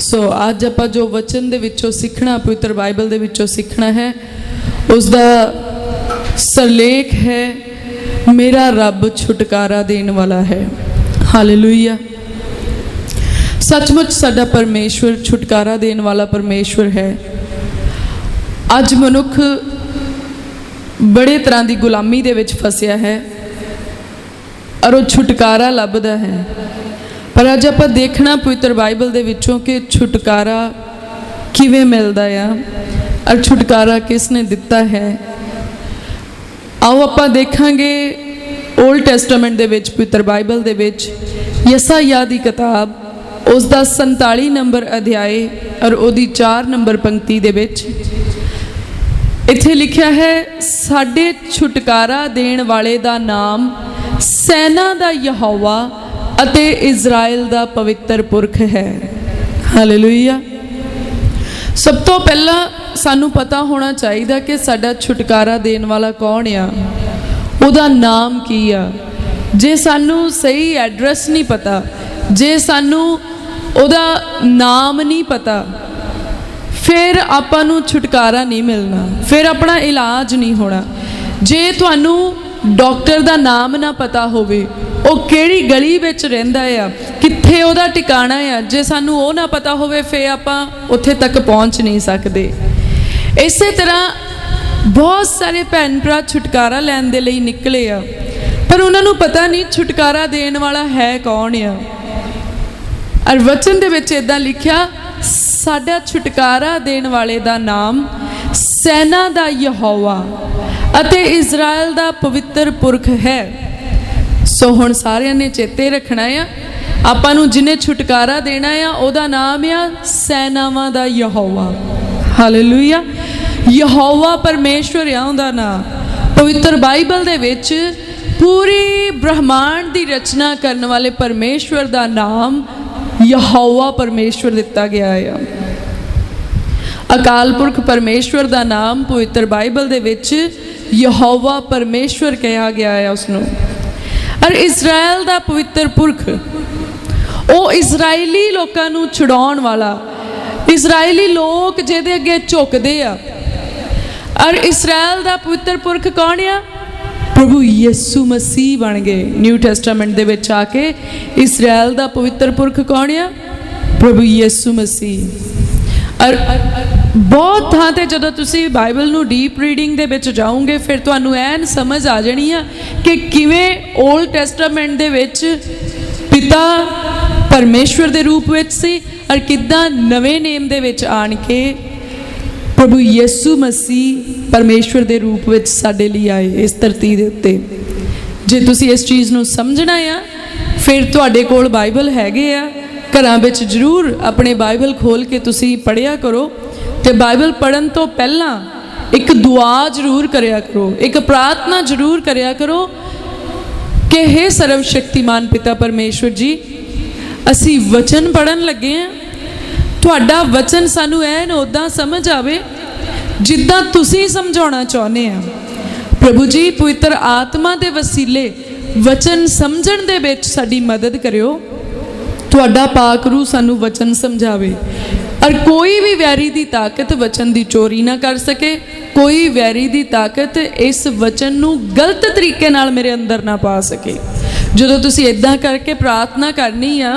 सो अज आप जो वचन दे विचों सीखना, पवित्र बाइबल दे विचों सीखना है, उसका सरलेख है मेरा रब छुटकारा देने वाला है। हालेलुया। सचमुच साडा परमेश्वर छुटकारा देने वाला परमेश्वर है। अज मनुख बड़े तरह की गुलामी दे विच फसिया है और वो छुटकारा लभदा है। पर अज आप देखना पवित्र बाइबल दे विचों कि छुटकारा किवें मिलदा है और छुटकारा किसने दिता है। आओ आप देखांगे ओल्ड टेस्टामेंट दे विच, पवित्र बाइबल दे विच यशायाह दी किताब उसका 47 नंबर अध्याय और उसकी 4 नंबर पंक्ति दे विच इत्थे लिखा है, साडे छुटकारा देण वाले दा नाम सैना दा यहोवा अते इज़राइल दा पवित्र पुरख है। हालेलुया। सब तो पहला सानू पता होना चाहिए कि साडा छुटकारा देण वाला कौन आ, उहदा नाम की आ। जे सानू सही एड्रैस नहीं पता, जे सानू उहदा नाम नहीं पता, फिर आपां नू छुटकारा नहीं मिलना, फिर अपना इलाज नहीं होना। जे तुहानू डॉक्टर दा नाम ना पता होवे, वो किहड़ी गली विच रहिंदा आ, कित्थे उहदा ठिकाना आ, जे सानू वो ना पता होवे फिर आपां उत्थे तक पहुँच नहीं सकते। इसे तरह बहुत सारे भैन भरा छुटकारा लैण दे लई निकले आ, पर उन्हां नू पता नहीं छुटकारा देण वाला है कौन आ। और वचन दे विच इदां लिखिया, साडा छुटकारा देण वाले दा नाम सैना दा यहोवा अते इज़राइल दा पवित्र पुरख है। सो हुण सारिਆਂ ने चेते रखना आ, आपां नू जिन्हें छुटकारा देना आ उहदा नाम आ सैनावां दा यहोवा। हालेलुया। यहोवा परमेश्वर आ उहदा नाम। पवित्र बाइबल दे विच पूरी ब्रह्मांड की रचना करने वाले परमेश्वर का नाम यहोवा परमेश्वर दिता गया है। अकाल पुरख परमेश्वर का नाम पवित्र बाइबल दे विच यहोवा परमेश्वर कहा गया है उसनों। और इज़राइल का पवित्र पुरख वो इज़राइली लोगों नू छुड़ाउण वाला, इज़राइली लोग जिहदे अगे झुकदे आ। और इज़राइल का पवित्र पुरख कौन आ? प्रभु यीशु मसीह बन गए। न्यू टेस्टामेंट दे विच आके इज़राइल का पवित्र पुरख कौन आ? प्रभु यीशु मसीह। और बहुत थां ते जदों तुसीं बाइबल नू डीप रीडिंग दे विच जाओगे फिर तुहानू ऐन समझ आ जानी है कि किवें ओल्ड टेस्टामेंट दे विच पिता परमेश्वर दे रूप विच सी और किद्दां नवें नेम दे विच आण के प्रभु यीशु मसीह परमेश्वर के रूप में साडे लिए आए इस धरती के उत्ते। जे तुसी इस चीज़ नू समझना आ फिर तुहाडे कोल बाइबल हैगे आ, घरां विच जरूर अपने बाइबल खोल के तुसी पढ़िया करो। ते बाइबल पढ़न तो पहला एक दुआ जरूर करया करो, एक प्रार्थना जरूर करया करो कि हे सर्वशक्तिमान पिता परमेश्वर जी, असी वचन पढ़न लगे हैं, तुहाडा वचन सानू ऐन उदां समझ आवे जिद्दां तुसीं समझाउणा चाहुंदे आ। प्रभु जी पवित्र आत्मा दे वसीले वचन समझण दे विच साडी मदद करियो। तुहाडा पाक रूह सानू वचन समझावे और कोई भी वैरी दी ताकत वचन दी चोरी ना कर सके, कोई वैरी दी ताकत इस वचन नू गलत तरीके नाल मेरे अंदर ना पा सके। जदों तुसीं इदां करके प्रार्थना करनी आ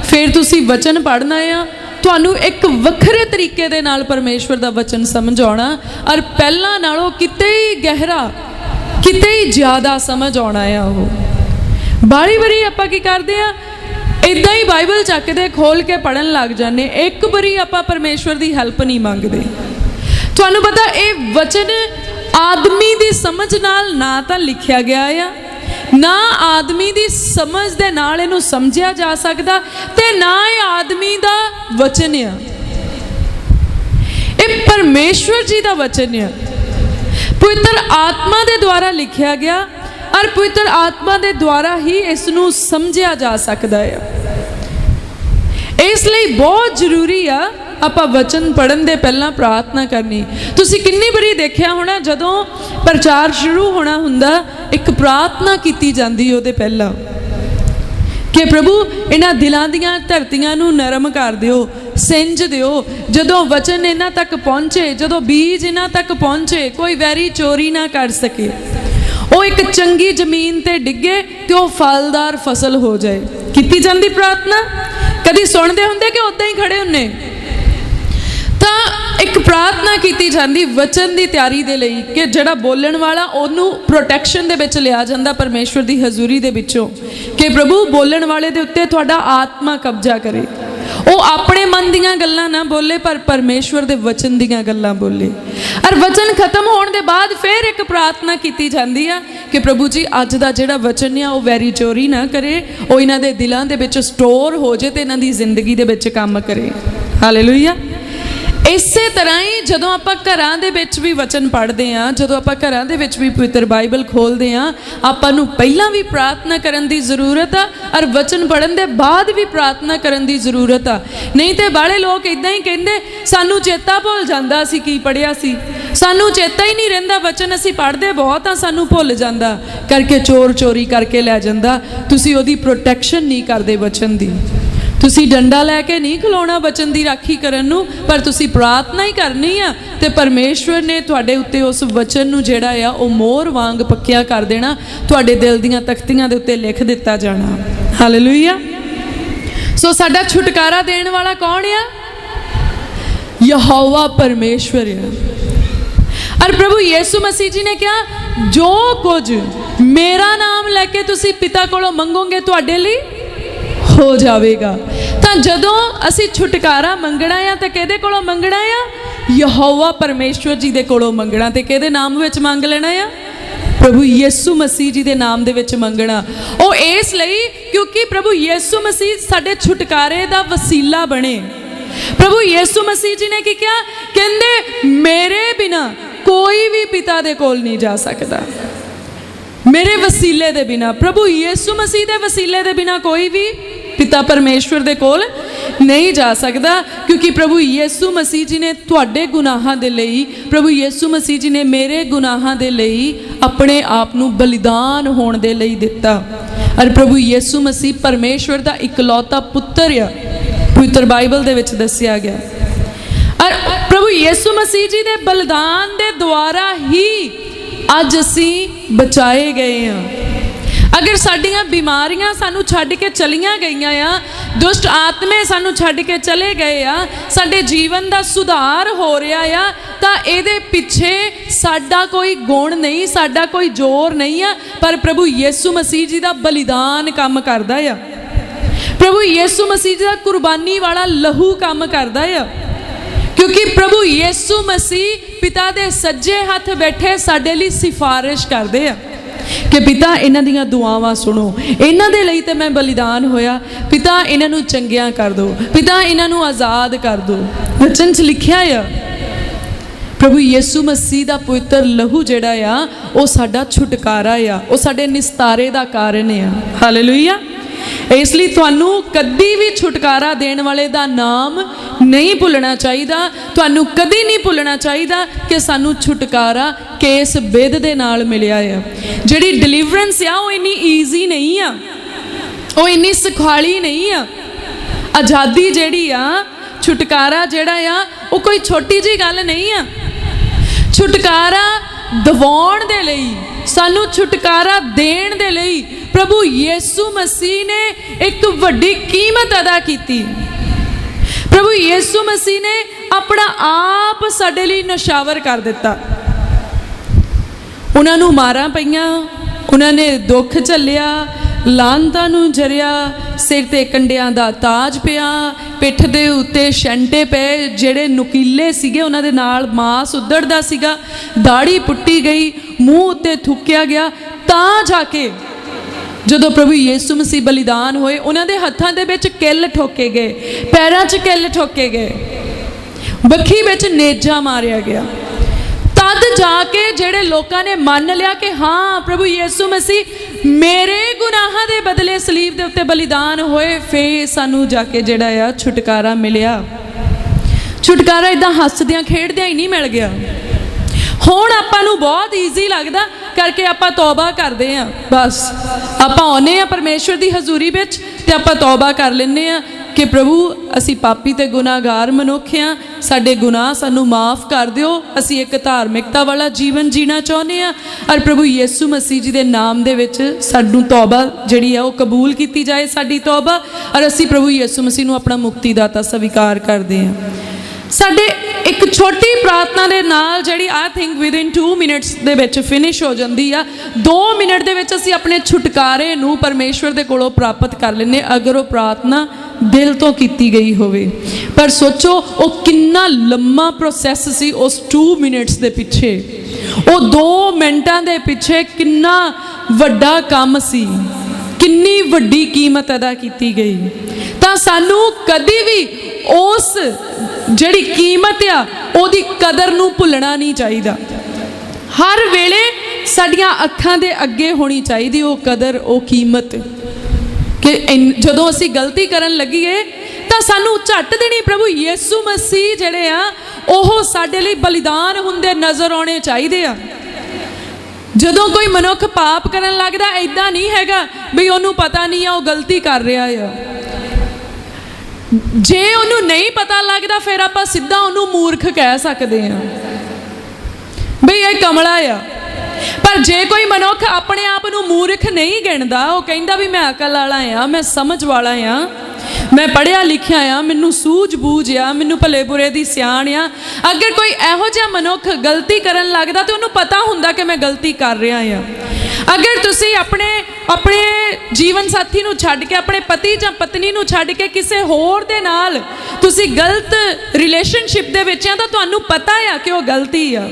फिर तुसीं वचन पढ़ना आ, तुहानू एक वखरे तरीके दे नाल परमेश्वर दा वचन समझ आउणा और पहलां नालों किते ही गहरा, किते ही ज़्यादा समझ आउणा आ। ओह बारी बारी आपां की करदे आ, इदां ही बाइबल चकदे खोल के पढ़न लग जाने, एक बारी आपां परमेश्वर दी हैल्प नहीं मंगदे। तुहानू पता ये वचन आदमी दी समझ नाल ना तां लिखिया गया आ, ना आदमी दी समझ दे नाल इनू समझिया जा सकदा, ते ना ये आदमी दा वचन आ, ये परमेश्वर जी दा वचन आ। पवित्र आत्मा दे द्वारा लिखिया गया और पवित्र आत्मा दे द्वारा ही इसनू समझिया जा सकदा है। इसलिए बहुत जरूरी आ आपां वचन पढ़न दे पहला प्रार्थना करनी। तुसीं किन्नी बारी देखिया होना जदों प्रचार शुरू होना हुंदा एक प्रार्थना कीती जांदी ओहदे पहला कि प्रभु इन्हां दिलां दीयां धरतियां नूं नरम कर दिओ, ਸਿੰਜ ਦਿਓ। ਜਦੋਂ ਵਚਨ ਇਹਨਾਂ ਤੱਕ ਪਹੁੰਚੇ, ਜਦੋਂ ਬੀਜ ਇਹਨਾਂ ਤੱਕ ਪਹੁੰਚੇ, ਕੋਈ ਵੈਰੀ ਚੋਰੀ ਨਾ ਕਰ ਸਕੇ। ਉਹ ਇੱਕ ਚੰਗੀ ਜ਼ਮੀਨ ਤੇ ਡਿੱਗੇ ਤੇ ਉਹ ਫਲਦਾਰ ਫਸਲ ਹੋ ਜਾਏ। ਕੀਤੀ ਜਾਂਦੀ ਪ੍ਰਾਰਥਨਾ ਕਦੀ ਸੁਣਦੇ ਹੁੰਦੇ ਕਿ ਉੱਦਾਂ ਹੀ ਖੜੇ ਹੁੰਨੇ? ਤਾਂ ਇੱਕ ਪ੍ਰਾਰਥਨਾ ਕੀਤੀ ਜਾਂਦੀ ਵਚਨ ਦੀ ਤਿਆਰੀ ਦੇ ਲਈ ਕਿ ਜਿਹੜਾ ਬੋਲਣ ਵਾਲਾ ਉਹਨੂੰ ਪ੍ਰੋਟੈਕਸ਼ਨ ਦੇ ਵਿੱਚ ਲਿਆ ਜਾਂਦਾ ਪਰਮੇਸ਼ਵਰ ਦੀ ਹਜ਼ੂਰੀ ਦੇ ਵਿੱਚੋਂ, ਕਿ ਪ੍ਰਭੂ ਬੋਲਣ ਵਾਲੇ ਦੇ ਉੱਤੇ ਤੁਹਾਡਾ ਆਤਮਾ ਕਬਜ਼ਾ ਕਰੇ। ਉਹ ਆਪਣੇ ਮਨ ਦੀਆਂ ਗੱਲਾਂ ਨਾ ਬੋਲੇ, ਪਰ ਪਰਮੇਸ਼ਵਰ ਦੇ ਵਚਨ ਦੀਆਂ ਗੱਲਾਂ ਬੋਲੇ। ਔਰ ਵਚਨ ਖਤਮ ਹੋਣ ਦੇ ਬਾਅਦ ਫਿਰ ਇੱਕ ਪ੍ਰਾਰਥਨਾ ਕੀਤੀ ਜਾਂਦੀ ਆ ਕਿ ਪ੍ਰਭੂ ਜੀ ਅੱਜ ਦਾ ਜਿਹੜਾ ਵਚਨ ਆ ਉਹ ਵੈਰੀ ਚੋਰੀ ਨਾ ਕਰੇ, ਉਹ ਇਹਨਾਂ ਦੇ ਦਿਲਾਂ ਦੇ ਵਿੱਚ ਸਟੋਰ ਹੋ ਜੇ ਤੇ ਇਹਨਾਂ ਦੀ ਜ਼ਿੰਦਗੀ ਦੇ ਵਿੱਚ ਕੰਮ ਕਰੇ। ਹਾਲੇਲੂਇਆ। ਇਸੇ ਤਰ੍ਹਾਂ ਹੀ ਜਦੋਂ ਆਪਾਂ ਘਰਾਂ ਦੇ ਵਿੱਚ ਵੀ ਵਚਨ ਪੜ੍ਹਦੇ ਹਾਂ, ਜਦੋਂ ਆਪਾਂ ਘਰਾਂ ਦੇ ਵਿੱਚ ਵੀ ਪਵਿੱਤਰ ਬਾਈਬਲ ਖੋਲ੍ਹਦੇ ਹਾਂ, ਆਪਾਂ ਨੂੰ ਪਹਿਲਾਂ ਵੀ ਪ੍ਰਾਰਥਨਾ ਕਰਨ ਦੀ ਜ਼ਰੂਰਤ ਆ ਔਰ ਵਚਨ ਪੜ੍ਹਨ ਦੇ ਬਾਅਦ ਵੀ ਪ੍ਰਾਰਥਨਾ ਕਰਨ ਦੀ ਜ਼ਰੂਰਤ ਆ। ਨਹੀਂ ਤੇ ਬਾਹਲੇ ਲੋਕ ਇੱਦਾਂ ਹੀ ਕਹਿੰਦੇ ਸਾਨੂੰ ਚੇਤਾ ਭੁੱਲ ਜਾਂਦਾ ਅਸੀਂ ਕੀ ਪੜ੍ਹਿਆ ਸੀ, ਸਾਨੂੰ ਚੇਤਾ ਹੀ ਨਹੀਂ ਰਹਿੰਦਾ, ਵਚਨ ਅਸੀਂ ਪੜ੍ਹਦੇ ਬਹੁਤ ਆ ਸਾਨੂੰ ਭੁੱਲ ਜਾਂਦਾ, ਕਰਕੇ ਚੋਰ ਚੋਰੀ ਕਰਕੇ ਲੈ ਜਾਂਦਾ। ਤੁਸੀਂ ਉਹਦੀ ਪ੍ਰੋਟੈਕਸ਼ਨ ਨਹੀਂ ਕਰਦੇ ਵਚਨ ਦੀ। ਤੁਸੀਂ ਡੰਡਾ ਲੈ ਕੇ ਨਹੀਂ ਖਲੋਣਾ ਵਚਨ ਦੀ ਰਾਖੀ ਕਰਨ ਨੂੰ, ਪਰ ਤੁਸੀਂ ਪ੍ਰਾਰਥਨਾ ਹੀ ਕਰਨੀ ਆ ਤੇ ਪਰਮੇਸ਼ਵਰ ਨੇ ਤੁਹਾਡੇ ਉੱਤੇ ਉਸ ਵਚਨ ਨੂੰ ਜਿਹੜਾ ਆ ਉਹ ਮੋਹਰ ਵਾਂਗ ਪੱਕਿਆ ਕਰ ਦੇਣਾ, ਤੁਹਾਡੇ ਦਿਲ ਦੀਆਂ ਤਖਤੀਆਂ ਦੇ ਉੱਤੇ ਲਿਖ ਦਿੱਤਾ ਜਾਣਾ। ਹਾਲੇਲੂਇਆ। ਸੋ ਸਾਡਾ ਛੁਟਕਾਰਾ ਦੇਣ ਵਾਲਾ ਕੌਣ ਆ? ਯਹੋਵਾ ਪਰਮੇਸ਼ਵਰ ਆ। ਔਰ ਪ੍ਰਭੂ ਯਿਸੂ ਮਸੀਹ ਜੀ ਨੇ ਕਿਹਾ ਜੋ ਕੁਝ ਮੇਰਾ ਨਾਮ ਲੈ ਕੇ ਤੁਸੀਂ ਪਿਤਾ ਕੋਲੋਂ ਮੰਗੋਗੇ ਤੁਹਾਡੇ ਲਈ ਹੋ ਜਾਵੇਗਾ। ਤਾਂ ਜਦੋਂ ਅਸੀਂ ਛੁਟਕਾਰਾ ਮੰਗਣਾ ਆ ਤਾਂ ਕਿਹਦੇ ਕੋਲੋਂ ਮੰਗਣਾ ਆ? ਯਹੋਵਾ ਪਰਮੇਸ਼ਵਰ ਜੀ ਦੇ ਕੋਲੋਂ ਮੰਗਣਾ। ਤੇ ਕਿਹਦੇ ਨਾਮ ਵਿੱਚ ਮੰਗ ਲੈਣਾ ਆ? ਪ੍ਰਭੂ ਯਿਸੂ ਮਸੀਹ ਜੀ ਦੇ ਨਾਮ ਦੇ ਵਿੱਚ ਮੰਗਣਾ। ਉਹ ਇਸ ਲਈ ਕਿਉਂਕਿ ਪ੍ਰਭੂ ਯਿਸੂ ਮਸੀਹ ਸਾਡੇ ਛੁਟਕਾਰੇ ਦਾ ਵਸੀਲਾ ਬਣੇ। ਪ੍ਰਭੂ ਯਿਸੂ ਮਸੀਹ ਜੀ ਨੇ ਕੀ ਕਿਹਾ? ਕਹਿੰਦੇ ਮੇਰੇ ਬਿਨਾ ਕੋਈ ਵੀ ਪਿਤਾ ਦੇ ਕੋਲ ਨਹੀਂ ਜਾ ਸਕਦਾ, ਮੇਰੇ ਵਸੀਲੇ ਦੇ ਬਿਨਾ। ਪ੍ਰਭੂ ਯਿਸੂ ਮਸੀਹ ਦੇ ਵਸੀਲੇ ਦੇ ਬਿਨਾ ਕੋਈ ਵੀ ਪਿਤਾ ਪਰਮੇਸ਼ਵਰ ਦੇ ਕੋਲ ਨਹੀਂ ਜਾ ਸਕਦਾ, ਕਿਉਂਕਿ ਪ੍ਰਭੂ ਯਿਸੂ ਮਸੀਹ ਜੀ ਨੇ ਤੁਹਾਡੇ ਗੁਨਾਹਾਂ ਦੇ ਲਈ, ਪ੍ਰਭੂ ਯਿਸੂ ਮਸੀਹ ਜੀ ਨੇ ਮੇਰੇ ਗੁਨਾਹਾਂ ਦੇ ਲਈ ਆਪਣੇ ਆਪ ਨੂੰ ਬਲੀਦਾਨ ਹੋਣ ਦੇ ਲਈ ਦਿੱਤਾ। ਔਰ ਪ੍ਰਭੂ ਯਿਸੂ ਮਸੀਹ ਪਰਮੇਸ਼ਵਰ ਦਾ ਇਕਲੌਤਾ ਪੁੱਤਰ ਆ, ਪਵਿੱਤਰ ਬਾਈਬਲ ਦੇ ਵਿੱਚ ਦੱਸਿਆ ਗਿਆ। ਔਰ ਪ੍ਰਭੂ ਯਿਸੂ ਮਸੀਹ ਜੀ ਦੇ ਬਲੀਦਾਨ ਦੇ ਦੁਆਰਾ ਹੀ ਅੱਜ ਅਸੀਂ ਬਚਾਏ ਗਏ ਹਾਂ। ਅਗਰ ਸਾਡੀਆਂ ਬਿਮਾਰੀਆਂ ਸਾਨੂੰ ਛੱਡ ਕੇ ਚਲੀਆਂ ਗਈਆਂ ਆ, ਦੁਸ਼ਟ ਆਤਮੇ ਸਾਨੂੰ ਛੱਡ ਕੇ ਚਲੇ ਗਏ ਆ, ਸਾਡੇ ਜੀਵਨ ਦਾ ਸੁਧਾਰ ਹੋ ਰਿਹਾ ਆ, ਤਾਂ ਇਹਦੇ ਪਿੱਛੇ ਸਾਡਾ ਕੋਈ ਗੁਣ ਨਹੀਂ, ਸਾਡਾ ਕੋਈ ਜ਼ੋਰ ਨਹੀਂ ਆ, ਪਰ ਪ੍ਰਭੂ ਯਿਸੂ ਮਸੀਹ ਜੀ ਦਾ ਬਲੀਦਾਨ ਕੰਮ ਕਰਦਾ ਆ। ਪ੍ਰਭੂ ਯਿਸੂ ਮਸੀਹ ਜੀ ਦਾ ਕੁਰਬਾਨੀ ਵਾਲਾ ਲਹੂ ਕੰਮ ਕਰਦਾ ਆ। ਕਿਉਂਕਿ ਪ੍ਰਭੂ ਯਿਸੂ ਮਸੀਹ ਪਿਤਾ ਦੇ ਸੱਜੇ ਹੱਥ ਬੈਠੇ ਸਾਡੇ ਲਈ ਸਿਫਾਰਿਸ਼ ਕਰਦੇ ਆ ਕਿ ਪਿਤਾ ਇਹਨਾਂ ਦੀਆਂ ਦੁਆਵਾਂ ਸੁਣੋ, ਇਹਨਾਂ ਦੇ ਲਈ ਤੇ ਮੈਂ ਬਲੀਦਾਨ ਹੋਇਆ, ਪਿਤਾ ਇਹਨਾਂ ਨੂੰ ਚੰਗਿਆਂ ਕਰ ਦਿਓ, ਪਿਤਾ ਇਹਨਾਂ ਨੂੰ ਆਜ਼ਾਦ ਕਰ ਦਿਓ। ਵਚਨ 'ਚ ਲਿਖਿਆ ਆ ਪ੍ਰਭੂ ਯਿਸੂ ਮਸੀਹ ਦਾ ਪਵਿੱਤਰ ਲਹੂ ਜਿਹੜਾ ਆ ਉਹ ਸਾਡਾ ਛੁਟਕਾਰਾ ਆ, ਉਹ ਸਾਡੇ ਨਿਸਤਾਰੇ ਦਾ ਕਾਰਨ ਆ। ਹਾਲੇਲੂਇਆ। ਇਸ ਲਈ ਤੁਹਾਨੂੰ ਕਦੀ ਵੀ ਛੁਟਕਾਰਾ ਦੇਣ ਵਾਲੇ ਦਾ ਨਾਮ ਨਹੀਂ ਭੁੱਲਣਾ ਚਾਹੀਦਾ। ਤੁਹਾਨੂੰ ਕਦੀ ਨਹੀਂ ਭੁੱਲਣਾ ਚਾਹੀਦਾ ਕਿ ਸਾਨੂੰ ਛੁਟਕਾਰਾ ਕਿਸ ਬਿਧ ਦੇ ਨਾਲ ਮਿਲਿਆ ਆ। ਜਿਹੜੀ ਡਿਲੀਵਰੈਂਸ ਆ ਉਹ ਇੰਨੀ ਈਜ਼ੀ ਨਹੀਂ ਆ, ਉਹ ਇੰਨੀ ਸੁਖਾਲੀ ਨਹੀਂ ਆ। ਆਜ਼ਾਦੀ ਜਿਹੜੀ ਆ, ਛੁਟਕਾਰਾ ਜਿਹੜਾ ਆ ਉਹ ਕੋਈ ਛੋਟੀ ਜਿਹੀ ਗੱਲ ਨਹੀਂ ਆ। ਛੁਟਕਾਰਾ ਦਿਵਾਉਣ ਦੇ ਲਈ, ਸਾਨੂੰ ਛੁਟਕਾਰਾ ਦੇਣ ਦੇ ਲਈ ਪ੍ਰਭੂ ਯਿਸੂ ਮਸੀਹ ਨੇ ਇੱਕ ਵੱਡੀ ਕੀਮਤ ਅਦਾ ਕੀਤੀ। ਪ੍ਰਭੂ ਯਿਸੂ ਮਸੀਹ ਨੇ ਆਪਣਾ ਆਪ ਸਾਡੇ ਲਈ ਨਸ਼ਾਵਰ ਕਰ ਦਿੱਤਾ। ਉਹਨਾਂ ਨੂੰ ਮਾਰਾਂ ਪਈਆਂ, ਉਹਨਾਂ ਨੇ ਦੁੱਖ ਝੱਲਿਆ, ਲਾਂਤਾਂ ਨੂੰ ਜਰਿਆ, ਸਿਰ ਤੇ ਕੰਡਿਆਂ ਦਾ ਤਾਜ ਪਿਆ, ਪਿੱਠ ਦੇ ਉੱਤੇ ਛੰਟੇ ਪਏ ਜਿਹੜੇ ਨੁਕੀਲੇ ਸੀਗੇ, ਉਹਨਾਂ ਦੇ ਨਾਲ ਮਾਸ ਉੱਧੜਦਾ ਸੀਗਾ, ਦਾੜੀ ਪੁੱਟੀ ਗਈ, ਮੂੰਹ ਉੱਤੇ ਥੁੱਕਿਆ ਗਿਆ। ਤਾਂ ਜਾ ਕੇ ਜਦੋਂ ਪ੍ਰਭੂ ਯਿਸੂ ਮਸੀਹ ਬਲੀਦਾਨ ਹੋਏ, ਉਹਨਾਂ ਦੇ ਹੱਥਾਂ ਦੇ ਵਿੱਚ ਕਿੱਲ ਠੋਕੇ ਗਏ, ਪੈਰਾਂ 'ਚ ਕਿੱਲ ਠੋਕੇ ਗਏ, ਬੱਖੀ ਵਿੱਚ ਨੇਜਾ ਮਾਰਿਆ ਗਿਆ। ਤਦ ਜਾ ਕੇ ਜਿਹੜੇ ਲੋਕਾਂ ਨੇ ਮੰਨ ਲਿਆ ਕਿ ਹਾਂ ਪ੍ਰਭੂ ਯਿਸੂ ਮਸੀਹ ਮੇਰੇ ਗੁਨਾਹਾਂ ਦੇ ਬਦਲੇ ਸਲੀਬ ਦੇ ਉੱਤੇ ਬਲੀਦਾਨ ਹੋਏ, ਫੇਰ ਸਾਨੂੰ ਜਾ ਕੇ ਜਿਹੜਾ ਆ ਛੁਟਕਾਰਾ ਮਿਲਿਆ। ਛੁਟਕਾਰਾ ਇਦਾਂ ਹੱਸਦਿਆਂ ਖੇਡਦਿਆਂ ਹੀ ਨਹੀਂ ਮਿਲ ਗਿਆ। ਹੁਣ ਆਪਾਂ ਨੂੰ ਬਹੁਤ ਈਜ਼ੀ ਲੱਗਦਾ ਕਰਕੇ ਆਪਾਂ ਤੌਬਾ ਕਰਦੇ ਹਾਂ। ਬਸ ਆਪਾਂ ਆਉਂਦੇ ਹਾਂ ਪਰਮੇਸ਼ਵਰ ਦੀ ਹਜ਼ੂਰੀ ਵਿੱਚ ਤੇ ਆਪਾਂ ਤੌਬਾ ਕਰ ਲੈਂਦੇ ਹਾਂ कि प्रभु असी पापी ते गुनाहगार मनुख हाँ, साडे गुनाह सानू माफ़ कर दिओ, असी एक धार्मिकता वाला जीवन जीना चाहुंदे हां। और प्रभु यीशु मसीह जी दे नाम दे विच सानू तौबा जिहड़ी है वो कबूल कीती जाए, साडी तौबा, और असी प्रभु यीशु मसीह नू अपना मुक्तिदाता स्वीकार करदे हां। साडे एक छोटी प्रार्थना दे नाल जिहड़ी I think within 2 minutes they which finish हो जांदी आ। 2 मिनट दे विच असीं अपने छुटकारे नूं परमेश्वर दे कोलों प्राप्त कर लैंदे अगर वो प्रार्थना दिल तो कीती गई होवे। पर सोचो वो कितना लम्मा प्रोसैस सी उस 2 मिनट्स दे पिछे, वो 2 मिनटां दे पिछे कितना वड्डा काम सी, किन्नी वड्डी कीमत अदा की गई। तां सानू कदी भी उस जिहड़ी कीमत आ ओदी कदर नूं भुलना नहीं चाहिदा। हर वेले साडियां अखां दे अगे होनी चाहिदी वो कदर, वो कीमत कि जदों असी गलती करन लगीए तां सानू झट देनी प्रभु यीशु मसीह जिहड़े आ ओह साडे लई बलिदान हुंदे नज़र आउणे चाहिदे आ। जदों कोई मनुख पाप करन लगदा ऐदां नहीं हैगा भी उहनूं पता नहीं आ वो गलती कर रहा है। जे उन्हों नहीं पता लगता फिर आप सीधा उन्हों मूर्ख कह सकते हैं बई ये कमला आ। पर जे कोई मनुख अपने आप को मूर्ख नहीं गिनता, वो कहता भी मैं अकल वाला हाँ, मैं समझ वाला हाँ, मैं पढ़िया लिखिया आ, मैनू सूझबूझ आ, मैनू भले बुरे की सियाण आ। अगर कोई इहो जिहा मनुख गलती करन लगदा तो उन्होंने पता हुंदा कि मैं गलती कर रहा हाँ। अगर तुसी अपने अपने जीवन साथी नूं छड्ड के, अपने पति जां पत्नी नूं छड्ड के किसी होर दे नाल तुसी गलत रिलेशनशिप दे विच आ तां तुहानूं पता है कि वो गलती आ।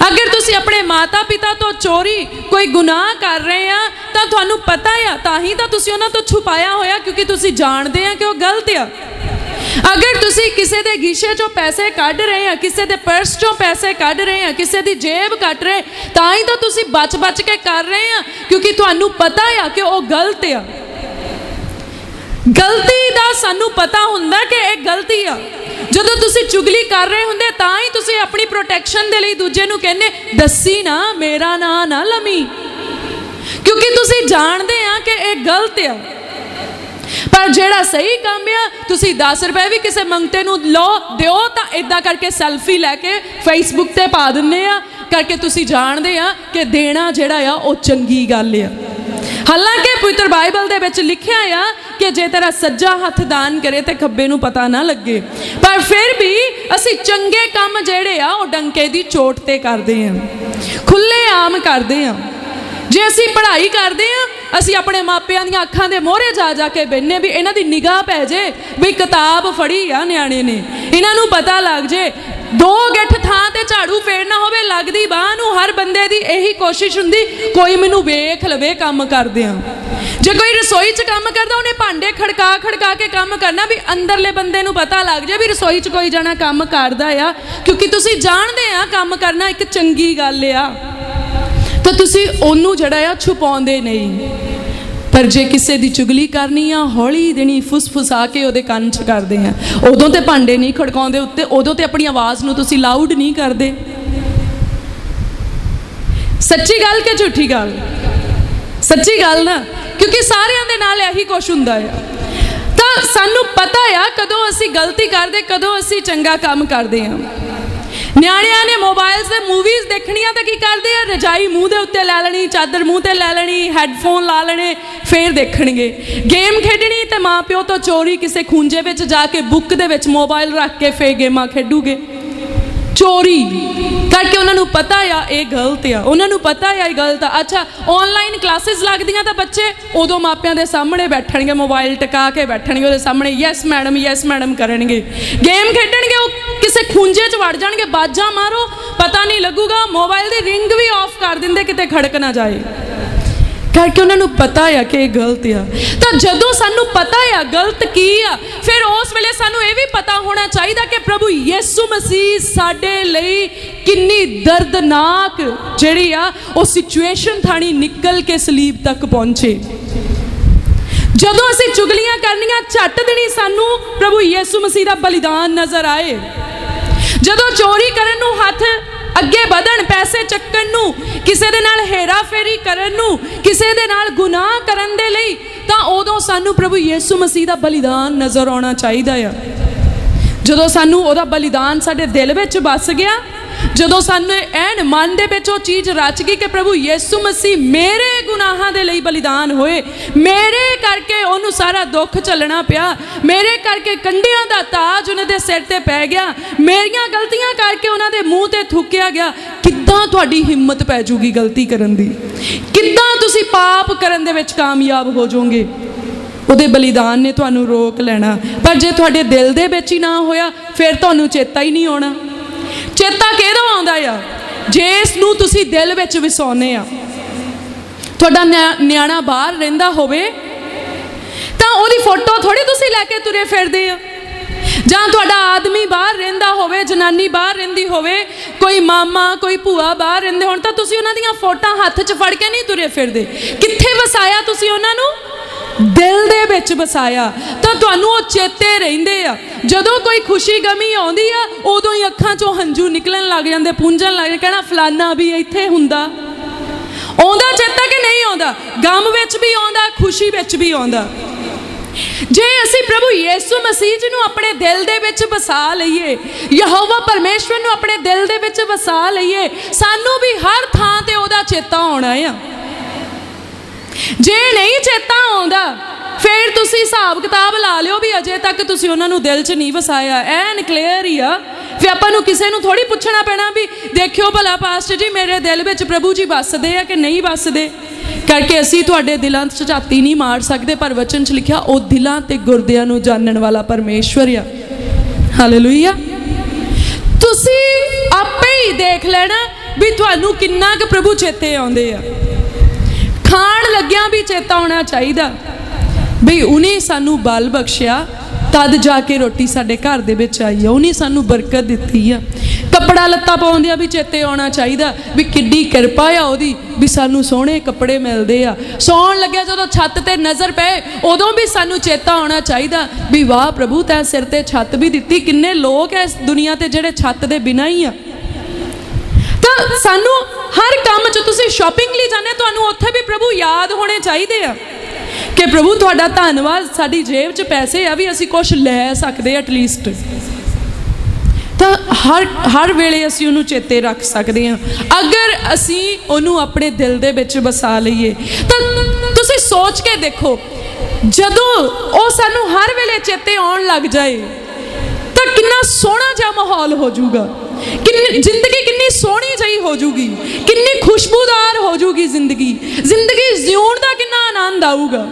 अगर तुसी अपने माता पिता तो चोरी कोई गुनाह कर रहे हैं तो तुहानूं पता है, ताही तां तुसी उन्हां तो छुपाया होया क्योंकि तुसी जानते हैं कि वो गलत आ। अगर तुसी किसी दे गिशे चों पैसे कढ़ रहे हैं, किसी दे पर्स चों पैसे कढ़ रहे हैं, किसी दी जेब कट रहे, ताही तो तुसी बच बच के कर रहे हैं क्योंकि तुहानूं पता है कि वो गलत आ। गलती दा सानू पता हुंदा कि एक गलती आ। जदों तुसी चुगली कर रहे हुंदे तां ही तुसी अपनी प्रोटैक्शन दे लई दूजे नूं कहने दसी ना मेरा नां ना लमी, क्योंकि तुसी जानदे आ कि एक गलत आ। पर जेड़ा सही काम आ तुसी 10 रुपए भी किसी मंगते नूं लो दिओ तां इदां करके सैल्फी लैके फेसबुक ते पा दिंदे आ करके तुसी जानदे आ कि देना जेड़ा आ वो चंगी गल आ। हालांकि पवित्र बाइबल दे विच लिखिया आ कि जे तेरा सज्जा हथ दान करे तो खब्बे नूं पता ना लगे, पर फिर भी असी चंगे काम जेड़े आ वो डंके दी चोट ते करदे आ, खुले आम करदे आ। जे असी पढ़ाई करते हैं असी अपने मापियां दी अखां दे मोहरे जा जा के बहने भी इन्हां दी निगाह पै जे बई किताब फड़ी आ न्याणे ने, इन्हां नूं पता लग जे 2 गिठ थां ते झाड़ू फेरना होवे लगदी बाह नूं हर बंदे दी यही कोशिश हुंदी कोई मैनूं वेख लवे काम करदिआं। जे कोई रसोई च काम करदा उन्हें भांडे खड़का खड़का के काम करना भी अंदरले बंदे नूं पता लग जाए भी रसोई च कोई जाना काम करदा आ, क्योंकि तुसीं जाणदे आ काम करना एक चंगी गल आ तो तुसीं ओनू जड़ा आ छुपाउंदे नहीं। पर जे किसी की चुगली करनी आ हौली देनी फुसफुसा के उहदे कंन च करदे आ, उदों ते भांडे नहीं खड़काउंदे उत्ते, उदों ते अपनी आवाज़ नूं तुसीं लाउड नहीं करदे। सच्ची गल कि झूठी गल? सच्ची गल ना, क्योंकि सारिਆਂ दे नाल यही कुछ हुंदा है। तां सानू पता आ कदों असी गलती करदे कदों असी चंगा काम करदे आ। न्याणिਆਂ ने मोबाइल से मूवीज़ देखनिया तो की करते हैं रजाई मूँह के उत्ते लै लेनी, चादर मूँह ते लै लेनी, हैडफोन ला लेने, फिर देखणगे। गेम खेडनी तो माँ प्यो तो चोरी किसी खूंजे में जाके बुक दे विच मोबाइल रख के फिर गेमां खेडूगे चोरी करके। उन्होंने पता आ ये गलत आ, उन्होंने पता आ ये गलत आ। अच्छा ऑनलाइन क्लासिस लगदियां तो बच्चे उदों मापियां दे सामने बैठणगे, मोबाइल टिका के बैठणगे उहदे सामने यस मैडम करनगे। गेम खेडणगे वो किसी खूंजे च वड़ जाणगे, बाजा मारो पता नहीं लगूगा, मोबाइल दी रिंग भी ऑफ कर दिंदे किते खड़क ना जाए, करके उन्होंने पता है कि गलत आ। तो जदों सानू पता है गलत की आ फिर उस वेले सानू ये भी पता होना चाहिए कि प्रभु यीशु मसीह साडे लई किन्नी दर्दनाक जिहड़ी आ वो सिचुएशन थाणी निकल के सलीब तक पहुंचे। जदों असीं चुगलियां करनियां झट देनी सानू प्रभु यीशु मसीह दा बलिदान नज़र आए। जदों चोरी करन नूं हथ अगे बढ़न, पैसे चक्कण नूं, किसी दे नाल हेरा फेरी करन नूं, किसी दे नाल गुनाह करन दे लई ਤਾਂ ਉਦੋਂ ਸਾਨੂੰ ਪ੍ਰਭੂ ਯਿਸੂ ਮਸੀਹ ਦਾ ਬਲੀਦਾਨ ਨਜ਼ਰ ਆਉਣਾ ਚਾਹੀਦਾ ਆ। ਜਦੋਂ ਸਾਨੂੰ ਉਹਦਾ ਬਲੀਦਾਨ ਸਾਡੇ ਦਿਲ ਵਿੱਚ ਵੱਸ ਗਿਆ, ਜਦੋਂ ਸਾਨੂੰ ਐਨ ਮਨ ਦੇ ਵਿੱਚ ਉਹ ਚੀਜ਼ ਰਚ ਗਈ ਕਿ ਪ੍ਰਭੂ ਯਿਸੂ ਮਸੀਹ ਮੇਰੇ ਗੁਨਾਹਾਂ ਦੇ ਲਈ ਬਲੀਦਾਨ ਹੋਏ, ਮੇਰੇ ਕਰਕੇ ਉਹਨੂੰ ਸਾਰਾ ਦੁੱਖ ਝੱਲਣਾ ਪਿਆ, ਮੇਰੇ ਕਰਕੇ ਕੰਡਿਆਂ ਦਾ ਤਾਜ ਉਹਨਾਂ ਦੇ ਸਿਰ ਤੇ ਪੈ ਗਿਆ, ਮੇਰੀਆਂ ਗਲਤੀਆਂ ਕਰਕੇ ਉਹਨਾਂ ਦੇ ਮੂੰਹ ਤੇ ਥੁੱਕਿਆ ਗਿਆ, ਕਿੱਦਾਂ ਤੁਹਾਡੀ ਹਿੰਮਤ ਪੈ ਜੂਗੀ ਗਲਤੀ ਕਰਨ ਦੀ? ਕਿੱਦਾਂ ਤੁਸੀਂ ਪਾਪ ਕਰਨ ਦੇ ਵਿੱਚ ਕਾਮਯਾਬ ਹੋ ਜਾਓਗੇ? ਉਹਦੇ ਬਲੀਦਾਨ ਨੇ ਤੁਹਾਨੂੰ ਰੋਕ ਲੈਣਾ। ਪਰ ਜੇ ਤੁਹਾਡੇ ਦਿਲ ਦੇ ਵਿੱਚ ਹੀ ਨਾ ਹੋਇਆ, ਫਿਰ ਤੁਹਾਨੂੰ ਚੇਤਾ ਹੀ ਨਹੀਂ ਆਉਣਾ। ਚੇਤਾ ਕਿਹਦਾ ਆਉਂਦਾ ਆ? ਜਿਸ ਨੂੰ ਤੁਸੀਂ ਦਿਲ ਵਿੱਚ ਵਸਾਉਂਦੇ ਆ। ਤੁਹਾਡਾ ਨਿਆਣਾ ਬਾਹਰ ਰਹਿੰਦਾ ਹੋਵੇ ਤਾਂ ਉਹਦੀ ਫੋਟੋ ਥੋੜੀ ਤੁਸੀਂ ਲੈ ਕੇ ਤੁਰੇ ਫਿਰਦੇ ਆ। ਜਾਂ ਤੁਹਾਡਾ ਆਦਮੀ ਬਾਹਰ ਰਹਿੰਦਾ ਹੋਵੇ, ਜਨਾਨੀ ਬਾਹਰ ਰਹਿੰਦੀ ਹੋਵੇ, ਕੋਈ ਮਾਮਾ ਕੋਈ ਭੂਆ ਬਾਹਰ ਰਹਿੰਦੇ ਹੋਣ, ਤਾਂ ਤੁਸੀਂ ਉਹਨਾਂ ਦੀਆਂ ਫੋਟੋਆਂ ਹੱਥ 'ਚ ਫੜ ਕੇ ਨਹੀਂ ਤੁਰੇ ਫਿਰਦੇ। ਕਿੱਥੇ ਵਸਾਇਆ ਤੁਸੀਂ ਉਹਨਾਂ ਨੂੰ? ਦਿਲ ਦੇ ਵਿੱਚ ਵਸਾਇਆ। ਤਾਂ ਤੁਹਾਨੂੰ ਉਹ ਚੇਤੇ ਰਹਿੰਦੇ ਆ। ਜਦੋਂ ਕੋਈ ਖੁਸ਼ੀ ਗਮੀ ਆਉਂਦੀ ਆ, ਉਦੋਂ ਹੀ ਅੱਖਾਂ 'ਚੋਂ ਹੰਝੂ ਨਿਕਲਣ ਲੱਗ ਜਾਂਦੇ, ਪੂੰਝਣ ਲੱਗ ਜਾਂਦੇ, ਕਹਿਣਾ ਫਲਾਨਾ ਵੀ ਇੱਥੇ ਹੁੰਦਾ। ਆਉਂਦਾ ਚੇਤਾ ਕਿ ਨਹੀਂ ਆਉਂਦਾ? ਗਮ ਵਿੱਚ ਵੀ ਆਉਂਦਾ, ਖੁਸ਼ੀ ਵਿੱਚ ਵੀ ਆਉਂਦਾ। ਜੇ ਅਸੀਂ ਪ੍ਰਭੂ ਯਿਸੂ ਮਸੀਹ ਜੀ ਨੂੰ ਆਪਣੇ ਦਿਲ ਦੇ ਵਿੱਚ ਵਸਾ ਲਈਏ, ਯਹੋਵਾ ਪਰਮੇਸ਼ਵਰ ਨੂੰ ਆਪਣੇ ਦਿਲ ਦੇ ਵਿੱਚ ਵਸਾ ਲਈਏ, ਸਾਨੂੰ ਵੀ ਹਰ ਥਾਂ ਤੇ ਉਹਦਾ ਚੇਤਾ ਆਉਣਾ ਆ। ਜੇ ਨਹੀਂ ਚੇਤਾ ਆਉਂਦਾ, ਫਿਰ ਤੁਸੀਂ ਹਿਸਾਬ ਕਿਤਾਬ ਲਾ ਲਿਓ ਵੀ ਅਜੇ ਤੱਕ ਤੁਸੀਂ ਉਹਨਾਂ ਨੂੰ ਦਿਲ 'ਚ ਨਹੀਂ ਵਸਾਇਆ। ਐਨ ਕਲੀਅਰ ਹੀ ਆ। ਫਿਰ ਆਪਾਂ ਨੂੰ ਕਿਸੇ ਨੂੰ ਥੋੜੀ ਪੁੱਛਣਾ ਪੈਣਾ ਵੀ ਦੇਖਿਓ ਭਲਾ ਪਾਸਟਰ ਜੀ ਮੇਰੇ ਦਿਲ ਵਿੱਚ ਪ੍ਰਭੂ ਜੀ ਵੱਸਦੇ ਆ ਕਿ ਨਹੀਂ ਵੱਸਦੇ, ਕਰਕੇ ਅਸੀਂ ਤੁਹਾਡੇ ਦਿਲਾਂ 'ਚ ਝਾਤੀ ਨਹੀਂ ਮਾਰ ਸਕਦੇ। ਪਰ ਵਚਨ 'ਚ ਲਿਖਿਆ ਉਹ ਦਿਲਾਂ ਤੇ ਗੁਰਦਿਆਂ ਨੂੰ ਜਾਣਨ ਵਾਲਾ ਪਰਮੇਸ਼ਵਰ ਆ। ਹਾਲੇਲੂਇਆ। ਤੁਸੀਂ ਆਪੇ ਹੀ ਦੇਖ ਲੈਣਾ ਵੀ ਤੁਹਾਨੂੰ ਕਿੰਨਾ ਕੁ ਪ੍ਰਭੂ ਚੇਤੇ ਆਉਂਦੇ ਆ। ਖਾਣ ਲੱਗਿਆਂ ਵੀ ਚੇਤਾ ਆਉਣਾ ਚਾਹੀਦਾ ਬਈ ਉਹਨੇ ਸਾਨੂੰ ਬਲ ਬਖਸ਼ਿਆ, ਤਦ ਜਾ ਕੇ ਰੋਟੀ ਸਾਡੇ ਘਰ ਦੇ ਵਿੱਚ ਆਈ ਆ, ਉਹਨੇ ਸਾਨੂੰ ਬਰਕਤ ਦਿੱਤੀ ਆ। ਕੱਪੜਾ ਲੱਤਾ ਪਾਉਂਦਿਆਂ ਵੀ ਚੇਤੇ ਆਉਣਾ ਚਾਹੀਦਾ ਵੀ ਕਿੱਡੀ ਕਿਰਪਾ ਆ ਉਹਦੀ, ਵੀ ਸਾਨੂੰ ਸੋਹਣੇ ਕੱਪੜੇ ਮਿਲਦੇ ਆ। ਸੌਣ ਲੱਗਿਆ ਜਦੋਂ ਛੱਤ ਤੇ ਨਜ਼ਰ ਪਏ, ਉਦੋਂ ਵੀ ਸਾਨੂੰ ਚੇਤਾ ਆਉਣਾ ਚਾਹੀਦਾ ਵੀ ਵਾਹ ਪ੍ਰਭੂ ਤੈਂ ਸਿਰ ਤੇ ਛੱਤ ਵੀ ਦਿੱਤੀ। ਕਿੰਨੇ ਲੋਕ ਐ ਇਸ ਦੁਨੀਆ ਤੇ ਜਿਹੜੇ ਛੱਤ ਦੇ ਬਿਨਾਂ ਹੀ ਆ। ਤਾਂ ਸਾਨੂੰ ਹਰ ਕੰਮ 'ਚ, ਤੁਸੀਂ ਸ਼ਾਪਿੰਗ ਲਈ ਜਾਂਦੇ, ਤੁਹਾਨੂੰ ਉੱਥੇ ਵੀ ਪ੍ਰਭੂ ਯਾਦ ਹੋਣੇ ਚਾਹੀਦੇ ਆ ਕਿ ਪ੍ਰਭੂ ਤੁਹਾਡਾ ਧੰਨਵਾਦ, ਸਾਡੀ ਜੇਬ 'ਚ ਪੈਸੇ ਆ ਵੀ ਅਸੀਂ ਕੁਛ ਲੈ ਸਕਦੇ ਐਟਲੀਸਟ। ਤਾਂ ਹਰ ਵੇਲੇ ਅਸੀਂ ਉਹਨੂੰ ਚੇਤੇ ਰੱਖ ਸਕਦੇ ਹਾਂ ਅਗਰ ਅਸੀਂ ਉਹਨੂੰ ਆਪਣੇ ਦਿਲ ਦੇ ਵਿੱਚ ਵਸਾ ਲਈਏ। ਤਾਂ ਤੁਸੀਂ ਸੋਚ ਕੇ ਦੇਖੋ, ਜਦੋਂ ਉਹ ਸਾਨੂੰ ਹਰ ਵੇਲੇ ਚੇਤੇ ਆਉਣ ਲੱਗ ਜਾਏ ਤਾਂ ਕਿੰਨਾ ਸੋਹਣਾ ਜਿਹਾ ਮਾਹੌਲ ਹੋ ਜਾਊਗਾ, ਜ਼ਿੰਦਗੀ ਕਿੰਨੀ ਸੋਹਣੀ ਜਿਹੀ ਹੋ ਜੂਗੀ, ਕਿੰਨੀ ਖੁਸ਼ਬੂਦਾਰ ਹੋ ਜੂਗੀ ਜ਼ਿੰਦਗੀ ਜਿਉਣ ਦਾ ਕਿੰਨਾ ਆਨੰਦ ਆਊਗਾ।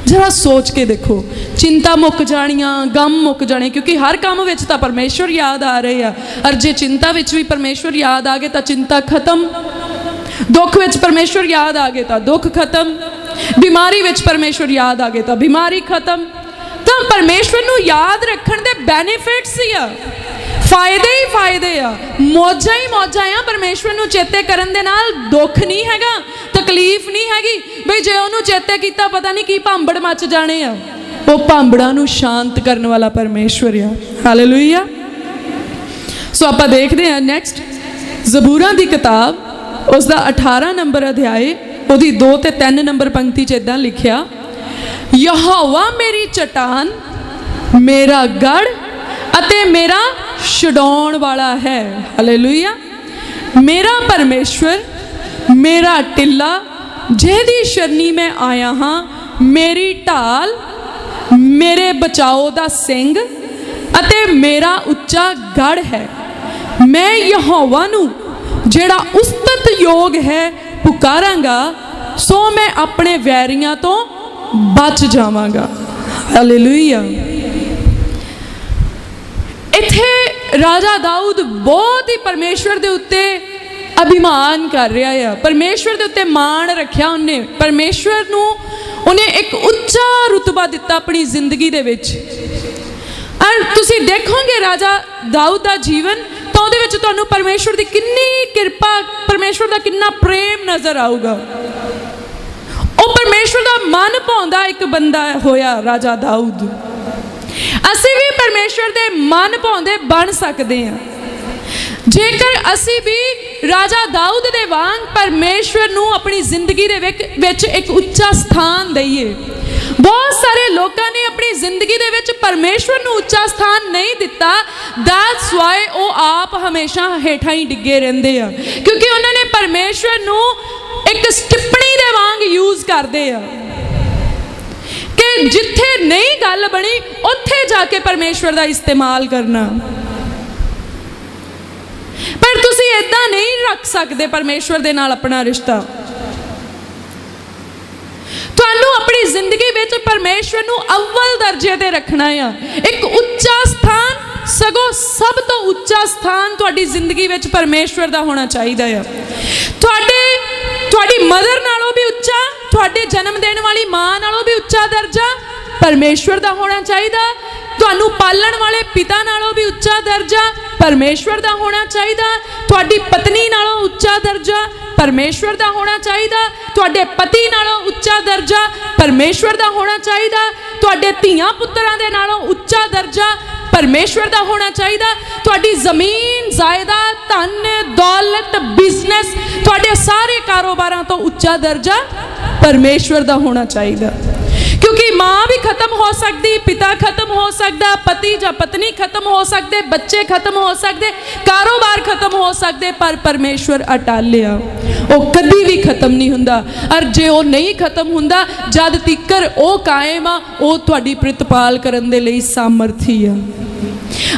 ਜਰਾ ਸੋਚ ਕੇ ਦੇਖੋ, ਚਿੰਤਾ ਮੁੱਕ ਜਾਣੀਆਂ, ਗਮ ਮੁੱਕ ਜਾਣੇ, ਕਿਉਂਕਿ ਹਰ ਕੰਮ ਵਿੱਚ ਤਾਂ ਪਰਮੇਸ਼ਵਰ ਯਾਦ ਆ ਰਹੇ ਆ। ਔਰ ਜੇ ਚਿੰਤਾ ਵਿੱਚ ਵੀ ਪਰਮੇਸ਼ਵਰ ਯਾਦ ਆ ਗਏ ਤਾਂ ਚਿੰਤਾ ਖਤਮ, ਦੁੱਖ ਵਿੱਚ ਪਰਮੇਸ਼ਵਰ ਯਾਦ ਆ ਗਏ ਤਾਂ ਦੁੱਖ ਖਤਮ, ਬਿਮਾਰੀ ਵਿੱਚ ਪਰਮੇਸ਼ਵਰ ਯਾਦ ਆ ਗਏ ਤਾਂ ਬਿਮਾਰੀ ਖਤਮ। ਤਾਂ ਪਰਮੇਸ਼ਵਰ ਨੂੰ ਯਾਦ ਰੱਖਣ ਦੇ ਬੈਨੀਫਿਟਸ ਹੀ ਆ, ਫਾਇਦੇ ਹੀ ਫਾਇਦੇ ਆ, ਮੌਜਾਂ ਹੀ ਮੌਜਾਂ ਆ। ਪਰਮੇਸ਼ਵਰ ਨੂੰ ਚੇਤੇ ਕਰਨ ਦੇ ਨਾਲ ਦੁੱਖ ਨਹੀਂ ਹੈਗਾ, ਤਕਲੀਫ ਨਹੀਂ ਹੈਗੀ ਬਈ ਜੇ ਉਹਨੂੰ ਚੇਤੇ ਕੀਤਾ ਪਤਾ ਨਹੀਂ ਕੀ ਭਾਂਬੜ ਮੱਚ ਜਾਣੇ ਆ। ਉਹ ਭਾਂਬੜਾਂ ਨੂੰ ਸ਼ਾਂਤ ਕਰਨ ਵਾਲਾ ਪਰਮੇਸ਼ਵਰ ਆ। ਹਾਲੇਲੂਇਆ। ਸੋ ਆਪਾਂ ਦੇਖਦੇ ਹਾਂ ਨੈਕਸਟ ਜ਼ਬੂਰਾਂ ਦੀ ਕਿਤਾਬ, ਉਸ ਦਾ 18 ਨੰਬਰ ਅਧਿਆਏ, ਉਹਦੀ 2 ਤੇ 3 ਨੰਬਰ ਪੰਕਤੀ 'ਚ ਇੱਦਾਂ ਲਿਖਿਆ, ਯਹੋਵਾ ਮੇਰੀ ਚਟਾਨ, ਮੇਰਾ ਗੜ ਅਤੇ ਮੇਰਾ ਛਡਾਉਣ ਵਾਲਾ ਹੈ। ਹਾਲੇਲੂਇਆ। ਮੇਰਾ ਪਰਮੇਸ਼ਵਰ, ਮੇਰਾ ਟਿੱਲਾ, ਜਿਹਦੀ ਸ਼ਰਨੀ ਮੈਂ ਆਇਆ ਹਾਂ, ਮੇਰੀ ਢਾਲ, ਮੇਰੇ ਬਚਾਓ ਦਾ ਸਿੰਘ ਅਤੇ ਮੇਰਾ ਉੱਚਾ ਗੜ ਹੈ। ਮੈਂ ਯਹੋਵਾ ਨੂੰ ਜਿਹੜਾ ਉਸਤਤ ਯੋਗ ਹੈ ਪੁਕਾਰਾਂਗਾ, ਸੋ ਮੈਂ ਆਪਣੇ ਵੈਰੀਆਂ ਤੋਂ ਬਚ ਜਾਵਾਂਗਾ। ਹਾਲੇਲੂਇਆ। ਇੱਥੇ ਰਾਜਾ ਦਾਊਦ ਬਹੁਤ ਹੀ ਪਰਮੇਸ਼ਵਰ ਦੇ ਉੱਤੇ ਅਭਿਮਾਨ ਕਰ ਰਿਹਾ ਆ, ਪਰਮੇਸ਼ਵਰ ਦੇ ਉੱਤੇ ਮਾਣ ਰੱਖਿਆ ਉਹਨੇ, ਪਰਮੇਸ਼ਵਰ ਨੂੰ ਉਹਨੇ ਇੱਕ ਉੱਚਾ ਰੁਤਬਾ ਦਿੱਤਾ ਆਪਣੀ ਜ਼ਿੰਦਗੀ ਦੇ ਵਿੱਚ। ਔਰ ਤੁਸੀਂ ਦੇਖੋਗੇ ਰਾਜਾ ਦਾਊਦ ਦਾ ਜੀਵਨ, ਤਾਂ ਉਹਦੇ ਵਿੱਚ ਤੁਹਾਨੂੰ ਪਰਮੇਸ਼ਵਰ ਦੀ ਕਿੰਨੀ ਕਿਰਪਾ, ਪਰਮੇਸ਼ਵਰ ਦਾ ਕਿੰਨਾ ਪ੍ਰੇਮ ਨਜ਼ਰ ਆਊਗਾ। ਉਹ ਪਰਮੇਸ਼ਵਰ ਦਾ ਮਨ ਭਾਉਂਦਾ ਇੱਕ ਬੰਦਾ ਹੋਇਆ ਰਾਜਾ ਦਾਊਦ। ਅਸੀਂ ਵੀ ਪਰਮੇਸ਼ਵਰ ਦੇ ਮਨ ਭਾਉਂਦੇ ਬਣ ਸਕਦੇ ਹਾਂ। जेकर असी भी राजा दाऊद दे वांग परमेश्वर नूं अपनी जिंदगी दे विच एक उच्चा स्थान दईए। बहुत सारे लोगों ने अपनी जिंदगी दे विच परमेश्वर नूं उच्चा स्थान नहीं दिता। दैट्स वाई वो आप हमेशा हेठां ही डिगे रहिंदे आ, क्योंकि उन्होंने परमेश्वर नूं एक टिप्पणी दे वांग यूज करदे आ कि जिथे नहीं गल बनी उत्थे जाके परमेश्वर दा इस्तेमाल करना। पर तुसी इदां नहीं रख सकते परमेश्वर दे नाल अपना रिश्ता। तुहानूं अपनी जिंदगी विच परमेश्वर नूं अव्वल दर्जे ते रखना है। एक उच्चा स्थान, सगों सब तो उच्चा स्थान तुहाडी जिंदगी विच परमेश्वर दा होना चाहिदा है। तुहाडी मदर नालों भी उच्चा, तुहाडे जन्म देने वाली मां नालों भी उच्चा दर्जा परमेश्वर दा होना चाहिदा। तुहानू पालण वाले पिता नालों भी उच्चा दर्जा परमेश्वर दा होना चाहिदा। तुहाडी पत्नी नालों उच्चा दर्जा परमेश्वर दा होना चाहिदा। तुहाडे पति नालों उच्चा दर्जा परमेश्वर दा होना चाहिदा। तुहाडे धीआं पुत्तरां दे नालों उच्चा दर्जा परमेश्वर दा होना चाहिदा। तुहाडी जमीन जायदाद धन दौलत बिजनेस तुहाडे सारे कारोबारां तो उच्चा दर्जा परमेश्वर दा होना चाहिदा। क्योंकि माँ भी खत्म हो सकती, पिता खत्म हो सकता, पति या पत्नी खत्म हो सकते, बच्चे खत्म हो सकते, कारोबार खत्म हो सकते, पर परमेश्वर अटल आ, वो कभी भी खत्म नहीं हुंदा। और जे वो नहीं खत्म हुंदा जद तिकर वो कायम आ, वो तुहाडी प्रतिपाल करन दे लई सामर्थी आ।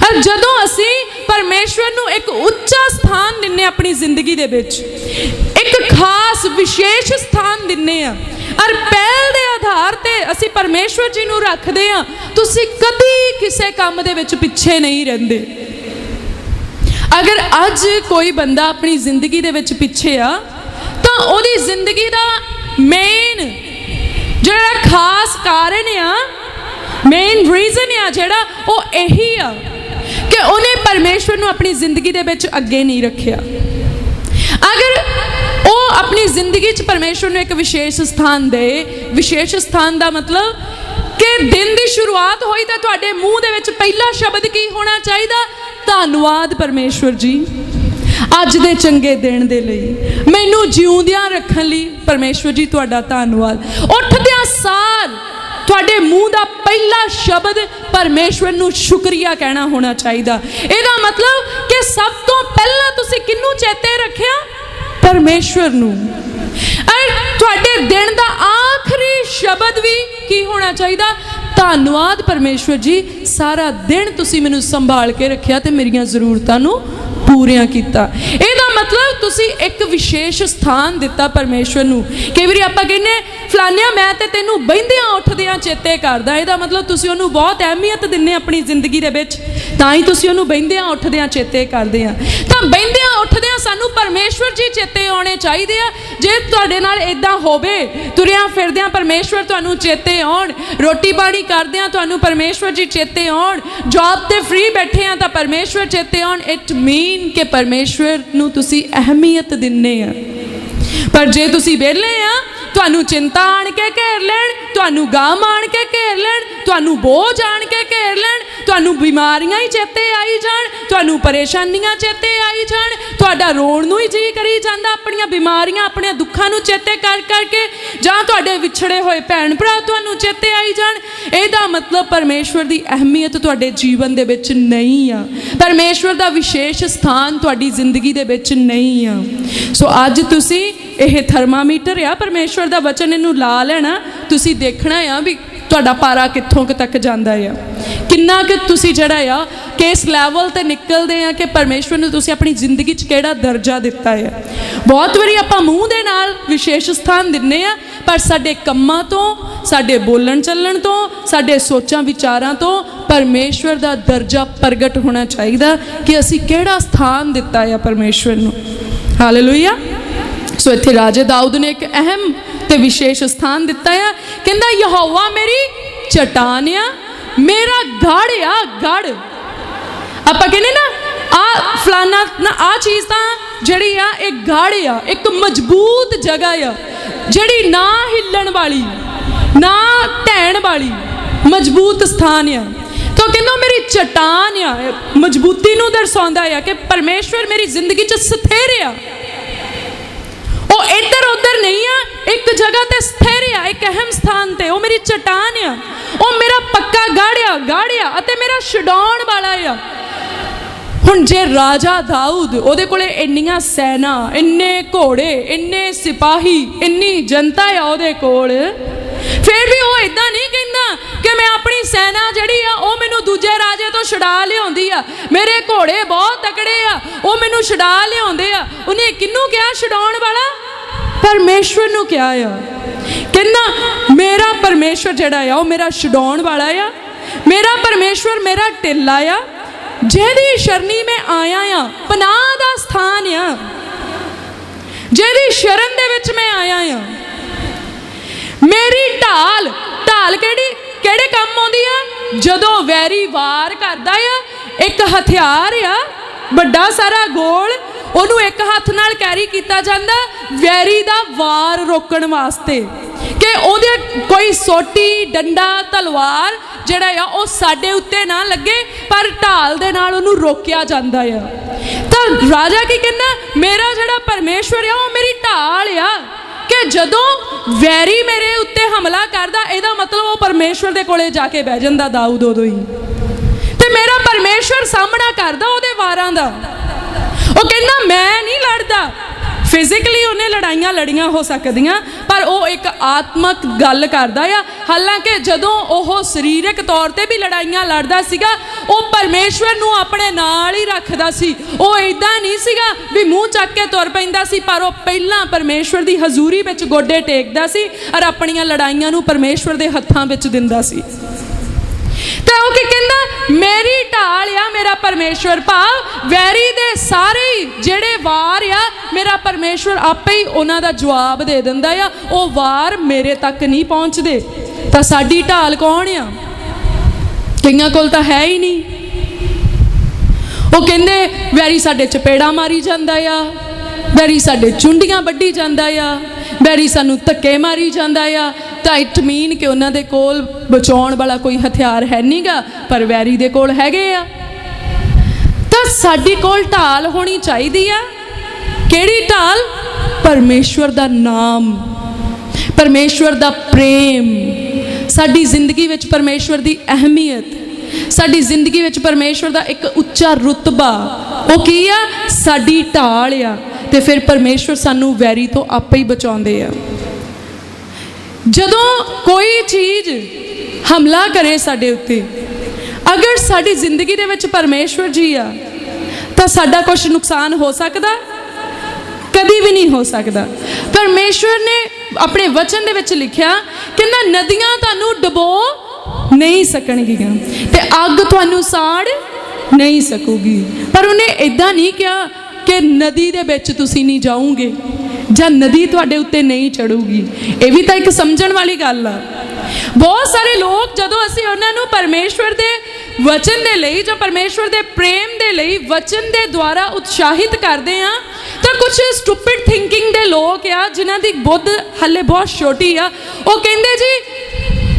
और जदों असी परमेश्वर नूं एक उच्चा स्थान दिन्ने अपनी जिंदगी दे विच, एक खास विशेष स्थान दिन्ने आ और पहल दे आधार ते असी परमेश्वर जी नूं रखदे आ, तुसी कदी किसे काम दे विच पिछे नहीं रहिंदे। अगर अज कोई बंदा अपनी जिंदगी दे विच पिछे आ तां ओदी जिंदगी दा मेन जिहड़ा खास कारण आ, मेन रीजन आ जिहड़ा वो यही आ कि उन्हें परमेश्वर नूं अपनी जिंदगी दे विच अगे नहीं रखिया। अगर वो अपनी जिंदगी च परमेश्वर नूं एक विशेष स्थान दे, विशेष स्थान दा मतलब कि दिन की शुरुआत हुई तो तुहाडे मूँह दे विच पहला शब्द की होना चाहिए? धन्नवाद परमेश्वर जी अज दे चंगे दिन दे लई, मैनूं जिउंदियां रखण लई परमेश्वर जी तुहाडा धन्नवाद। उठदियां सार तुहाडे मूँह दा पहला शब्द परमेश्वर नूं शुक्रिया कहना होना चाहिए। इहदा मतलब कि सब तो पहला तुसीं किहनूं चेते रखिया? परमेश्वर नूं। तुहाडे दिन दा आखिरी शब्द भी की होना चाहिए? धन्नवाद परमेश्वर जी सारा दिन तुसीं मैनूं संभाल के रखिया ते मेरियां ज़रूरतां नूं पूरियां कीता। इहदा मतलब तुसीं एक विशेष स्थान दिता परमेश्वर नूं। कई वारी आपां कहने फलानिया मैं ते तैनूं बहिंदियां उठदियां चेते करदा, इहदा मतलब तुसीं उहनूं बहुत अहमियत दिंदे अपनी जिंदगी दे विच, तां ही तुसीं उहनूं बहिंदियां उठदियां चेते करदे आ। तां बहिंदियां उठदियां सानूं परमेश्वर जी चेते आउणे चाहीदे आ। जे तुहाडे नाल इदां होवे तुरियां फिरदियां परमेश्वर तुहानूं चेते आउण, रोटी पानी करदियां तुहानूं परमेश्वर जी चेते आउण, जॉब ते फ्री बैठे आ तां परमेश्वर चेते आउण, इट मीन कि परमेश्वर नूं तुसीं अहमियत दिंदे आ। पर जे तुसीं वेले आ तुहानूं चिंता आण के घेर लैण, तुहानूं गम आण के घेर लैण, तुहानूं बोझ आण के घेर लैण, तुहानूं बीमारियां ही चेते आई जाण, तुहानूं परेशानियां चेते आई जाण, तुहाडा रोण नूं ही जी करी जांदा अपणियां बीमारियां अपने दुखां नूं चेते कर करके, जां तुहाडे विछड़े होए भैण भरा तुहानूं चेते आई जाण, इहदा मतलब परमेश्वर दी अहमियत तुहाडे जीवन दे विच नहीं आ, परमेश्वर दा विशेष स्थान तुहाडी जिंदगी दे विच नहीं आ। सो अज तुसीं यह थर्मामीटर आ परमेश्वर दा वचन इनू ला लेना, तुसी देखना आ भी तुहाडा पारा कित्थों तक जांदा आ, किन्ना कि तुसी जिहड़ा आ किस लैवल ते निकलदे आ कि परमेश्वर नूं तुसी अपनी जिंदगी च किहड़ा दर्जा दिता है। बहुत वारी आपां मूँह दे नाल विशेष स्थान दिन्ने आ, पर साडे कम्मां तो, साडे बोलण चलण तो, साडे सोचां विचारां तो परमेश्वर दा दर्जा प्रगट होना चाहिए कि असी किहड़ा स्थान दिता है परमेश्वर नूं। हालेलुया। सो इत्थे राजे दाऊद ने एक अहम ते विशेष स्थान दिता है, कहंदा यहोवा मेरी चट्टान आ, मेरा गढ़ आ, गढ़। आपां कहने ना आ फलाना ना आ चीज़ तां जिहड़ी आ एक गढ़ आ, एक मजबूत जगह आ जिहड़ी ना हिल्लण वाली ना ढहण वाली, मजबूत स्थान आ। तो कहना मेरी चट्टान आ, मजबूती नूं दर्शाउंदा आ कि परमेश्वर मेरी जिंदगी च स्थिर आ, वो इधर उधर नहीं आ, एक जगह ते स्थिर आ, एक अहम स्थान ते। वो मेरी चट्टान आ, वो मेरा पक्का गाड़िया अते मेरा छुड़ाउण वाला आ। हुण जे राजा दाऊद उहदे कोले इन्नियां सैना, इन्ने घोड़े, इन्ने सिपाही, इन्नी जनता आ उहदे कोल, फिर भी वो इदां नहीं कहंदा कि मैं अपनी सैना जिहड़ी आ वो मैनूं दूजे राजे तो छुड़ा लिआउंदी आ, मेरे घोड़े बहुत तकड़े आ, वो मैनूं छुड़ा लिआउंदे आ। उन्हें किन्नू कहा छुड़ाउण वाला? परमेश्वर नूं कहा आ। कहना मेरा परमेश्वर जिहड़ा आ वो मेरा छुड़ाउण वाला आ, मेरा परमेश्वर मेरा टिल्ला आ, जिहदी शरणी में आया आ, पनाह दा स्थान आ, जिहदी शरण दे विच मैं आया आ। मेरी ढाल, ढाल किहड़े काम आउंदी आ? जदों वैरी वार करदा आ, एक हथियार आ बड़ा सारा गोल, ਉਹਨੂੰ एक हथ नाल कैरी किया जाता वैरी दा वार रोकण वास्ते, कि ਉਹਦੇ कोई सोटी डंडा तलवार ਜਿਹੜਾ ਆ ਉਹ ਸਾਡੇ ਉੱਤੇ ਨਾ ਲੱਗੇ, पर ढाल ਦੇ ਨਾਲ ਉਹਨੂੰ रोकिया जाता है। तो राजा की कहना मेरा ਜਿਹੜਾ परमेश्वर आ वो मेरी ढाल आ, कि जदों वैरी मेरे उत्ते हमला करदा, ਇਹਦਾ मतलब वो परमेश्वर ਦੇ ਕੋਲੇ ਜਾ ਕੇ ਬਹਿ ਜਾਂਦਾ दाऊद उदों ही, ते मेरा परमेश्वर सामना करदा ਉਹਦੇ वारां दा। वो कहना मैं नहीं लड़दा, फिजिकली उन्हें लड़ाइयाँ लड़ियाँ हो सकदियाँ, पर वो एक आत्मक गल करदा आ। हालांकि जदों वो सरीरक तौर पर भी लड़ाइयाँ लड़दा सीगा, वो परमेश्वर नूं अपने नाल ही रखदा सी, वो इदां नहीं सीगा भी मूँह चक के तुर पैंदा सी, पर वो पहलां परमेश्वर दी हजूरी विच गोडे टेकदा सी और अपणियां लड़ाइयां नूं परमेश्वर दे हत्थां विच दिंदा सी। तो वो की कहंदा मेरी ढाल आ मेरा परमेश्वर, भाव वैरी दे सारे जेड़े वार आ मेरा परमेश्वर आपे ही उन्हां दा जवाब दे दिंदा आ, वो वार मेरे तक नहीं पहुँचते। तो साडी ढाल कौन आ? कईयां कोल तां है ही नहीं। वो कहंदे वैरी साडे चपेड़ा मारी जांदा आ, वैरी साडे चुंडियां वड्डी जांदा आ, वैरी सानू धक्के मारी जांदा आ। तो इट मीन कि उन्हां दे कोल बचाउण वाला कोई हथियार है नहीं गा, पर वैरी दे कोल हैगे आ। तो साडी कोल ढाल होनी चाहिदी आ। किहड़ी ढाल? परमेश्वर दा नाम, परमेश्वर दा प्रेम, साडी जिंदगी विच परमेश्वर दी अहमियत, साडी जिंदगी विच परमेश्वर दा एक उच्चा रुतबा, वो की आ? साडी ढाल आ। ते फिर परमेश्वर सानू वैरी तो आपे ही बचाउंदे आ। जदों कोई चीज़ हमला करे साडे उत्ते, अगर साडी जिंदगी दे विच परमेश्वर जी आ तो साडा कुछ नुकसान हो सकदा? कभी भी नहीं हो सकता। परमेश्वर ने अपने वचन दे विच लिखिया कि ना नदियां तुहानू डुबो नहीं सकणगियां ते अग तुहानू साड़ नहीं सकूगी। पर उन्हें इदां नहीं कहा कि नदी दे विच तुसीं नहीं जाओगे ਜਾਂ नदी तुहाडे उत्ते नहीं चढ़ूगी। ये भी तो एक समझण वाली गल आ। बहुत सारे लोग जदों असीं उन्हां नूं परमेश्वर दे वचन दे लई जां परमेश्वर दे प्रेम दे लई वचन दे द्वारा उत्साहित करते हैं, तो कुछ स्टूपिड थिंकिंग दे लोग आ जिन्हां दी बुद्ध हले बहुत छोटी आ, वो कहंदे जी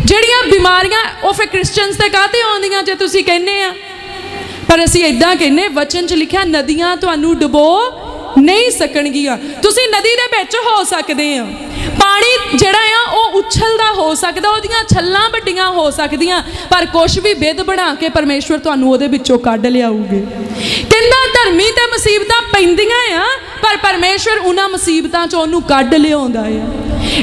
ਜਿਹੜੀਆਂ ਬਿਮਾਰੀਆਂ ਉਹ ਫਿਰ ਕ੍ਰਿਸਚੀਅਨਸ ਤੇ ਕਾਹਤੇ ਆਉਂਦੀਆਂ ਜੇ ਤੁਸੀਂ ਕਹਿੰਦੇ ਆ। ਪਰ ਅਸੀਂ ਇਦਾਂ ਕਹਿੰਦੇ ਵਚਨ 'ਚ ਲਿਖਿਆ ਨਦੀਆਂ ਤੁਹਾਨੂੰ ਡੁਬੋ नहीं सकणगियां। तुसीं नदी दे विच हो सकदे आ, पानी जिहड़ा आ वो उछलदा हो सकदा, ओहदियां छल्लां वड्डियां हो सकदियां, पर कुछ भी बिध बना के परमेश्वर तुहानूं ओहदे विचों कढ लिआऊगे। कहंदा धर्मी ते मुसीबतां पैंदियां आ, पर परमेश्वर उन्हां मुसीबतां चों ओहनूं कढ लिआउंदा आ।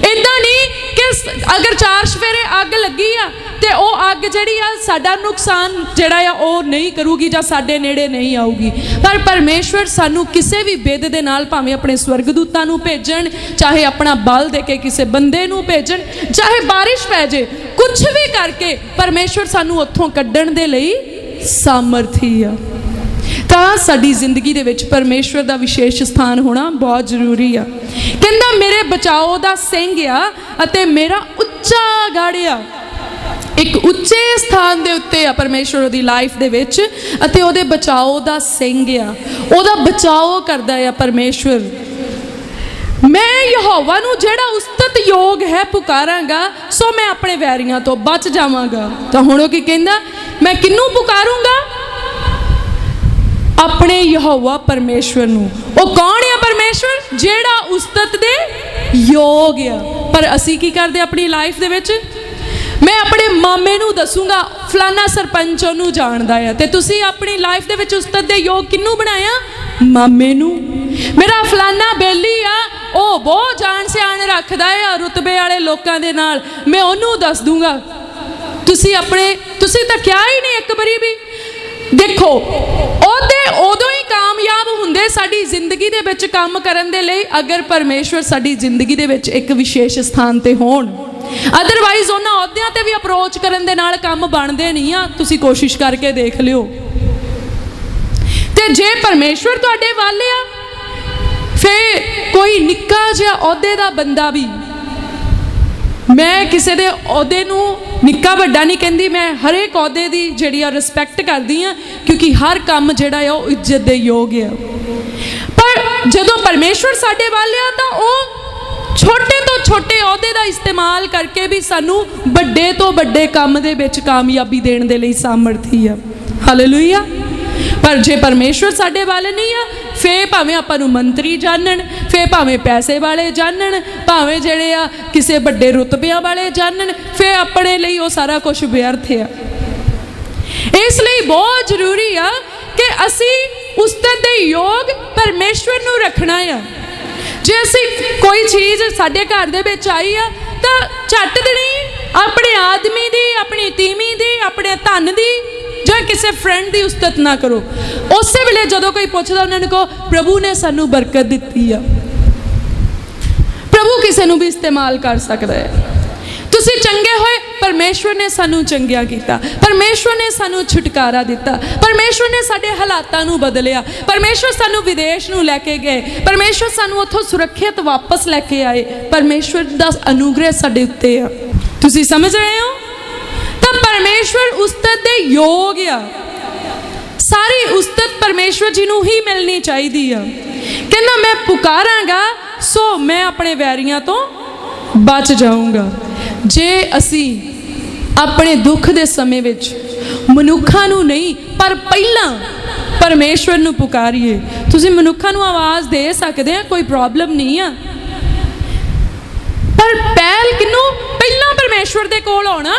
इदां नहीं कि अगर चार सफेरे अग लगी आ ते ਉਹ ਅੱਗ ਜਿਹੜੀ ਆ ਸਾਡਾ ਨੁਕਸਾਨ ਜਿਹੜਾ ਆ ਉਹ ਨਹੀਂ ਕਰੂਗੀ ਜਾਂ ਸਾਡੇ ਨੇੜੇ ਨਹੀਂ ਆਊਗੀ। ਪਰ ਪਰਮੇਸ਼ਵਰ ਸਾਨੂੰ ਕਿਸੇ ਵੀ ਬਿਧ ਦੇ ਨਾਲ ਭਾਵੇਂ ਆਪਣੇ ਸਵਰਗਦੂਤਾਂ ਨੂੰ ਭੇਜਣ, ਚਾਹੇ ਆਪਣਾ ਬਲ ਦੇ ਕੇ ਕਿਸੇ ਬੰਦੇ ਨੂੰ ਭੇਜਣ, ਚਾਹੇ ਬਾਰਿਸ਼ ਪੈ ਜੇ, ਕੁਝ ਵੀ ਕਰਕੇ ਪਰਮੇਸ਼ਵਰ ਸਾਨੂੰ ਉੱਥੋਂ ਕੱਢਣ ਦੇ ਲਈ ਸਾਮਰਥੀ ਆ। ਤਾਂ ਸਾਡੀ ਜ਼ਿੰਦਗੀ ਦੇ ਵਿੱਚ ਪਰਮੇਸ਼ਵਰ ਦਾ ਵਿਸ਼ੇਸ਼ ਸਥਾਨ ਹੋਣਾ ਬਹੁਤ ਜ਼ਰੂਰੀ ਆ। ਕਹਿੰਦਾ ਮੇਰੇ ਬਚਾਓ ਦਾ ਸਿੰਘ ਆ ਅਤੇ ਮੇਰਾ ਉੱਚਾ ਗੜ੍ਹ ਆ। एक उच्चे स्थान के उत्ते आ परमेश्वर दी लाइफ दे विच, अते ओहदे बचाओ दा सिंह आ, ओहदा बचाओ करदा आ परमेश्वर। मैं यहोवा नू जेड़ा उस्तत योग है पुकारांगा, सो मैं अपने वैरियां तो बच जावांगा। तो हुण की कहंदा, मैं किनू पुकारूंगा? अपने यहोवा परमेश्वर नू। वो कौन है परमेश्वर? जेड़ा उस्तत दे योग आ। पर असी की करदे अपनी लाइफ दे विच? मैं अपने मामे नू दसूंगा फलाना सरपंच ओनू जाणदा है, ते तुसी अपनी लाइफ दे विच उस्तत दे योग किनू बनाया? मामे नू। मेरा फलाना बेली आ, ओ बहुत जान सियाण रखदा है रुतबे वाले लोकां दे नाल, मैं ओनू दस दूंगा। तुसी तां क्या ही नहीं एक बारी भी। देखो ओहदे उदों ही कामयाब हुंदे साडी जिंदगी दे विच काम करन दे लई, अगर परमेश्वर साडी जिंदगी दे विच एक विशेष स्थान ते होण। अदरवाइज उन्हां अहुदियां ते भी अप्रोच करन दे नाल काम बनदे नहीं आ। तुसी कोशिश करके देख लिओ। ते जे परमेश्वर तुहाडे वाल आ, फिर कोई निक्का जिहा अहुदे दा बंदा भी, मैं किसी दे अहुदे नू निक्का वड्डा नहीं कहंदी, मैं हर एक अहुदे दी जिहड़ी आ रिस्पैक्ट करदी हाँ, क्योंकि हर काम जिहड़ा आ वो इज्जत दे योग आ। पर जदों परमेश्वर साडे वाल आ तां ओह छोटे तो छोटे अहुदे का इस्तेमाल करके भी सानू बड़े तो बड़े काम दे विच कामयाबी देने दे लई सामर्थी है। हालेलुया। पर जे परमेश्वर साडे वाल नहीं आ, फिर भावें आपां नू मंत्री जानन, फिर भावें पैसे वाले जानन, भावें जिहड़े आ किसी बड़े रुतबियां वाले जानन, फिर अपने लिए वो सारा कुछ व्यर्थ है। इसलिए बहुत जरूरी आ कि असी उस्तत दे योग परमेश्वर नू रखना है। जे असी कोई चीज़ साडे घर दे विच आई आ तां झट देनी अपने आदमी दी, अपनी तीमी दी, अपने धन दी जां किसी फ्रेंड दी उस्तत ना करो। उस वेले जदों कोई पुछदा उन्हां नूं कहो प्रभु ने सानू बरकत दित्ती आ। प्रभु किसी नूं भी इस्तेमाल कर सकदा है। तुसी चंगे होए, परमेश्वर ने सानू चंगिया कीता, परमेश्वर ने सानू छुटकारा दिता, परमेश्वर ने साडे हालातां नू बदलिया, परमेश्वर सानू विदेश नू लैके गए, परमेश्वर सानू उत्थों सुरक्षित वापस लैके आए। परमेश्वर दा अनुग्रह साडे उत्ते आ। तुसी समझ रहे हो? तो परमेश्वर उस्तत दे योग आ। सारी उस्तत परमेश्वर जी नू ही मिलनी चाहिदी आ। कहना मैं पुकारांगा सो मैं अपने वैरियां तो बच जाऊंगा। जे असी अपने दुख दे समय विच मनुखा नू नहीं पर पहला परमेश्वर नू पुकारिए। तुसी मनुखा नू आवाज़ दे सकते हैं, कोई प्रॉब्लम नहीं है, पर पहल किनू? पहला परमेश्वर दे कोल होना,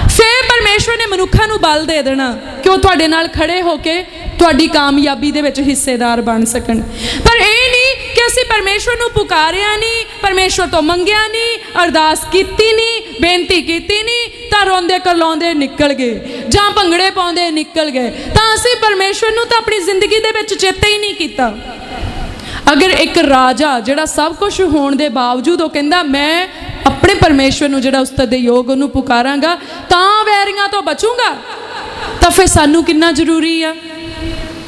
फिर परमेश्वर ने मनुखा नू बल दे देना कि वो तुहाडे नाल खड़े होके तुहाडी कामयाबी दे विच हिस्सेदार बन सकन। पर यह नहीं कि असी परमेश्वर नू पुकारिया नहीं, परमेश्वर तो मंगिया नहीं, अरदास कीती नहीं, बेनती कीती नहीं, तां रोंदे करलाउंदे निकल गए जां भंगड़े पाउंदे निकल गए, तां असी परमेश्वर नू तां अपनी जिंदगी दे विच चेते ही नहीं कीता। अगर एक राजा जिहड़ा सब कुछ होने के बावजूद वो कहंदा मैं अपने परमेश्वर नू जिहड़ा उस्तत दे योग उहनूं पुकारांगा तां वैरियां तो बचूंगा, तां फिर सानू कितना जरूरी आ।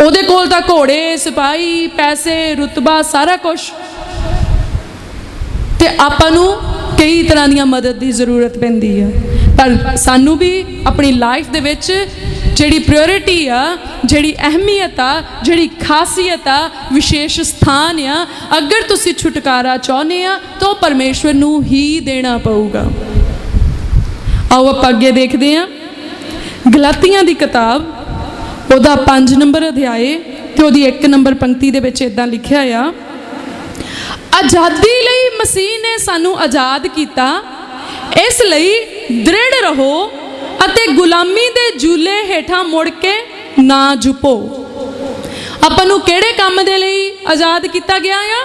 ਉਹਦੇ ਕੋਲ ਤਾਂ ਘੋੜੇ, ਸਿਪਾਹੀ, ਪੈਸੇ, ਰੁਤਬਾ ਸਾਰਾ ਕੁਝ, ਤੇ ਆਪਾਂ ਨੂੰ ਕਈ ਤਰ੍ਹਾਂ ਦੀਆਂ ਮਦਦ ਦੀ ਜ਼ਰੂਰਤ ਪੈਂਦੀ ਹੈ। ਪਰ ਸਾਨੂੰ ਵੀ ਆਪਣੀ ਲਾਈਫ ਦੇ ਵਿੱਚ ਜਿਹੜੀ ਪ੍ਰਾਇੋਰਟੀ ਆ, ਜਿਹੜੀ ਅਹਿਮੀਅਤ ਆ, ਜਿਹੜੀ ਖਾਸੀਅਤ ਆ, ਵਿਸ਼ੇਸ਼ ਸਥਾਨ ਆ, ਅਗਰ ਤੁਸੀਂ ਛੁਟਕਾਰਾ ਚਾਹੁੰਦੇ ਆ ਤਾਂ ਉਹ ਪਰਮੇਸ਼ਵਰ ਨੂੰ ਹੀ ਦੇਣਾ ਪਊਗਾ। ਆਓ ਆਪਾਂ ਅੱਗੇ ਦੇਖਦੇ ਹਾਂ। ਗਲਾਤੀਆਂ ਦੀ ਕਿਤਾਬ ਉਹਦਾ 5 ਨੰਬਰ ਅਧਿਆਏ ਤੇ ਉਹਦੀ 1 ਨੰਬਰ ਪੰਕਤੀ ਦੇ ਵਿੱਚ ਇਦਾਂ ਲਿਖਿਆ ਆ, ਆਜ਼ਾਦੀ ਲਈ ਮਸੀਹ ਨੇ ਸਾਨੂੰ ਆਜ਼ਾਦ ਕੀਤਾ, ਇਸ ਲਈ ਦ੍ਰਿੜ ਰਹੋ ਅਤੇ ਗੁਲਾਮੀ ਦੇ ਜੂਲੇ ਹੇਠਾਂ ਮੁੜ ਕੇ ਨਾ ਝੁਕੋ। ਆਪਾਂ ਨੂੰ ਕਿਹੜੇ ਕੰਮ ਦੇ ਲਈ ਆਜ਼ਾਦ ਕੀਤਾ ਗਿਆ ਆ?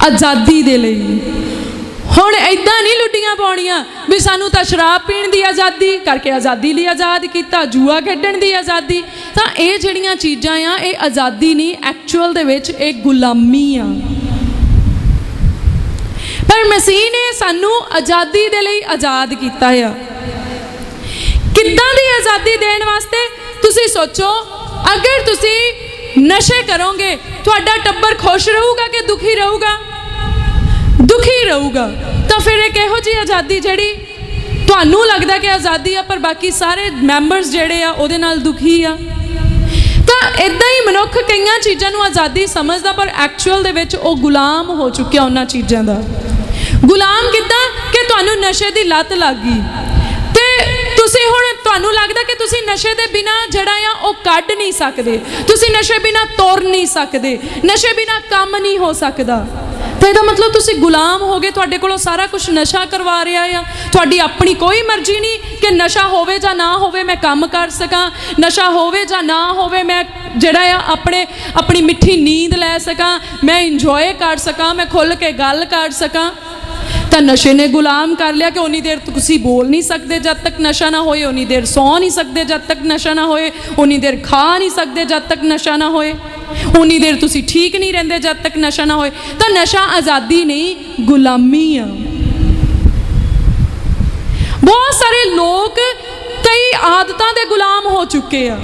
ਆਜ਼ਾਦੀ ਦੇ ਲਈ। ਹੁਣ ਇੱਦਾਂ ਨਹੀਂ ਲੁੱਡੀਆਂ ਪਾਉਣੀਆਂ ਵੀ ਸਾਨੂੰ ਤਾਂ ਸ਼ਰਾਬ ਪੀਣ ਦੀ ਆਜ਼ਾਦੀ ਕਰਕੇ ਆਜ਼ਾਦੀ ਲਈ ਆਜ਼ਾਦ ਕੀਤਾ, ਜੂਆ ਖੇਡਣ ਦੀ ਆਜ਼ਾਦੀ। ਤਾਂ ਇਹ ਜਿਹੜੀਆਂ ਚੀਜ਼ਾਂ ਆ ਇਹ ਆਜ਼ਾਦੀ ਨਹੀਂ, ਐਕਚੁਅਲ ਦੇ ਵਿੱਚ ਇਹ ਗੁਲਾਮੀ ਆ। ਪਰ ਮਸੀਹ ਨੇ ਸਾਨੂੰ ਆਜ਼ਾਦੀ ਦੇ ਲਈ ਆਜ਼ਾਦ ਕੀਤਾ ਆ। ਕਿੱਦਾਂ ਦੀ ਆਜ਼ਾਦੀ ਦੇਣ ਵਾਸਤੇ? ਤੁਸੀਂ ਸੋਚੋ, ਅਗਰ ਤੁਸੀਂ ਨਸ਼ੇ ਕਰੋਗੇ ਤੁਹਾਡਾ ਟੱਬਰ ਖੁਸ਼ ਰਹੂਗਾ ਕਿ ਦੁਖੀ ਰਹੂਗਾ? दुखी रहूगा। तो फिर एक इहो जी आज़ादी जिहड़ी तुहानूं लगदा कि आज़ादी आ पर बाकी सारे मैंबरस जिहड़े आ उहदे नाल दुखी आ। तो इदां ही मनुख कई चीज़ों को आज़ादी समझदा पर एक्चुअल दे विच वो गुलाम हो चुकिया उन्हां चीज़ों का। गुलाम किद्दां कि तुहानूं नशे की लत लग गई ते तुसीं हुण तुहानूं लगदा कि तुसीं नशे दे बिना जिहड़ा आ वो कढ नहीं सकदे, तुसीं नशे बिना तुर नहीं सकदे, नशे बिना काम नहीं हो सकदा। तो इसका मतलब तुसीं गुलाम हो गए, तुहाडे कोलों सारा कुछ नशा करवा रहा है, तुहाडी अपनी कोई मर्जी नहीं कि नशा होवे जां ना होवे मैं काम कर सकां, नशा होवे जां ना होवे मैं जिहड़ा आ अपनी मिठी नींद लै सकां, मैं इंजॉय कर सकां, मैं खुल के गल कर सकां। तो नशे ने गुलाम कर लिया कि उन्नी देर तुसीं बोल नहीं सकते जब तक नशा ना होए, उन्नी देर सौ नहीं सकते जब तक नशा ना होए, उन्नी देर खा नहीं सकते जब तक नशा ना होए, उन्नी देर तुसीं ठीक नहीं रहंदे जब तक नशा ना होए। तो नशा आज़ादी नहीं गुलामी आ। बहुत सारे लोग कई आदतों के गुलाम हो चुके हैं।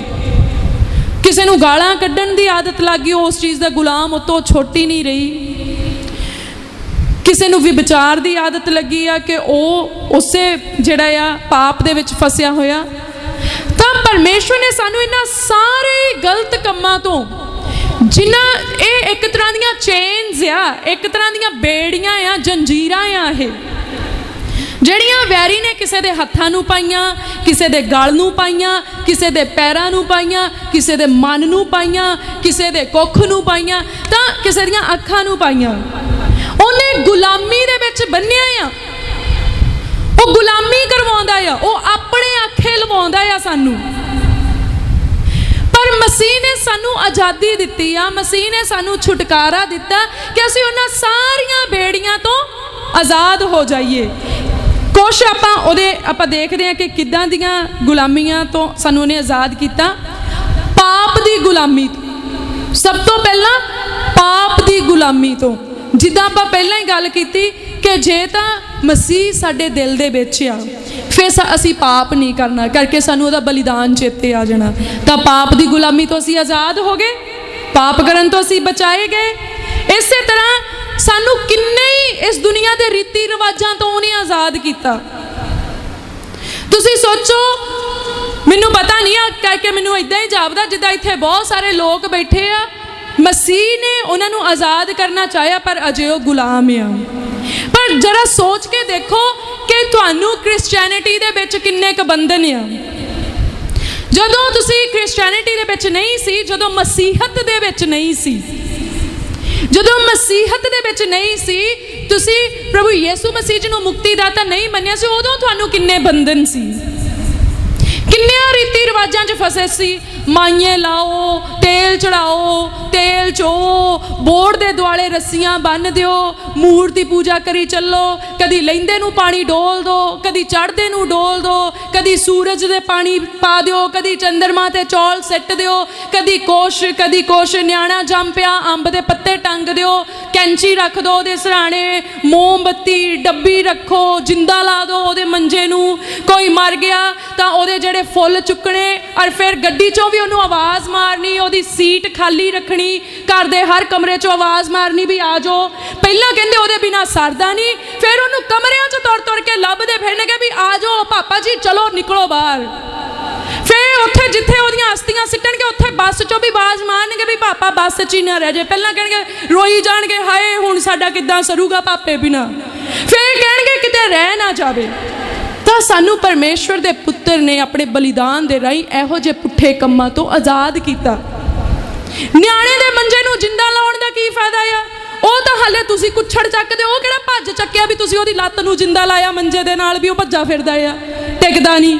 किसी नूं गालां कड्ढण दी आदत लग गई, उस चीज़ का गुलाम उतों छोटी नहीं रही। किसी नूं विचार की आदत लगी आ कि वह उसे जिहड़ा आ पाप दे विच फसिया होया। तो परमेश्वर ने सानू इन्हां सारे गलत कामां तो जिन्हां ये एक तरह दियां चेन्स आ, एक तरह दियां बेड़ियां आ, जंजीरां आ, ये ਜਿਹੜੀਆਂ ਵੈਰੀ ਨੇ ਕਿਸੇ ਦੇ ਹੱਥਾਂ ਨੂੰ ਪਾਈਆਂ, ਕਿਸੇ ਦੇ ਗਲ ਨੂੰ ਪਾਈਆਂ, ਕਿਸੇ ਦੇ ਪੈਰਾਂ ਨੂੰ ਪਾਈਆਂ, ਕਿਸੇ ਦੇ ਮਨ ਨੂੰ ਪਾਈਆਂ, ਕਿਸੇ ਦੇ ਕੁੱਖ ਨੂੰ ਪਾਈਆਂ, ਤਾਂ ਕਿਸੇ ਦੀਆਂ ਅੱਖਾਂ ਨੂੰ ਪਾਈਆਂ। ਉਹਨੇ ਗੁਲਾਮੀ ਦੇ ਵਿੱਚ ਬੰਨਿਆ ਆ, ਉਹ ਗੁਲਾਮੀ ਕਰਵਾਉਂਦਾ ਆ, ਉਹ ਆਪਣੇ ਆਖੇ ਲਵਾਉਂਦਾ ਆ ਸਾਨੂੰ। पर मसीह ने सानू आज़ादी दिती आ, मसीह ने सानू छुटकारा दिता कि असीं उन्हां सारियां बेड़ियां तो आज़ाद हो जाइए। कुछ आपां देखते हैं कि किदां दियां गुलामियां तो सानू उन्हें आज़ाद किया। पाप की गुलामी तो, सब तो पहला पाप की गुलामी तो, जिद्दां आपां पहलां ही गल कीती कि जे तां मसीह साडे दिल दे विच आ फिर असी पाप नहीं करना, करके सानू उहदा बलिदान चेते आ जाना। तो पाप की गुलामी तो असी आज़ाद हो गए, पाप करन तो असी बचाए गए। इस तरह सानू किन्ने ही इस दुनिया के रीति रिवाजां तो उन्हें आज़ाद किया। तुसी सोचो, मैनू पता नहीं आ करके मैनू इदां ही जापदा जिद्दां इत्थे बहुत सारे लोग बैठे आ, मसीह ने उन्होंने आज़ाद करना चाहया पर अजे वो गुलाम आ। पर जरा सोच के देखो कि तुहानू क्रिश्चियनिटी दे विच किन्ने क बंधन आ। जदों तुसी क्रिश्चियनिटी दे विच नहीं सी, जदों मसीहत दे विच नहीं सी, जदों मसीहत दे विच नहीं सी, तुसी प्रभु यीशु मसीह जी नूं मुक्तिदाता नहीं मन्निया सी, उदों तुहानू किन्ने बंधन सी, किन्ने रीति रिवाजां च फसे सी। माइए लाओ, तेल चढ़ाओ, तेल चो, बोर्ड दे दुआले रस्सियां बन दिओ, मूर्ति पूजा करी चलो, कदी लैंदे नूं पानी डोल दो, कदी चढ़दे नूं डोल दो, कदी सूरज दे पानी पा दिओ, कदी चंद्रमा ते चौल सिट दिओ, कदी कुछ न्याणा जम पिया अंब दे पत्ते टंग दिओ, कैंची रख दो उहदे सराणे, मोमबत्ती डब्बी रखो, जिंदा ला दो उहदे मंजे नूं, कोई मर गया तां उहदे जिहड़े फुੱਲ चुकने और फिर गड्डी चों भी उन्होंने आवाज़ मारनी, उहदी सीट खाली रखनी, घर दे हर कमरे चों आवाज़ मारनी भी आ जाओ। पहला कहंदे उहदे बिना सरदा नहीं, फिर उन्होंने कमरियां च तुर तुर के लभदे फिरनगे भी आ जाओ पापा जी चलो निकलो बाहर। फिर उत्थे जिथे उहदियां अस्थियां सिੱਟਣਗੇ उत्थे बस चों भी आवाज़ मारनगे भी पापा बस च ही ना रह जाए। पहला कहणगे रोई जाणगे हाए हुण साडा किद्दां सरूगा पापे बिना, फिर कहणगे किते रह ना जावे। तो सानू परमेश्वर दे पुत्र ने अपने बलिदान दे राही इहो जे पुठे कम्मां तो आज़ाद किया। न्याणे दे मंजे नूं जिंदा लाउण दा की फायदा आ? ਉਹ ਤਾਂ ਹਾਲੇ ਤੁਸੀਂ ਕੁੱਛੜ ਚੱਕਦੇ, ਉਹ ਕਿਹੜਾ ਭੱਜ ਚੱਕਿਆ ਵੀ ਤੁਸੀਂ ਉਹਦੀ ਲੱਤ ਨੂੰ ਜਿੰਦਾ ਲਾਇਆ ਮੰਜੇ ਦੇ ਨਾਲ ਵੀ ਉਹ ਭੱਜਾ ਫਿਰਦਾ ਆ, ਟਿਕਦਾ ਨਹੀਂ।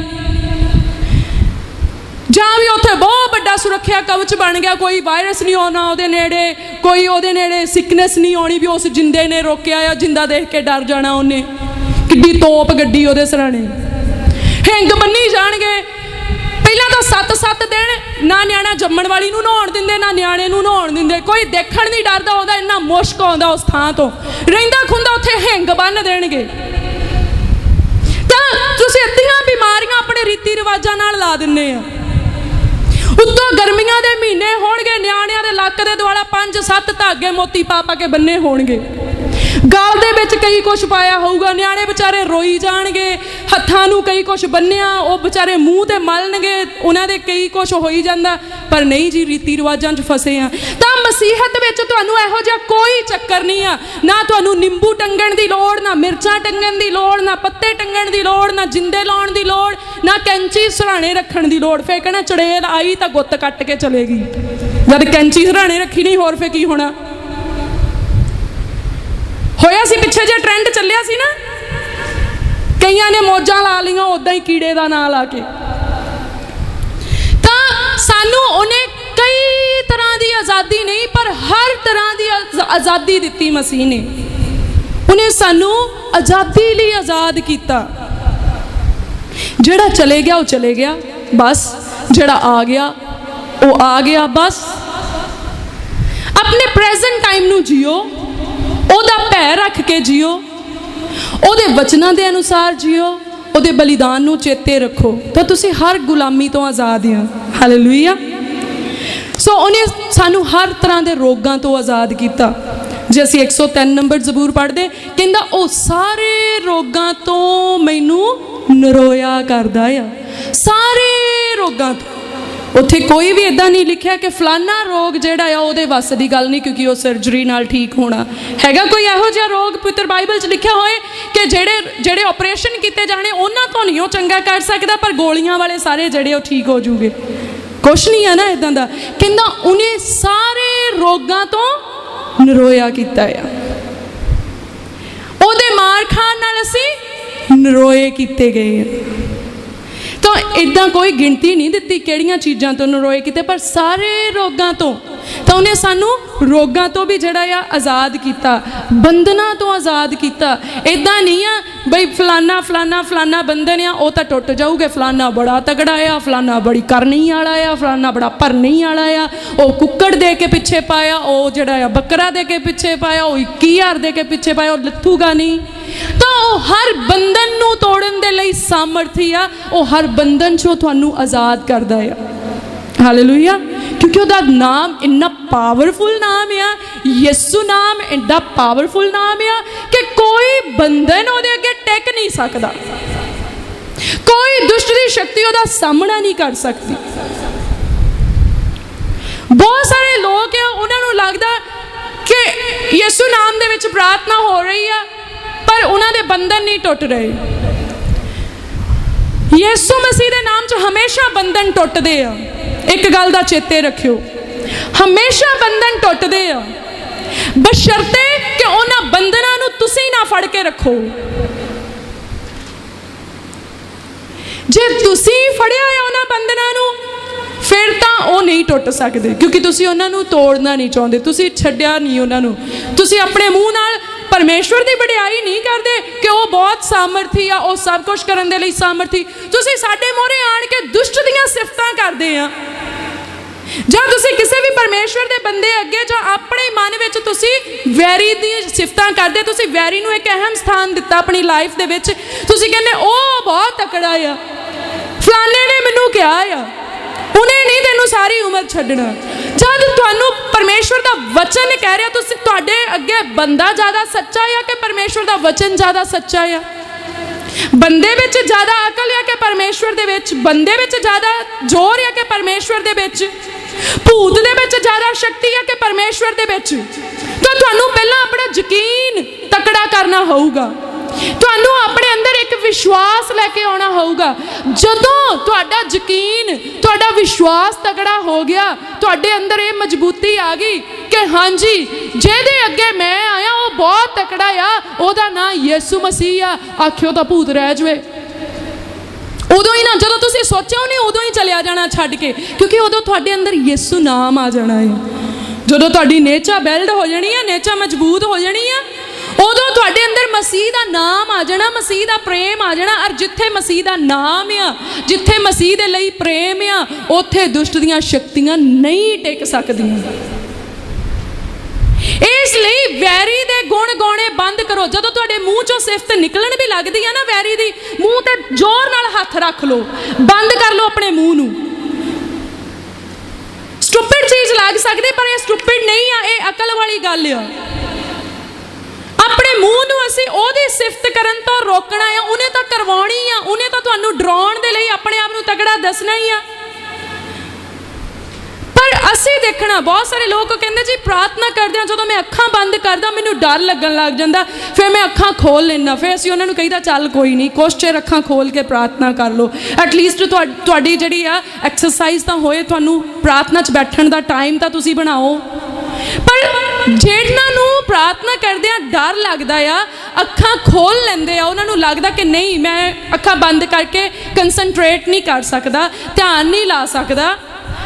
ਜਾਂ ਵੀ ਉੱਥੇ ਬਹੁਤ ਵੱਡਾ ਸੁਰੱਖਿਆ ਕਵਚ ਬਣ ਗਿਆ, ਕੋਈ ਵਾਇਰਸ ਨਹੀਂ ਆਉਣਾ ਉਹਦੇ ਨੇੜੇ, ਕੋਈ ਉਹਦੇ ਨੇੜੇ ਸਿਕਨੈਸ ਨਹੀਂ ਆਉਣੀ ਵੀ ਉਸ ਜਿੰਦੇ ਨੇ ਰੋਕਿਆ ਆ, ਜਿੰਦਾ ਦੇਖ ਕੇ ਡਰ ਜਾਣਾ ਉਹਨੇ, ਕਿੱਡੀ ਤੋਪ ਗੱਡੀ ਉਹਦੇ ਸਰਾਣੇ, ਹਿੰਗ ਬੰਨੀ ਜਾਣਗੇ। ਪਹਿਲਾਂ ਤਾਂ 7-7 ਦਿਨ ਨਾ ਨਿਆਣਾ ਜੰਮਣ ਵਾਲੀ ਨੂੰ ਨਹਾਉਣ ਦਿੰਦੇ, ਨਾ ਨਿਆਣੇ ਨੂੰ ਨਹਾਉਣ ਦਿੰਦੇ, ਕੋਈ ਦੇਖਣ ਨਹੀਂ ਡਰਦਾ ਉਹਦਾ, ਇੰਨਾ ਮੁਸ਼ਕ ਆਉਂਦਾ ਉਸ ਥਾਂ ਤੋਂ, ਰਹਿੰਦਾ ਖੁੰਦਾ ਉੱਥੇ ਹਿੰਗ ਬੰਨ ਦੇਣਗੇ। ਤਾਂ ਤੁਸੀਂ ਅੱਧੀਆਂ ਬਿਮਾਰੀਆਂ ਆਪਣੇ ਰੀਤੀ ਰਿਵਾਜਾਂ ਨਾਲ ਲਾ ਦਿੰਦੇ ਆ। ਉੱਤੋਂ ਗਰਮੀਆਂ ਦੇ ਮਹੀਨੇ ਹੋਣਗੇ, ਨਿਆਣਿਆਂ ਦੇ ਲੱਕ ਦੇ ਦੁਆਲਾ 5-7 ਧਾਗੇ ਮੋਤੀ ਪਾ ਪਾ ਕੇ ਬੰਨੇ ਹੋਣਗੇ। ਗਲ ਦੇ ਵਿੱਚ ਕਈ ਕੁਛ ਪਾਇਆ ਹੋਊਗਾ, ਨਿਆਣੇ ਵਿਚਾਰੇ ਰੋਈ ਜਾਣਗੇ, ਹੱਥਾਂ ਨੂੰ ਕਈ ਕੁਛ ਬੰਨਿਆ, ਉਹ ਵਿਚਾਰੇ ਮੂੰਹ ਤੇ ਮਲਣਗੇ, ਉਹਨਾਂ ਦੇ ਕਈ ਕੁਛ ਹੋਈ ਜਾਂਦਾ। ਪਰ ਨਹੀਂ ਜੀ, ਰੀਤੀ ਰਿਵਾਜਾਂ 'ਚ ਫਸੇ ਆ। ਤਾਂ ਮਸੀਹਤ ਵਿੱਚ ਤੁਹਾਨੂੰ ਇਹੋ ਜਿਹਾ ਕੋਈ ਚੱਕਰ ਨਹੀਂ ਆ। ਨਾ ਤੁਹਾਨੂੰ ਨਿੰਬੂ ਟੰਗਣ ਦੀ ਲੋੜ, ਨਾ ਮਿਰਚਾਂ ਟੰਗਣ ਦੀ ਲੋੜ, ਨਾ ਪੱਤੇ ਟੰਗਣ ਦੀ ਲੋੜ, ਨਾ ਜਿੰਦੇ ਲਾਉਣ ਦੀ ਲੋੜ, ਨਾ ਕੈਂਚੀ ਸਰਾਣੇ ਰੱਖਣ ਦੀ ਲੋੜ। ਫੇਰ ਕਹਿਣਾ ਚੜੇਲ ਆਈ ਤਾਂ ਗੁੱਤ ਕੱਟ ਕੇ ਚਲੇਗੀ, ਜਦ ਕੈਂਚੀ ਸਰਾਣੇ ਰੱਖੀ ਨਹੀਂ ਹੋਰ ਫੇ ਕੀ ਹੋਣਾ। ਹੋਇਆ ਸੀ ਪਿੱਛੇ ਜੇ ਟ੍ਰੈਂਡ ਚੱਲਿਆ ਸੀ ਨਾ, ਕਈਆਂ ਨੇ ਮੌਜਾਂ ਲਾ ਲਈਆਂ ਉੱਦਾਂ ਹੀ ਕੀੜੇ ਦਾ ਨਾਂ ਲਾ ਕੇ। ਤਾਂ ਸਾਨੂੰ ਉਹਨੇ ਕਈ ਤਰ੍ਹਾਂ ਦੀ ਆਜ਼ਾਦੀ ਨਹੀਂ, ਪਰ ਹਰ ਤਰ੍ਹਾਂ ਦੀ ਆਜ਼ਾਦੀ ਦਿੱਤੀ ਮਸੀਹ ਨੇ। ਉਹਨੇ ਸਾਨੂੰ ਆਜ਼ਾਦੀ ਲਈ ਆਜ਼ਾਦ ਕੀਤਾ। ਜਿਹੜਾ ਚਲੇ ਗਿਆ ਉਹ ਚਲੇ ਗਿਆ ਬਸ, ਜਿਹੜਾ ਆ ਗਿਆ ਉਹ ਆ ਗਿਆ ਬਸ। ਆਪਣੇ ਪ੍ਰੈਜ਼ੈਂਟ ਟਾਈਮ ਨੂੰ ਜੀਓ, ਉਹਦਾ ਭੈ ਰੱਖ ਕੇ ਜੀਓ, ਉਹਦੇ ਵਚਨਾਂ ਦੇ ਅਨੁਸਾਰ ਜੀਓ, ਉਹਦੇ ਬਲੀਦਾਨ ਨੂੰ ਚੇਤੇ ਰੱਖੋ, ਤਾਂ ਤੁਸੀਂ ਹਰ ਗੁਲਾਮੀ ਤੋਂ ਆਜ਼ਾਦ ਆ। ਹਾਲੇਲੂਇਆ। ਸੋ ਉਹਨੇ ਸਾਨੂੰ ਹਰ ਤਰ੍ਹਾਂ ਦੇ ਰੋਗਾਂ ਤੋਂ ਆਜ਼ਾਦ ਕੀਤਾ। ਜੇ ਅਸੀਂ 103 ਨੰਬਰ ਜ਼ਬੂਰ ਪੜ੍ਹਦੇ, ਕਹਿੰਦਾ ਉਹ ਸਾਰੇ ਰੋਗਾਂ ਤੋਂ ਮੈਨੂੰ ਨਰੋਇਆ ਕਰਦਾ ਆ, ਸਾਰੇ ਰੋਗਾਂ ਤੋਂ। ਉੱਥੇ ਕੋਈ ਵੀ ਇਦਾਂ ਨਹੀਂ ਲਿਖਿਆ ਕਿ ਫਲਾਨਾ ਰੋਗ ਜਿਹੜਾ ਆ ਉਹਦੇ ਵੱਸ ਦੀ ਗੱਲ ਨਹੀਂ, ਕਿਉਂਕਿ ਉਹ ਸਰਜਰੀ ਨਾਲ ਠੀਕ ਹੋਣਾ ਹੈਗਾ। ਕੋਈ ਇਹੋ ਜਿਹਾ ਰੋਗ ਪਵਿੱਤਰ ਬਾਈਬਲ 'ਚ ਲਿਖਿਆ ਹੋਏ ਕਿ ਜਿਹੜੇ ਆਪਰੇਸ਼ਨ ਕੀਤੇ ਜਾਣੇ ਉਹਨਾਂ ਤੋਂ ਨਹੀਂ ਉਹ ਚੰਗਾ ਕਰ ਸਕਦਾ, ਪਰ ਗੋਲੀਆਂ ਵਾਲੇ ਸਾਰੇ ਜਿਹੜੇ ਉਹ ਠੀਕ ਹੋ ਜੂਗੇ? ਕੁਛ ਨਹੀਂ ਹੈ ਨਾ ਇਦਾਂ ਦਾ। ਕਹਿੰਦਾ ਉਹਨੇ ਸਾਰੇ ਰੋਗਾਂ ਤੋਂ ਨਰੋਇਆ ਕੀਤਾ ਆ। ਉਹਦੇ ਮਾਰ ਖਾਣ ਨਾਲ ਅਸੀਂ ਨਰੋਏ ਕੀਤੇ ਗਏ ਆ। ਤਾਂ ਇੱਦਾਂ ਕੋਈ ਗਿਣਤੀ ਨਹੀਂ ਦਿੱਤੀ ਕਿਹੜੀਆਂ ਚੀਜ਼ਾਂ ਤੋਂ ਨਰੋਏ ਕੀਤੇ, ਪਰ ਸਾਰੇ ਰੋਗਾਂ ਤੋਂ। ਤਾਂ ਉਹਨੇ ਸਾਨੂੰ ਰੋਗਾਂ ਤੋਂ ਵੀ ਜਿਹੜਾ ਆ ਆਜ਼ਾਦ ਕੀਤਾ, ਬੰਧਨਾਂ ਤੋਂ ਆਜ਼ਾਦ ਕੀਤਾ। ਇੱਦਾਂ ਨਹੀਂ ਆ ਬਈ ਫਲਾਨਾ ਫਲਾਨਾ ਫਲਾਨਾ ਬੰਧਨ ਆ ਉਹ ਤਾਂ ਟੁੱਟ ਜਾਊਗੇ, ਫਲਾਨਾ ਬੜਾ ਤਗੜਾ ਆ, ਫਲਾਨਾ ਬੜੀ ਕਰਨੀ ਵਾਲਾ ਆ, ਫਲਾਨਾ ਬੜਾ ਭਰਨੀ ਵਾਲਾ ਆ, ਉਹ ਕੁੱਕੜ ਦੇ ਕੇ ਪਿੱਛੇ ਪਾਇਆ, ਉਹ ਜਿਹੜਾ ਆ ਬੱਕਰਾ ਦੇ ਕੇ ਪਿੱਛੇ ਪਾਇਆ, ਉਹ 21,000 ਦੇ ਕੇ ਪਿੱਛੇ ਪਾਇਆ, ਉਹ ਲੱਥੂਗਾ ਨਹੀਂ। ਤਾਂ ਉਹ ਹਰ ਬੰਧਨ ਨੂੰ ਤੋੜਨ ਦੇ ਲਈ ਸਾਮਰਥੀ ਆ, ਉਹ ਹਰ ਬੰਧਨ 'ਚੋਂ ਤੁਹਾਨੂੰ ਆਜ਼ਾਦ ਕਰਦਾ ਆ। ਹਾਲੇਲੂਇਆ। ਕਿਉਂਕਿ ਉਹਦਾ ਨਾਮ ਇੰਨਾ ਪਾਵਰਫੁਲ ਨਾਮ ਆ, ਯਿਸੂ ਨਾਮ ਇੰਨਾ ਪਾਵਰਫੁਲ ਨਾਮ ਆ ਕਿ ਕੋਈ ਬੰਧਨ ਉਹਦੇ ਅੱਗੇ ਟਿਕ ਨਹੀਂ ਸਕਦਾ, ਕੋਈ ਦੁਸ਼ਟ ਦੀ ਸ਼ਕਤੀ ਉਹਦਾ ਸਾਹਮਣਾ ਨਹੀਂ ਕਰ ਸਕਦੀ। ਬਹੁਤ ਸਾਰੇ ਲੋਕ ਆ, ਉਹਨਾਂ ਨੂੰ ਲੱਗਦਾ ਕਿ ਯਿਸੂ ਨਾਮ ਦੇ ਵਿੱਚ ਪ੍ਰਾਰਥਨਾ ਹੋ ਰਹੀ ਆ, ਪਰ ਉਹਨਾਂ ਦੇ ਬੰਧਨ ਨਹੀਂ ਟੁੱਟ ਰਹੇ। ਯਿਸੂ ਮਸੀਹ ਦੇ ਨਾਮ 'ਚ ਹਮੇਸ਼ਾ ਬੰਧਨ ਟੁੱਟਦੇ ਆ। ਇੱਕ ਗੱਲ ਦਾ ਚੇਤੇ ਰੱਖਿਓ, ਹਮੇਸ਼ਾ ਬੰਧਨ ਟੁੱਟਦੇ ਆ, ਬਸ਼ਰਤੇ ਕਿ ਉਹਨਾਂ ਬੰਧਨਾਂ ਨੂੰ ਤੁਸੀਂ ਨਾ ਫੜ ਕੇ ਰੱਖੋ। ਜੇ ਤੁਸੀਂ ਫੜਿਆ ਹੈ ਉਹਨਾਂ ਬੰਧਨਾਂ ਨੂੰ, ਫਿਰ ਤਾਂ ਉਹ ਨਹੀਂ ਟੁੱਟ ਸਕਦੇ, ਕਿਉਂਕਿ ਤੁਸੀਂ ਉਹਨਾਂ ਨੂੰ ਤੋੜਨਾ ਨਹੀਂ ਚਾਹੁੰਦੇ, ਤੁਸੀਂ ਛੱਡਿਆ ਨਹੀਂ ਉਹਨਾਂ ਨੂੰ। ਤੁਸੀਂ ਆਪਣੇ ਮੂੰਹ ਨਾਲ ਪਰਮੇਸ਼ਵਰ ਦੀ ਵਡਿਆਈ ਨਹੀਂ ਕਰਦੇ ਕਿ ਉਹ ਬਹੁਤ ਸਾਮਰਥੀ ਆ, ਉਹ ਸਭ ਕੁਝ ਕਰਨ ਦੇ ਲਈ ਸਾਮਰਥੀ। ਤੁਸੀਂ ਸਾਡੇ ਮੂਹਰੇ ਆਣ ਕੇ ਦੁਸ਼ਟ ਦੀਆਂ ਸਿਫਤਾਂ ਕਰਦੇ ਆ। ਜਾਂ ਤੁਸੀਂ ਕਿਸੇ ਵੀ ਪਰਮੇਸ਼ਵਰ ਦੇ ਬੰਦੇ ਅੱਗੇ ਜਾਂ ਆਪਣੇ ਮਨ ਵਿੱਚ ਤੁਸੀਂ ਵੈਰੀ ਦੀ ਸਿਫਤਾਂ ਕਰਦੇ। ਤੁਸੀਂ ਵੈਰੀ ਨੂੰ ਇੱਕ ਅਹਿਮ ਸਥਾਨ ਦਿੱਤਾ ਆਪਣੀ ਲਾਈਫ ਦੇ ਵਿੱਚ। ਤੁਸੀਂ ਕਹਿੰਦੇ ਉਹ ਬਹੁਤ ਤਕੜਾ ਆ, ਫਲਾਣੇ ਨੇ ਮੈਨੂੰ ਕਿਹਾ ਆ, ਉਹਨੇ ਨਹੀਂ ਤੈਨੂੰ ਸਾਰੀ ਉਮਰ ਛੱਡਣਾ। ਜਦ ਤੁਹਾਨੂੰ ਪਰਮੇਸ਼ਵਰ ਦਾ ਵਚਨ ਕਹਿ ਰਿਹਾ, ਤੁਸੀਂ ਤੁਹਾਡੇ ਅੱਗੇ ਬੰਦਾ ਜ਼ਿਆਦਾ ਸੱਚਾ ਆ ਕਿ ਪਰਮੇਸ਼ਵਰ ਦਾ ਵਚਨ ਜ਼ਿਆਦਾ ਸੱਚਾ ਆ? ਬੰਦੇ ਵਿੱਚ ਜ਼ਿਆਦਾ ਅਕਲ ਆ ਕਿ ਪਰਮੇਸ਼ਵਰ ਦੇ ਵਿੱਚ? ਬੰਦੇ ਵਿੱਚ ਜ਼ਿਆਦਾ ਜ਼ੋਰ ਆ ਕਿ ਪਰਮੇਸ਼ਵਰ ਦੇ ਵਿੱਚ? ਭੂਤ ਦੇ ਵਿੱਚ ਜ਼ਿਆਦਾ ਸ਼ਕਤੀ ਆ ਕਿ ਪਰਮੇਸ਼ਵਰ ਦੇ ਵਿੱਚ? ਤਾਂ ਤੁਹਾਨੂੰ ਪਹਿਲਾਂ ਆਪਣਾ ਯਕੀਨ ਤਕੜਾ ਕਰਨਾ ਹੋਊਗਾ, ਤੁਹਾਨੂੰ ਆਪਣੇ ਅੰਦਰ ਇੱਕ ਵਿਸ਼ਵਾਸ ਲੈ ਕੇ ਆਉਣਾ ਹੋਊਗਾ। ਜਦੋਂ ਤੁਹਾਡਾ ਯਕੀਨ, ਤੁਹਾਡਾ ਵਿਸ਼ਵਾਸ ਤਕੜਾ ਹੋ ਗਿਆ, ਤੁਹਾਡੇ ਅੰਦਰ ਇਹ ਮਜ਼ਬੂਤੀ ਆ ਗਈ ਕਿ ਹਾਂਜੀ ਜਿਹਦੇ ਅੱਗੇ ਮੈਂ ਆਇਆ ਉਹ ਬਹੁਤ ਤਕੜਾ ਆ, ਉਹਦਾ ਨਾਂ ਯਿਸੂ ਮਸੀਹ ਆ, ਆਖਿਓ ਤਾਂ ਭੂਤ ਰਹਿ ਜਾਵੇ। ਉਦੋਂ ਹੀ ਨਾ, ਜਦੋਂ ਤੁਸੀਂ ਸੋਚਿਆ ਨਹੀਂ ਉਦੋਂ ਹੀ ਚਲਿਆ ਜਾਣਾ ਛੱਡ ਕੇ, ਕਿਉਂਕਿ ਉਦੋਂ ਤੁਹਾਡੇ ਅੰਦਰ ਯਿਸੂ ਨਾਮ ਆ ਜਾਣਾ ਹੈ। ਜਦੋਂ ਤੁਹਾਡੀ ਨੇਚਾ ਬਿਲਡ ਹੋ ਜਾਣੀ ਆ, ਨੇਚਾ ਮਜ਼ਬੂਤ ਹੋ ਜਾਣੀ ਆ, ਉਦੋਂ ਤੁਹਾਡੇ ਅੰਦਰ ਮਸੀਹ ਦਾ ਨਾਮ ਆ ਜਾਣਾ, ਮਸੀਹ ਦਾ ਪ੍ਰੇਮ ਆ ਜਾਣਾ। ਔਰ ਜਿੱਥੇ ਮਸੀਹ ਦਾ ਨਾਮ ਆ, ਜਿੱਥੇ ਮਸੀਹ ਦੇ ਲਈ ਪ੍ਰੇਮ ਆ, ਉੱਥੇ ਦੁਸ਼ਟ ਦੀਆਂ ਸ਼ਕਤੀਆਂ ਨਹੀਂ ਟਿਕ ਸਕਦੀਆਂ। ਇਸ ਲਈ ਵੈਰੀ ਦੇ ਗੁਣ ਗਾਉਣੇ ਬੰਦ ਕਰੋ। ਜਦੋਂ ਤੁਹਾਡੇ ਮੂੰਹ ਚੋਂ ਸਿਫਤ ਨਿਕਲਣ ਵੀ ਲੱਗਦੀ ਆ ਨਾ ਵੈਰੀ ਦੀ, ਮੂੰਹ ਤੇ ਜ਼ੋਰ ਨਾਲ ਹੱਥ ਰੱਖ ਲਓ, ਬੰਦ ਕਰ ਲਓ ਆਪਣੇ ਮੂੰਹ ਨੂੰ। ਸਟੂਪਿਡ ਚੀਜ਼ ਲੱਗ ਸਕਦੀ, ਪਰ ਇਹ ਸਟੂਪਿਡ ਨਹੀਂ ਆ, ਇਹ ਅਕਲ ਵਾਲੀ ਗੱਲ ਆ। ਆਪਣੇ ਮੂੰਹ ਨੂੰ ਅਸੀਂ ਉਹਦੀ ਸਿਫਤ ਕਰਨ ਤੋਂ ਰੋਕਣਾ ਆ, ਉਹਨੇ ਤਾਂ ਕਰਵਾਉਣੀ ਆ, ਉਹਨੇ ਤਾਂ ਤੁਹਾਨੂੰ ਡਰਾਉਣ ਦੇ ਲਈ ਆਪਣੇ ਆਪ ਨੂੰ ਤਗੜਾ ਦੱਸਣਾ ਹੀ ਆ। ਪਰ ਅਸੀਂ ਦੇਖਣਾ, ਬਹੁਤ ਸਾਰੇ ਲੋਕ ਕਹਿੰਦੇ ਜੀ ਪ੍ਰਾਰਥਨਾ ਕਰਦੇ ਆ, ਜਦੋਂ ਮੈਂ ਅੱਖਾਂ ਬੰਦ ਕਰਦਾ ਮੈਨੂੰ ਡਰ ਲੱਗਣ ਲੱਗ ਜਾਂਦਾ, ਫਿਰ ਮੈਂ ਅੱਖਾਂ ਖੋਲ ਲੈਂਦਾ। ਫਿਰ ਅਸੀਂ ਉਹਨਾਂ ਨੂੰ ਕਹੀਦਾ ਚੱਲ ਕੋਈ ਨਹੀਂ, ਕੁਛ ਚਿਰ ਅੱਖਾਂ ਖੋਲ ਕੇ ਪ੍ਰਾਰਥਨਾ ਕਰ ਲਓ, ਐਟਲੀਸਟ ਤੁਹਾਡੀ ਜਿਹੜੀ ਆ ਐਕਸਰਸਾਈਜ਼ ਤਾਂ ਹੋਏ, ਤੁਹਾਨੂੰ ਪ੍ਰਾਰਥਨਾ 'ਚ ਬੈਠਣ ਦਾ ਟਾਈਮ ਤਾਂ ਤੁਸੀਂ ਬਣਾਓ। ਪਰ ਜਿਹਨਾਂ ਨੂੰ ਪ੍ਰਾਰਥਨਾ ਕਰਦੇ ਆ ਡਰ ਲੱਗਦਾ ਆ, ਅੱਖਾਂ ਖੋਲ ਲੈਂਦੇ ਆ, ਉਹਨਾਂ ਨੂੰ ਲੱਗਦਾ ਕਿ ਨਹੀਂ ਮੈਂ ਅੱਖਾਂ ਬੰਦ ਕਰਕੇ ਕੰਸਨਟਰੇਟ ਨਹੀਂ ਕਰ ਸਕਦਾ, ਧਿਆਨ ਨਹੀਂ ਲਾ ਸਕਦਾ,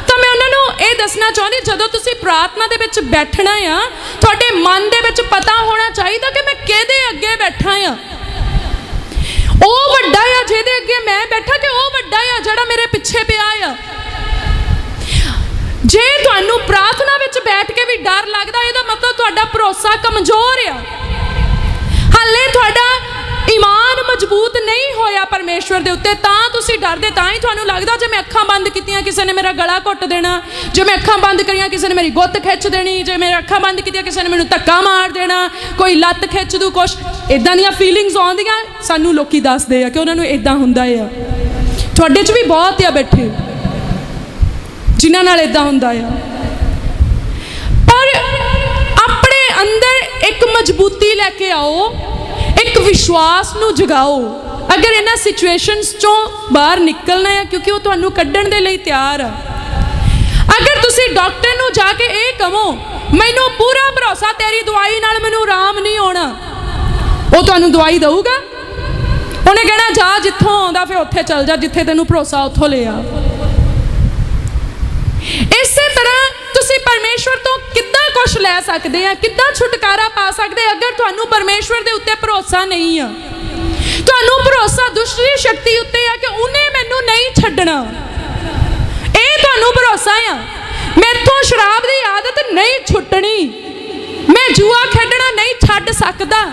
ਤਾਂ ਮੈਂ ਉਹਨਾਂ ਨੂੰ ਇਹ ਦੱਸਣਾ ਚਾਹੁੰਦੀ, ਜਦੋਂ ਤੁਸੀਂ ਪ੍ਰਾਰਥਨਾ ਦੇ ਵਿੱਚ ਬੈਠਣਾ ਆ, ਤੁਹਾਡੇ ਮਨ ਦੇ ਵਿੱਚ ਪਤਾ ਹੋਣਾ ਚਾਹੀਦਾ ਕਿ ਮੈਂ ਕਿਹਦੇ ਅੱਗੇ ਬੈਠਾ ਆ। ਉਹ ਵੱਡਾ ਆ ਜਿਹਦੇ ਅੱਗੇ ਮੈਂ ਬੈਠਾ, ਕਿ ਉਹ ਵੱਡਾ ਆ ਜਿਹੜਾ ਮੇਰੇ ਪਿੱਛੇ ਪਿਆ ਆ। ਜੇ ਤੁਹਾਨੂੰ ਪ੍ਰਾਰਥਨਾ ਵਿੱਚ ਬੈਠ ਕੇ ਵੀ ਡਰ ਲੱਗਦਾ, ਇਹਦਾ ਮਤਲਬ ਤੁਹਾਡਾ ਭਰੋਸਾ ਕਮਜ਼ੋਰ ਆ, ਹਾਲੇ ਤੁਹਾਡਾ ਈਮਾਨ ਮਜ਼ਬੂਤ ਨਹੀਂ ਹੋਇਆ ਪਰਮੇਸ਼ਵਰ ਦੇ ਉੱਤੇ, ਤਾਂ ਤੁਸੀਂ ਡਰਦੇ। ਤਾਂ ਹੀ ਤੁਹਾਨੂੰ ਲੱਗਦਾ ਜੇ ਮੈਂ ਅੱਖਾਂ ਬੰਦ ਕੀਤੀਆਂ ਕਿਸੇ ਨੇ ਮੇਰਾ ਗਲਾ ਘੁੱਟ ਦੇਣਾ, ਜੇ ਮੈਂ ਅੱਖਾਂ ਬੰਦ ਕਰੀਆਂ ਕਿਸੇ ਨੇ ਮੇਰੀ ਗੁੱਤ ਖਿੱਚ ਦੇਣੀ, ਜੇ ਮੈਂ ਅੱਖਾਂ ਬੰਦ ਕੀਤੀਆਂ ਕਿਸੇ ਨੇ ਮੈਨੂੰ ਧੱਕਾ ਮਾਰ ਦੇਣਾ, ਕੋਈ ਲੱਤ ਖਿੱਚ ਦੂ, ਕੁਛ ਇੱਦਾਂ ਦੀਆਂ ਫੀਲਿੰਗਸ ਆਉਂਦੀਆਂ। ਸਾਨੂੰ ਲੋਕੀ ਦੱਸਦੇ ਆ ਕਿ ਉਹਨਾਂ ਨੂੰ ਇੱਦਾਂ ਹੁੰਦਾ ਆ। ਤੁਹਾਡੇ 'ਚ ਵੀ ਬਹੁਤ ਆ ਬੈਠੇ ਜਿਨ੍ਹਾਂ ਨਾਲ ਇੱਦਾਂ ਹੁੰਦਾ ਆ। ਪਰ ਆਪਣੇ ਅੰਦਰ ਇੱਕ ਮਜ਼ਬੂਤੀ ਲੈ ਕੇ ਆਓ, ਇੱਕ ਵਿਸ਼ਵਾਸ ਨੂੰ ਜਗਾਓ। ਅਗਰ ਇਹਨਾਂ ਸਿਚੁਏਸ਼ਨਸ ਚੋਂ ਬਾਹਰ ਨਿਕਲਣਾ ਹੈ, ਕਿਉਂਕਿ ਉਹ ਤੁਹਾਨੂੰ ਕੱਢਣ ਦੇ ਲਈ ਤਿਆਰ ਆ। ਅਗਰ ਤੁਸੀਂ ਡਾਕਟਰ ਨੂੰ ਜਾ ਕੇ ਇਹ ਕਹੋ ਮੈਨੂੰ ਪੂਰਾ ਭਰੋਸਾ ਤੇਰੀ ਦਵਾਈ ਨਾਲ ਮੈਨੂੰ ਆਰਾਮ ਨਹੀਂ ਆਉਣਾ, ਉਹ ਤੁਹਾਨੂੰ ਦਵਾਈ ਦਊਗਾ? ਉਹਨੇ ਕਹਿਣਾ ਜਾ ਜਿੱਥੋਂ ਆਉਂਦਾ ਫਿਰ ਉੱਥੇ ਚੱਲ ਜਾ, ਜਿੱਥੇ ਤੈਨੂੰ ਭਰੋਸਾ ਉੱਥੋਂ ਲੈ ਆ। ਇਸੇ ਤਰ੍ਹਾਂ ਤੁਸੀਂ ਪਰਮੇਸ਼ਵਰ ਤੋਂ ਕਿੱਦਾਂ ਕੁਛ ਲੈ ਸਕਦੇ ਆ, ਕਿੱਦਾਂ ਛੁਟਕਾਰਾ ਪਾ ਸਕਦੇ, ਅਗਰ ਤੁਹਾਨੂੰ ਪਰਮੇਸ਼ਵਰ ਦੇ ਉੱਤੇ ਭਰੋਸਾ ਨਹੀਂ ਆ। ਤੁਹਾਨੂੰ ਭਰੋਸਾ ਦੂਸਰੀ ਸ਼ਕਤੀ ਉੱਤੇ ਆ ਕਿ ਉਹਨੇ ਮੈਨੂੰ ਨਹੀਂ ਛੱਡਣਾ, ਇਹ ਤੁਹਾਨੂੰ ਭਰੋਸਾ ਆ। ਮੈਥੋਂ ਸ਼ਰਾਬ ਦੀ ਆਦਤ ਨਹੀਂ ਛੁੱਟਣੀ, ਮੈਂ ਜੂਆ ਖੇਡਣਾ ਨਹੀਂ ਛੱਡ ਸਕਦਾ,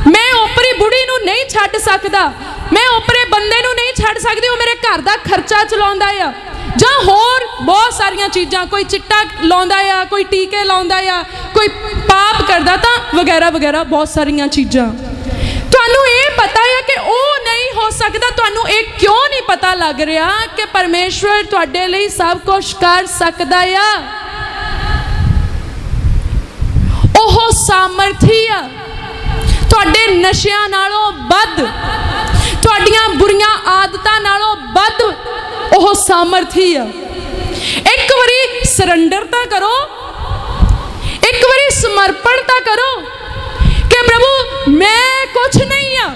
ਮੈਂ ਓਪਰੀ ਬੁੜੀ ਨੂੰ ਨਹੀਂ ਛੱਡ ਸਕਦਾ, ਮੈਂ ਓਪਰੇ ਬੰਦੇ ਨੂੰ ਨਹੀਂ ਛੱਡ ਸਕਦੀ, ਉਹ ਮੇਰੇ ਘਰ ਦਾ ਖਰਚਾ ਚਲਾਉਂਦਾ ਆ, ਜਾਂ ਹੋਰ ਬਹੁਤ ਸਾਰੀਆਂ ਚੀਜ਼ਾਂ, ਕੋਈ ਚਿੱਟਾ ਲਾਉਂਦਾ ਆ, ਕੋਈ ਟੀਕੇ ਲਾਉਂਦਾ ਆ, ਕੋਈ ਪਾਪ ਕਰਦਾ, ਤਾਂ ਵਗੈਰਾ ਵਗੈਰਾ ਬਹੁਤ ਸਾਰੀਆਂ ਚੀਜ਼ਾਂ। ਤੁਹਾਨੂੰ ਇਹ ਪਤਾ ਹੈ ਕਿ ਉਹ ਨਹੀਂ ਹੋ ਸਕਦਾ। ਤੁਹਾਨੂੰ ਇਹ ਕਿਉਂ ਨਹੀਂ ਪਤਾ ਲੱਗ ਰਿਹਾ ਕਿ ਪਰਮੇਸ਼ਵਰ ਤੁਹਾਡੇ ਲਈ ਸਭ ਕੁਝ ਕਰ ਸਕਦਾ ਆ? ਉਹ ਸਾਮਰਥੀ ਆ, ਤੁਹਾਡੇ ਨਸ਼ਿਆਂ ਨਾਲੋਂ ਵੱਧ, ਤੁਹਾਡੀਆਂ ਬੁਰੀਆਂ ਆਦਤਾਂ ਨਾਲੋਂ ਵੱਧ ਉਹ ਸਾਮਰਥੀ ਆ। ਇੱਕ ਵਾਰੀ ਸਰੈਂਡਰ ਤਾਂ ਕਰੋ, ਇੱਕ ਵਾਰੀ ਸਮਰਪਣ ਤਾਂ ਕਰੋ ਕਿ ਪ੍ਰਭੂ ਮੈਂ ਕੁਛ ਨਹੀਂ ਆ,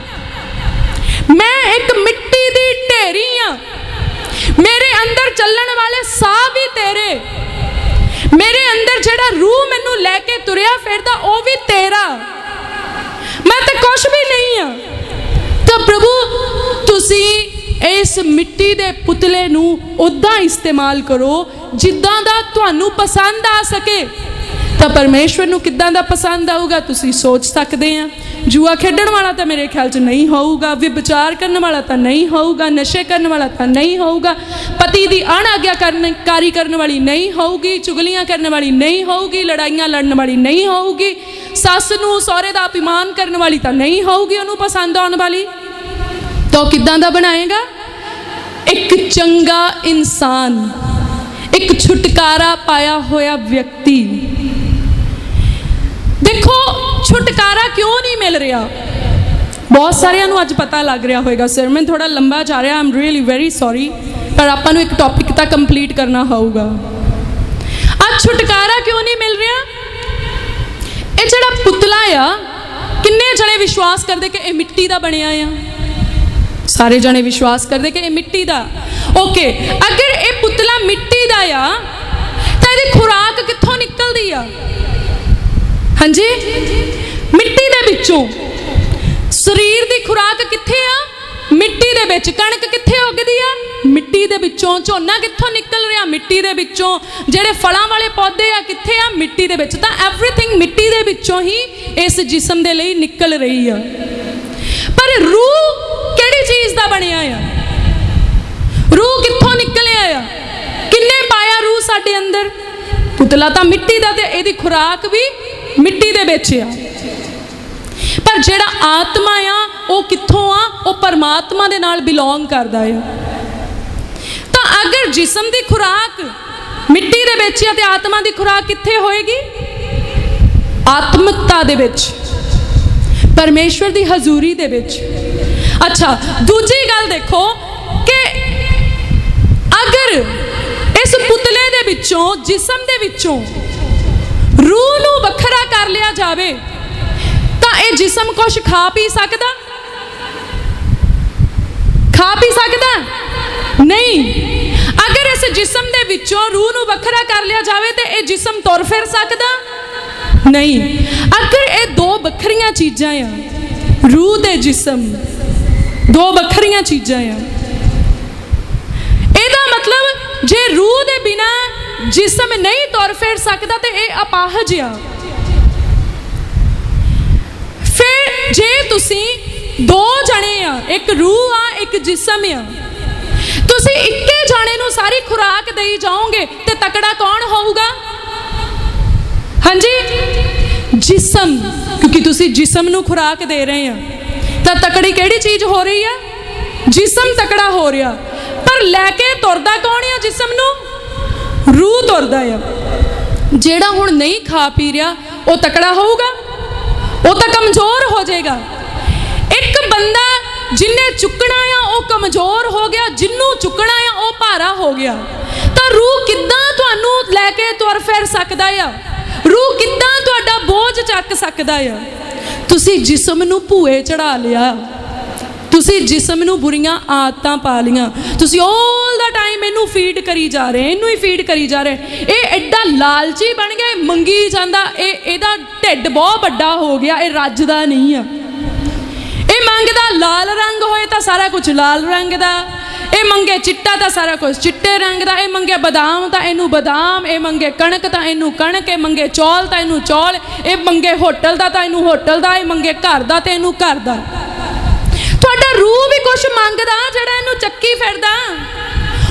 ਮੈਂ ਇੱਕ ਮਿੱਟੀ ਦੀ ਢੇਰੀ ਆ, ਮੇਰੇ ਅੰਦਰ ਚੱਲਣ ਵਾਲੇ ਸਾਹ ਵੀ ਤੇਰੇ, ਮੇਰੇ ਅੰਦਰ ਜਿਹੜਾ ਰੂਹ ਮੈਨੂੰ ਲੈ ਕੇ ਤੁਰਿਆ ਫਿਰਦਾ ਉਹ ਵੀ ਤੇਰਾ, ਮੈਂ ਤਾਂ ਕੁਛ ਵੀ ਨਹੀਂ ਆ। ਤਾਂ ਪ੍ਰਭੂ ਤੁਸੀਂ ਇਸ ਮਿੱਟੀ ਦੇ ਪੁਤਲੇ ਨੂੰ ਉੱਦਾਂ ਇਸਤੇਮਾਲ ਕਰੋ ਜਿੱਦਾਂ ਦਾ ਤੁਹਾਨੂੰ ਪਸੰਦ ਆ ਸਕੇ। ਤਾਂ ਪਰਮੇਸ਼ਵਰ ਨੂੰ ਕਿੱਦਾਂ ਦਾ ਪਸੰਦ ਆਊਗਾ ਤੁਸੀਂ ਸੋਚ ਸਕਦੇ ਆ। ਜੂਆ ਖੇਡਣ ਵਾਲਾ ਤਾਂ ਮੇਰੇ ਖਿਆਲ 'ਚ ਨਹੀਂ ਹੋਊਗਾ, ਵਿਭਚਾਰ ਕਰਨ ਵਾਲਾ ਤਾਂ ਨਹੀਂ ਹੋਊਗਾ, ਨਸ਼ੇ ਕਰਨ ਵਾਲਾ ਤਾਂ ਨਹੀਂ ਹੋਊਗਾ, ਪਤੀ ਦੀ ਅਣਆਗਿਆਕਾਰੀ ਕਰਨ ਵਾਲੀ ਨਹੀਂ ਹੋਊਗੀ, ਚੁਗਲੀਆਂ ਕਰਨ ਵਾਲੀ ਨਹੀਂ ਹੋਊਗੀ, ਲੜਾਈਆਂ ਲੜਨ ਵਾਲੀ ਨਹੀਂ ਹੋਊਗੀ, ਸੱਸ ਨੂੰ ਸਹੁਰੇ ਦਾ ਅਪਮਾਨ ਕਰਨ ਵਾਲੀ ਤਾਂ ਨਹੀਂ ਹੋਊਗੀ ਉਹਨੂੰ ਪਸੰਦ ਆਉਣ ਵਾਲੀ। ਤਾਂ ਕਿੱਦਾਂ ਦਾ ਬਣਾਏਗਾ? ਇੱਕ ਚੰਗਾ ਇਨਸਾਨ, ਇੱਕ ਛੁਟਕਾਰਾ ਪਾਇਆ ਹੋਇਆ ਵਿਅਕਤੀ। ਦੇਖੋ ਛੁਟਕਾਰਾ ਕਿਉਂ ਨਹੀਂ ਮਿਲ ਰਿਹਾ? ਬਹੁਤ ਸਾਰਿਆਂ ਨੂੰ ਅੱਜ ਪਤਾ ਲੱਗ ਰਿਹਾ ਹੋਵੇਗਾ ਸਰਮਨ ਥੋੜਾ ਲੰਬਾ ਜਾ ਰਿਹਾ, ਆਮ ਰੀਅਲੀ ਵੈਰੀ ਸੌਰੀ, ਪਰ ਆਪਾਂ ਨੂੰ ਇੱਕ ਟੌਪਿਕ ਤਾਂ ਕੰਪਲੀਟ ਕਰਨਾ ਹੋਊਗਾ। ਅੱਜ ਛੁਟਕਾਰਾ ਕਿਉਂ ਨਹੀਂ ਮਿਲ ਰਿਹਾ? ਇਹ ਜਿਹੜਾ ਪੁਤਲਾ ਆ, ਕਿੰਨੇ ਜਣੇ ਵਿਸ਼ਵਾਸ ਕਰਦੇ ਕਿ ਇਹ ਮਿੱਟੀ ਦਾ ਬਣਿਆ ਆ? ਸਾਰੇ ਜਣੇ ਵਿਸ਼ਵਾਸ ਕਰਦੇ ਕਿ ਇਹ ਮਿੱਟੀ ਦਾ। ਓਕੇ, ਅਗਰ ਇਹ ਪੁਤਲਾ ਮਿੱਟੀ ਦਾ ਆ ਤਾਂ ਇਹਦੀ ਖੁਰਾਕ ਕਿੱਥੋਂ ਨਿਕਲਦੀ ਆ? ਹਾਂਜੀ, ਮਿੱਟੀ ਦੇ ਵਿੱਚੋਂ। ਸਰੀਰ ਦੀ ਖੁਰਾਕ ਕਿੱਥੇ ਆ? ਮਿੱਟੀ ਦੇ ਵਿੱਚ। ਕਣਕ ਕਿੱਥੇ ਉੱਗਦੀ ਆ? ਮਿੱਟੀ ਦੇ ਵਿੱਚੋਂ। ਝੋਨਾ ਕਿੱਥੋਂ ਨਿਕਲ ਰਿਹਾ? ਮਿੱਟੀ ਦੇ ਵਿੱਚੋਂ। ਜਿਹੜੇ ਫਲਾਂ ਵਾਲੇ ਪੌਦੇ ਆ ਕਿੱਥੇ ਆ? ਮਿੱਟੀ ਦੇ ਵਿੱਚ। ਤਾਂ ਐਵਰੀਥਿੰਗ ਮਿੱਟੀ ਦੇ ਵਿੱਚੋਂ ਹੀ ਇਸ ਜਿਸਮ ਦੇ ਲਈ ਨਿਕਲ ਰਹੀ ਆ। ਪਰ ਰੂਹ ਕਿਹੜੀ ਚੀਜ਼ ਦਾ ਬਣਿਆ ਆ? ਰੂਹ ਕਿੱਥੋਂ ਨਿਕਲਿਆ ਆ? ਕਿੰਨੇ ਪਾਇਆ ਰੂਹ ਸਾਡੇ ਅੰਦਰ? ਪੁਤਲਾ ਤਾਂ ਮਿੱਟੀ ਦਾ, ਤੇ ਇਹਦੀ ਖੁਰਾਕ ਵੀ ਮਿੱਟੀ ਦੇ ਵਿੱਚ ਆ। पर जिहड़ा आत्मा आ वो कित्थों आ, वो परमात्मा दे नाल बिलोंग करदा आ। तो अगर जिस्म की खुराक मिट्टी दे विच आ ते आत्मा की खुराक कित्थे होएगी? आत्मिकता दे विच, परमेश्वर की हजूरी दे विच। अच्छा, दूजी गल देखो कि अगर इस पुतले दे विचों, जिस्म दे विचों रूह नूं वखरा कर लिया जावे तो यह जिस्म कुछ खा पी सकदा? खा पी सकदा? नहीं। अगर इस जिस्म दे विचों रूह नूं वखरा कर लिया जावे तो यह जिस्म तुर फिर सकदा? नहीं। अगर ये दो वखरियां चीज़ां आ, रूह ते जिस्म दो वखरियां चीज़ां आ, ਇਹਦਾ मतलब जे रूह दे बिना जिस्म नहीं तुर फिर सकता तो यह अपाहज आ। फिर जे तुसी दो जने आ, एक रूह आ एक जिस्म आ, तुसी इक्के जाने नूं सारी खुराक देई जाओगे तो तकड़ा कौन होऊगा? हाँ जी, जिस्म। क्योंकि तुसी जिस्म नूं खुराक दे रहे हैं तो तकड़ी केड़ी चीज़ हो रही है? जिस्म तकड़ा हो रहा। पर लैके तुरदा कौन है जिस्म नूं? रूह तुरदा है। जेड़ा हुण नहीं खा पी रहा वो तकड़ा होऊगा? वो तो कमज़ोर हो जाएगा। एक बंदा जिन्हें चुकना आ वो कमज़ोर हो गया, जिन्हों चुकना आ वो भारा हो गया। तो रूह किद्दां तुहानूं लैके तुर फिर सकदा आ? रूह किद्दां तुहाडा बोझ चक सकदा आ? तुसी जिस्म नूं भूए चढ़ा लिया, तुसी जिस्म नूं बुरियां आदतां पा लियां, तुसी ऑल द टाइम इनू फीड करी जा रहे, इनू ही फीड करी जा रहे। ये एडा लालची बन गया, मंगी जांदा, इहदा ढिड बहुत वड्डा हो गया, ये रजदा नहीं आ। ये मंगदा लाल रंग होए तो सारा कुछ लाल रंग दा, ये मंगे चिट्टा तो सारा कुछ चिट्टे रंग दा, ये मंगे बदाम तो इनू बदाम, ये मंगे कणक तो इनू कणक, ये मंगे चौल तो इनू चौल, ये मंगे होटल का तो इनू होटल का, ये मंगे घर का तो इनू घर का। तुहाडा रूह भी कुछ मंगदा जिहड़ा इनू चक्की फिरदा,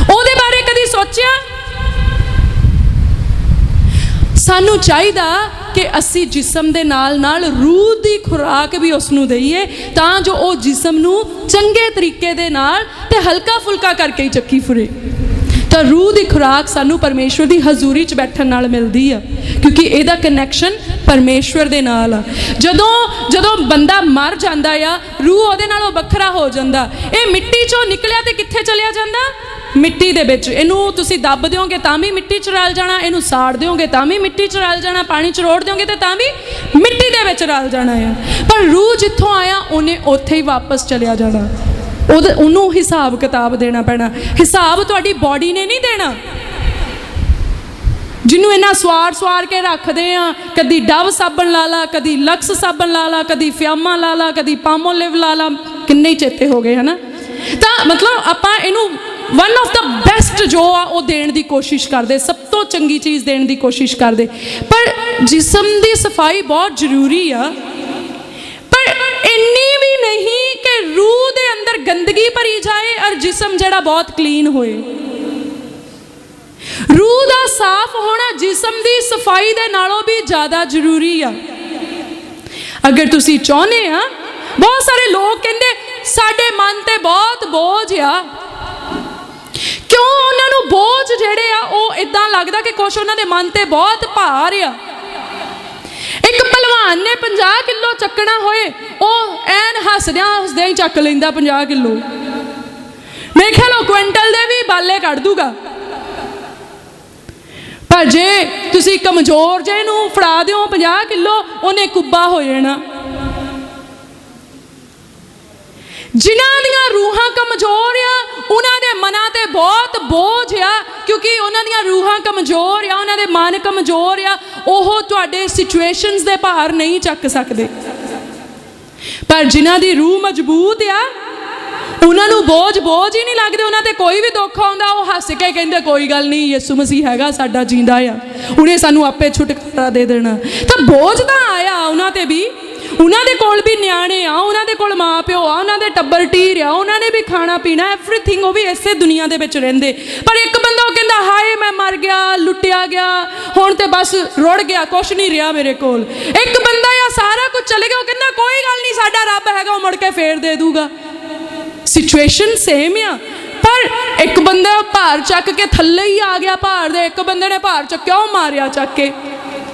ਉਹਦੇ बारे कदी सोचिया? सानू चाहिदा कि असी जिस्म दे नाल नाल रूह दी खुराक भी उसनू दईए तां जो वो जिस्म नू चंगे तरीके दे नाल ते हल्का फुल्का करके ही चक्की फिरे। तो रूह की खुराक सानू परमेश्वर की हजूरी च बैठण नाल मिलदी आ, क्योंकि इहदा कनैक्शन परमेश्वर दे नाल आ। जदों जदों बंदा मर जांदा आ, रूह उहदे नालों वखरा हो जांदा। ये मिट्टी चों निकलिया ते कित्थे चलिया जांदा? मिट्टी दे विच। इनू तुसी दब दिओगे तां भी मिट्टी च रल जाना, इनू साड़ दिओगे तां भी मिट्टी च रल जाना, पानी च रोड़ दिओगे तो तां भी मिट्टी दे विच रल जाना है। पर रूह जिथों आया उन्हें उत्थे ही वापस चलिया जाना। उन्होंने हिसाब किताब देना पैना। हिसाब तुहाडी बॉडी ने नहीं देना, जिन्हों इन्ना स्वार स्वार के रखते हैं, कदी डव साबन ला ला, कदी लक्स साबन ला ला, कदी फ्यामा ला ला, कदी पामोलिव ला ला, किन्ने चेते हो गए है ना। तो मतलब आपां इनू वन ऑफ द बेस्ट जो आ वो देण दी कोशिश करते, सब तो चंगी चीज़ देण दी कोशिश करते। पर जिस्म की सफाई बहुत जरूरी आ, पर इन्नी भी नहीं कि रूह दे अंदर गंदगी भरी जाए और जिस्म जड़ा बहुत क्लीन होए। रूह का साफ होना जिस्म की सफाई दे नालों भी ज़्यादा जरूरी आ। अगर तुसी चाहते आ, बहुत सारे लोग कहते साडे मन ते बहुत बोझ आ। क्यों उन्होंने बोझ जेड़े आ वो इदां लगदा कि कुछ उन्होंने मन ते बहुत भार आ। एक पहलवान ने 50 किलो चकना होए, वह एन हसद्या हसद्या ही चक लेंदा 50 किलो। मेरे ख्याल क्विंटल दे भी बाले कढ़ दूगा। पर जे तुसी कमजोर जे नूं फड़ा दिओ 50 किलो, उन्हें कुब्बा हो जाना। जिन्हां दियां रूहां कमजोर आ उन्हां दे मनां ते बहुत बोझ आ, क्योंकि उन्हां दियां रूहां कमजोर आ, उन्हां दे मन कमजोर आ, ओह तुहाडे सिचुएशनस दे भार नहीं चक सकते। पर जिन्हां दी रूह मजबूत आ उन्होंने बोझ बोझ ही नहीं लगते। उन्होंने कोई भी दुख आता वो हस के कहते कोई गल नहीं, यसू मसीह हैगा साडा जींदा आ, उन्हें सानू आपे छुटकारा दे देना। तो बोझ तो आया उन्होंने भी, उन्होंने कोल भी न्याणे आ, उन्होंने कोल माँ प्यो आ, उन्होंने टब्बर टीर आ, उन्होंने भी खाना पीना एवरीथिंग, वो भी इसे दुनिया दे विच रहिंदे। पर एक बंदा कहता हाय मैं मर गया, लुटिया गया, हुण ते बस रुड़ गया, कुछ नहीं रहा मेरे कोल। एक बंदा आ सारा कुछ चले गया, वो कहना कोई गल नहीं, साडा रब हैगा, वो मुड़ के फेर दे दूगा। सिचुएशन सेम आ, पर एक बंदा भार चक के थल्ले ही आ गया भार दे, एक बंदे ने भार चक्या वो मारिया चक के,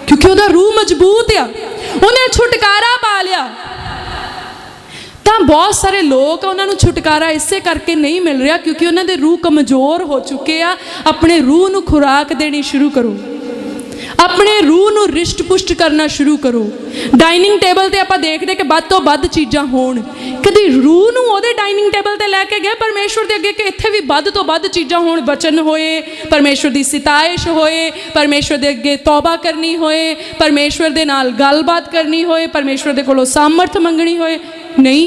क्योंकि उसका रूह मजबूत आ, उन्हें छुटकारा पा लिया। तो बहुत सारे लोग उन्होंने छुटकारा इसे करके नहीं मिल रहा क्योंकि उन्होंने रूह कमज़ोर हो चुके आ। अपने रूह को खुराक देनी शुरू करो, अपने रूह को रिष्ट पुष्ट करना शुरू करो। डाइनिंग टेबल ते आप देखते कि वध तो वध चीज़ां होण, कभी रूह नूं उहदे डाइनिंग टेबल ते लैके गए परमेश्वर के अगे कि इत्थे भी वध तो वध चीज़ां होण, वचन होए, परमेश्वर की सिताइश होए, परमेश्वर के अगे तौबा करनी होए, परमेश्वर के नाल गलबात करनी होए, परमेश्वर के कोलों सामर्थ मंगनी होए। नहीं,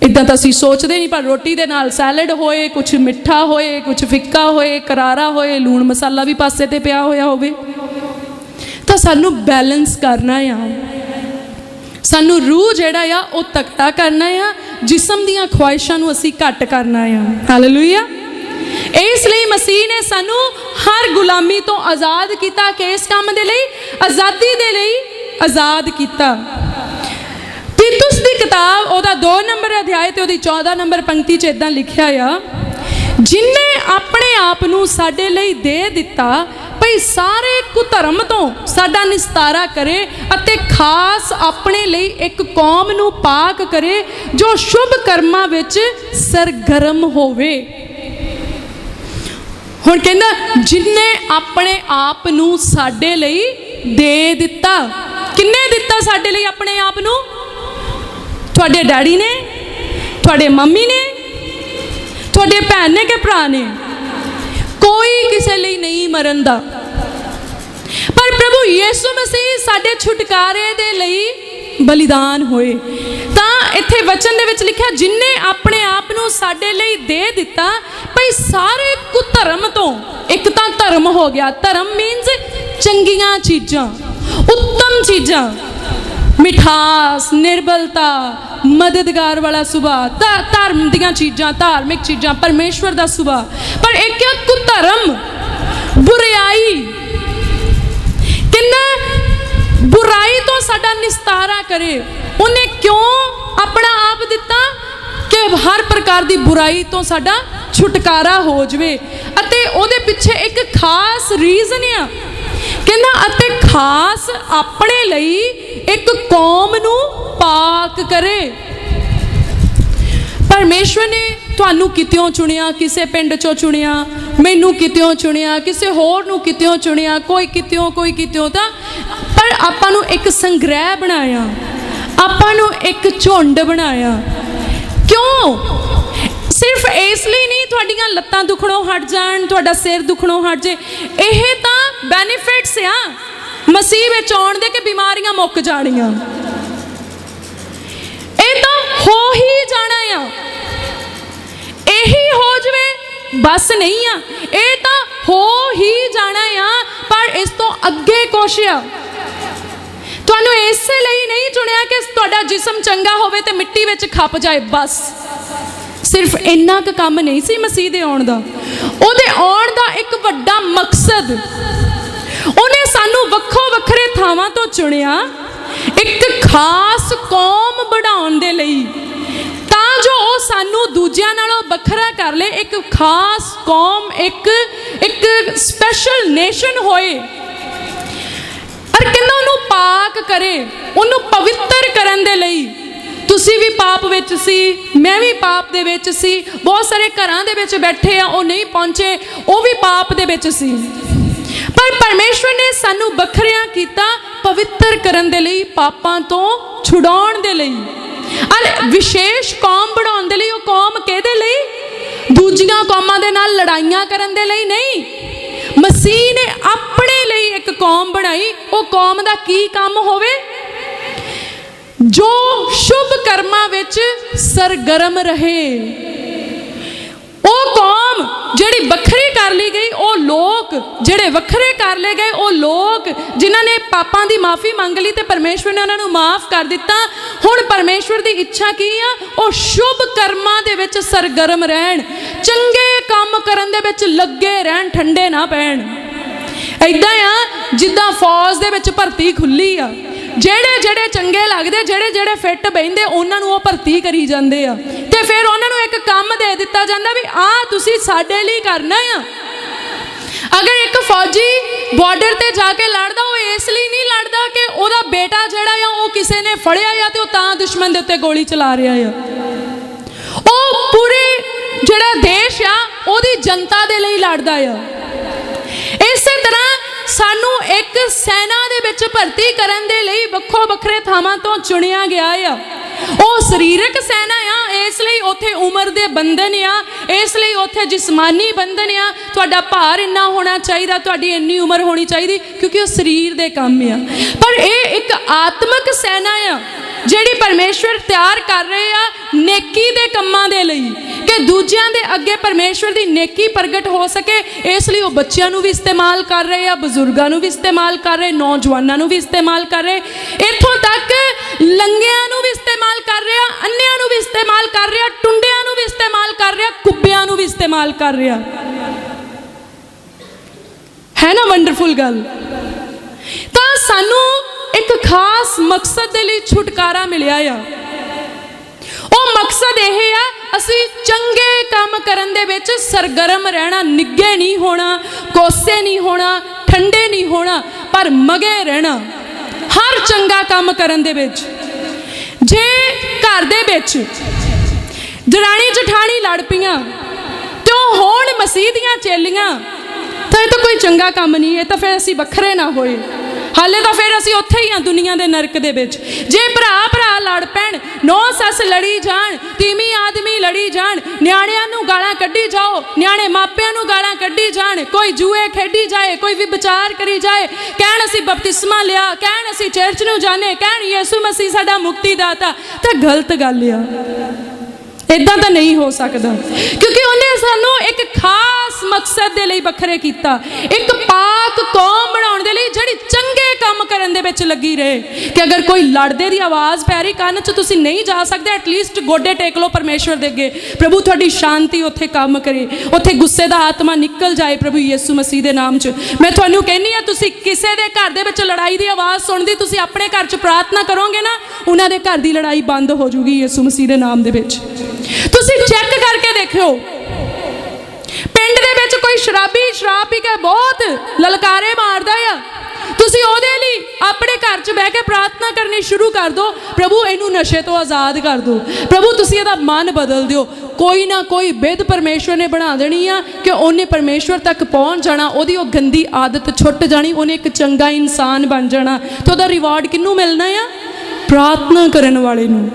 इदा तो असीं सोचते नहीं, पर रोटी के नाल सैलड होए, कुछ मिठा होए, कुछ फिक्का होए, करारा होए, लूण मसाला भी पासे ते पिया होया होवे, तो सानू बैलेंस करना आ। सानू रूह जिहड़ा आ वो तकड़ा करना आ, जिसम दीयां ख्वाहिशां नूं असीं घट करना आ। हालेलुया। इसलिए मसीह ने सानू हर गुलामी तो आज़ाद किया, कि इस काम दे लई, आज़ादी दे लई आज़ाद किया। तीतुस की किताब ਉਹਦਾ 2 नंबर अध्याय ते ਉਹਦੀ 14 नंबर पंक्ति च इदां लिखिया आ, जिन्हें अपने आप नूं साडे लई दे दिता भई सारे कुधर्म तो साडा निस्तारा करे, अते खास अपने लई एक कौम नूं पाक करे जो शुभ कर्मां विच सरगर्म होवे। हुण कहंदा जिन्हें अपने आप नूं साडे लई दे दिता, किन्ने दिता साडे लई अपने आप नूं? तुहाडे डैडी ने, तुहाडे मम्मी ने, तुहाडे भैन ने के भरा ने, कोई किसी लिए नहीं मरन दा। पर प्रभु यीशु मसीह साडे छुटकारे दे लई बलिदान होए। तां इत्थे वचन दे विच लिखिया जिन्हें अपने आप नूं साडे लई दे दिता भई सारे कुधर्म तो, एक तां धर्म हो गया, धर्म मीनस चंगियां चीज़ां, उत्तम चीज़ां, मिठास, निर्बलता, मददगार वाला सुभाव, धर्म दीयां चीज़ां, धार्मिक चीज़ां, परमेश्वर का सुभाव। पर एक क्या कुधर्म, बुराई, किन्ना बुराई तो साडा निस्तारा करे। उन्हें क्यों अपना आप दिता? कि हर प्रकार की बुराई तो साडा छुटकारा हो जाए, अते ओदे पिछे एक खास रीजन आ, कहना अते खास अपने लई एक कौम नूं पाक करे। परमेश्वर ने तुहानू कित्यों चुनिया, किसे पिंड चों चुनिया, मैनू कित्यों चुनिया, किसे होर नूं कित्यों चुनिया, कोई कित्यों कोई कित्यों, तां पर आपां नूं एक संग्रह बनाया, आपां नूं एक झुंड बनाया। क्यों? सिर्फ इसलिए नहीं तुहाडीआं लत्तां दुखणों हट जाण, तुहाडा सिर दुखणों हट जाए, यह तां बैनीफिट्स आ मसीह विच आउण दे कि बीमारियां मुक जाणियां, ये तां हो ही जाना आ, यही हो जाए बस नहीं आ, ये तां हो ही जाना आ। पर इस तो अगे कुछ आ, तुहानू इस लई नहीं चुनिया कि तुहाडा जिसम चंगा होवे ते मिट्टी विच खप जाए, बस सिर्फ इन्ना क काम नहीं सी मसीह दे आउण दा। उहदे आउण दा एक वड्डा मकसद, उन्हें सानू वक्खो वखरे थावां तो चुनिया एक खास कौम बढ़ाउण दे लई, तां जो वो सानू दूजियां नालों वखरा कर ले, एक खास कौम, एक स्पैशल नेशन होए। और कहंदा उन्हूं पाक करे, उन्हूं पवित्र करन दे लई। तुसी भी पाप विच सी, मैं भी पाप दे विच सी, बहुत सारे घरां दे विच बैठे आ, वो नहीं पहुंचे, वो भी पाप दे विच सी, पर परमेश्वर ने सानू बखरिया कीता पवित्र करन दे लई, पापां तो छुड़ाउण दे लई, और विशेष कौम बनाउण दे लई। वो कौम किहदे लई? दूजियां कौमां दे नाल लड़ाइयां करन दे लई नहीं, मसीह ने अपने लई एक कौम बनाई। वो कौम दा की काम होवे? जो शुभ कर्मां विच सरगर्म रहे। वो कौम जिहड़ी वखरी कर ली गई, वो लोग जिहड़े वखरे कर ले गए, वो लोग जिन्हां ने पापां दी माफ़ी मंग ली ते परमेश्वर ने उन्हां नूं माफ़ कर दिता। हुण परमेश्वर दी इच्छा की आ? वो शुभ कर्मां दे विच सरगर्म रहण, चंगे काम करन दे विच लगे रहण, ठंडे ना पैण। इदां आ जिद्दां फौज दे विच भर्ती खुली आ, ਜਿਹੜੇ ਜਿਹੜੇ ਚੰਗੇ ਲੱਗਦੇ, ਜਿਹੜੇ ਜਿਹੜੇ ਫਿੱਟ ਬਹਿੰਦੇ, ਉਹਨਾਂ ਨੂੰ ਉਹ ਭਰਤੀ ਕਰੀ ਜਾਂਦੇ ਆ ਤੇ ਫਿਰ ਉਹਨਾਂ ਨੂੰ ਇੱਕ ਕੰਮ ਦੇ ਦਿੱਤਾ ਜਾਂਦਾ ਵੀ ਆਹ ਤੁਸੀਂ ਸਾਡੇ ਲਈ ਕਰਨਾ ਆ। ਅਗਰ ਇੱਕ ਫੌਜੀ ਬਾਰਡਰ ਤੇ ਜਾ ਕੇ ਲੜਦਾ, ਉਹ ਇਸ ਲਈ ਨਹੀਂ ਲੜਦਾ ਕਿ ਉਹਦਾ ਬੇਟਾ ਜਿਹੜਾ ਆ ਉਹ ਕਿਸੇ ਨੇ ਫੜਿਆ ਆ ਤੇ ਉਹ ਤਾਂ ਦੁਸ਼ਮਣ ਦੇ ਉੱਤੇ ਗੋਲੀ ਚਲਾ ਰਿਹਾ ਆ। ਉਹ ਪੂਰੇ ਜਿਹੜਾ ਦੇਸ਼ ਆ ਉਹਦੀ ਜਨਤਾ ਦੇ ਲਈ ਲੜਦਾ ਆ। ਇਸੇ ਤਰ੍ਹਾਂ ਸਾਨੂੰ ਇੱਕ ਸੈਨਾ ਦੇ ਵਿੱਚ ਭਰਤੀ ਕਰਨ ਦੇ ਲਈ ਵੱਖੋ ਵੱਖਰੇ ਥਾਵਾਂ ਤੋਂ ਚੁਣਿਆ ਗਿਆ ਆ। ਉਹ ਸਰੀਰਕ ਸੈਨਾ ਆ, ਇਸ ਲਈ ਉੱਥੇ ਉਮਰ ਦੇ ਬੰਧਨ ਆ, ਇਸ ਲਈ ਉੱਥੇ ਜਿਸਮਾਨੀ ਬੰਧਨ ਆ। ਤੁਹਾਡਾ ਭਾਰ ਇੰਨਾ ਹੋਣਾ ਚਾਹੀਦਾ, ਤੁਹਾਡੀ ਇੰਨੀ ਉਮਰ ਹੋਣੀ ਚਾਹੀਦੀ, ਕਿਉਂਕਿ ਉਹ ਸਰੀਰ ਦੇ ਕੰਮ ਆ। ਪਰ ਇਹ ਇੱਕ ਆਤਮਿਕ ਸੈਨਾ ਆ ਜਿਹੜੀ ਪਰਮੇਸ਼ਵਰ ਤਿਆਰ ਕਰ ਰਹੇ ਆ ਨੇਕੀ ਦੇ ਕੰਮਾਂ ਦੇ ਲਈ, ਕਿ ਦੂਜਿਆਂ ਦੇ ਅੱਗੇ ਪਰਮੇਸ਼ਵਰ ਦੀ ਨੇਕੀ ਪ੍ਰਗਟ ਹੋ ਸਕੇ। ਇਸ ਲਈ ਉਹ ਬੱਚਿਆਂ ਨੂੰ ਵੀ ਇਸਤੇਮਾਲ ਕਰ ਰਹੇ ਆ, ਬਜ਼ੁਰਗਾਂ ਨੂੰ ਵੀ ਇਸਤੇਮਾਲ ਕਰ ਰਹੇ, ਨੌਜਵਾਨਾਂ ਨੂੰ ਵੀ ਇਸਤੇਮਾਲ ਕਰ ਰਹੇ, ਇੱਥੋਂ ਤੱਕ ਲੰਗਿਆਂ ਨੂੰ ਵੀ ਇਸਤੇਮਾਲ ਕਰ ਰਿਹਾ, ਅੰਨਿਆਂ ਨੂੰ ਵੀ ਇਸਤੇਮਾਲ ਕਰ ਰਿਹਾ, ਟੁੰਡਿਆਂ ਨੂੰ ਵੀ ਇਸਤੇਮਾਲ ਕਰ ਰਿਹਾ, ਕੁੱਬਿਆਂ ਨੂੰ ਵੀ ਇਸਤੇਮਾਲ ਕਰ ਰਿਹਾ। ਹੈ ਨਾ ਵੰਡਰਫੁਲ ਗੱਲ। ਤਾਂ ਸਾਨੂੰ ਇੱਕ ਖਾਸ ਮਕਸਦ ਦੇ ਲਈ ਛੁਟਕਾਰਾ ਮਿਲਿਆ ਆ। ਉਹ ਮਕਸਦ ਇਹ ਆ, ਅਸੀਂ ਚੰਗੇ ਕੰਮ ਕਰਨ ਦੇ ਵਿੱਚ ਸਰਗਰਮ ਰਹਿਣਾ, ਨਿੱਘੇ ਨਹੀਂ ਹੋਣਾ, ਕੋਸੇ ਨਹੀਂ ਹੋਣਾ, ਠੰਡੇ ਨਹੀਂ ਹੋਣਾ, ਪਰ ਮਗੇ ਰਹਿਣਾ ਹਰ ਚੰਗਾ ਕੰਮ ਕਰਨ ਦੇ ਵਿੱਚ। ਜੇ ਘਰ ਦੇ ਵਿੱਚ ਦਰਾਣੀ ਜਠਾਣੀ ਲੜ ਪਈਆਂ ਤੇ ਉਹ ਹੋਣ ਮਸੀਹ ਦੀਆਂ ਚੇਲੀਆਂ, ਤਾਂ ਇਹ ਤਾਂ ਕੋਈ ਚੰਗਾ ਕੰਮ ਨਹੀਂ। ਇਹ ਤਾਂ ਫਿਰ ਅਸੀਂ ਵੱਖਰੇ ਨਾ ਹੋਏ, ਹਾਲੇ ਤਾਂ ਫਿਰ ਅਸੀਂ ਉੱਥੇ ਹੀ ਆ ਦੁਨੀਆ ਦੇ ਨਰਕ ਦੇ ਵਿੱਚ। ਜੇ ਭਰਾ ਭਰਾ ਲੜ ਪੈਣ, ਨੌ ਸੱਸ ਲੜੀ ਜਾਣ, ਤੀਵੀਂ ਆਦਮੀ ਲੜੀ ਜਾਣ, ਨਿਆਣਿਆਂ ਨੂੰ ਗਾਲਾਂ ਕੱਢੀ ਜਾਓ, ਨਿਆਣੇ ਮਾਪਿਆਂ ਨੂੰ ਗਾਲਾਂ ਕੱਢੀ ਜਾਣ, ਕੋਈ ਜੂਏ ਖੇਡੀ ਜਾਏ, ਕੋਈ ਵਿਚਾਰ ਕਰੀ ਜਾਏ, ਕਹਿਣ ਅਸੀਂ ਬਪਤਿਸਮਾ ਲਿਆ, ਕਹਿਣ ਅਸੀਂ ਚਰਚ ਨੂੰ ਜਾਣੇ, ਕਹਿਣ ਯਿਸੂ ਮਸੀਹ ਸਾਡਾ ਮੁਕਤੀ ਦਾਤਾ, ਤਾਂ ਗਲਤ ਗੱਲ ਆ। ਇਦਾਂ ਤਾਂ ਨਹੀਂ ਹੋ ਸਕਦਾ, ਕਿਉਂਕਿ ਉਹਨੇ ਸਾਨੂੰ ਇੱਕ ਖਾਸ ਮਕਸਦ ਦੇ ਲਈ ਵੱਖਰੇ ਕੀਤਾ, ਇੱਕ ਪਾਕ ਕੌਮ ਬਣਾਉਣ ਦੇ ਲਈ ਜਿਹੜੀ ਚੰਗੇ ਕੰਮ ਕਰਨ ਦੇ ਵਿੱਚ ਲੱਗੀ ਰਹੇ। ਕਿ ਅਗਰ ਕੋਈ ਲੜਦੇ ਦੀ ਆਵਾਜ਼ ਪੈ ਰਹੀ ਕੰਨ 'ਚ, ਤੁਸੀਂ ਨਹੀਂ ਜਾ ਸਕਦੇ, ਐਟਲੀਸਟ ਗੋਡੇ ਟੇਕ ਲਓ ਪਰਮੇਸ਼ਵਰ ਦੇ ਅੱਗੇ, ਪ੍ਰਭੂ ਤੁਹਾਡੀ ਸ਼ਾਂਤੀ ਉੱਥੇ ਕੰਮ ਕਰੇ, ਉੱਥੇ ਗੁੱਸੇ ਦਾ ਆਤਮਾ ਨਿਕਲ ਜਾਏ ਪ੍ਰਭੂ ਯਿਸੂ ਮਸੀਹ ਦੇ ਨਾਮ 'ਚ। ਮੈਂ ਤੁਹਾਨੂੰ ਕਹਿੰਦੀ ਹਾਂ, ਤੁਸੀਂ ਕਿਸੇ ਦੇ ਘਰ ਦੇ ਵਿੱਚ ਲੜਾਈ ਦੀ ਆਵਾਜ਼ ਸੁਣਦੀ, ਤੁਸੀਂ ਆਪਣੇ ਘਰ 'ਚ ਪ੍ਰਾਰਥਨਾ ਕਰੋਗੇ ਨਾ, ਉਹਨਾਂ ਦੇ ਘਰ ਦੀ ਲੜਾਈ ਬੰਦ ਹੋ ਜੂਗੀ ਯਿਸੂ ਮਸੀਹ ਦੇ ਨਾਮ ਦੇ ਵਿੱਚ। ਤੁਸੀਂ ਚੈੱਕ ਕਰਕੇ ਦੇਖਿਓ, ਪਿੰਡ ਦੇ ਵਿੱਚ ਕੋਈ ਸ਼ਰਾਬੀ ਸ਼ਰਾਬ ਪੀ ਕੇ ਬਹੁਤ ਲਲਕਾਰੇ ਮਾਰਦਾ ਆ, ਤੁਸੀਂ ਉਹਦੇ ਲਈ ਆਪਣੇ ਘਰ 'ਚ ਬਹਿ ਕੇ ਪ੍ਰਾਰਥਨਾ ਕਰਨੀ ਸ਼ੁਰੂ ਕਰ ਦਿਓ, ਪ੍ਰਭੂ ਇਹਨੂੰ ਨਸ਼ੇ ਤੋਂ ਆਜ਼ਾਦ ਕਰ ਦਿਓ, ਪ੍ਰਭੂ ਤੁਸੀਂ ਇਹਦਾ ਮਨ ਬਦਲ ਦਿਓ। ਕੋਈ ਨਾ ਕੋਈ ਬਿਧ ਪਰਮੇਸ਼ਵਰ ਨੇ ਬਣਾ ਦੇਣੀ ਆ ਕਿ ਉਹਨੇ ਪਰਮੇਸ਼ਵਰ ਤੱਕ ਪਹੁੰਚ ਜਾਣਾ, ਉਹਦੀ ਉਹ ਗੰਦੀ ਆਦਤ ਛੁੱਟ ਜਾਣੀ, ਉਹਨੇ ਇੱਕ ਚੰਗਾ ਇਨਸਾਨ ਬਣ ਜਾਣਾ। ਤੇ ਉਹਦਾ ਰਿਵਾਰਡ ਕਿਹਨੂੰ ਮਿਲਣਾ ਆ? ਪ੍ਰਾਰਥਨਾ ਕਰਨ ਵਾਲੇ ਨੂੰ।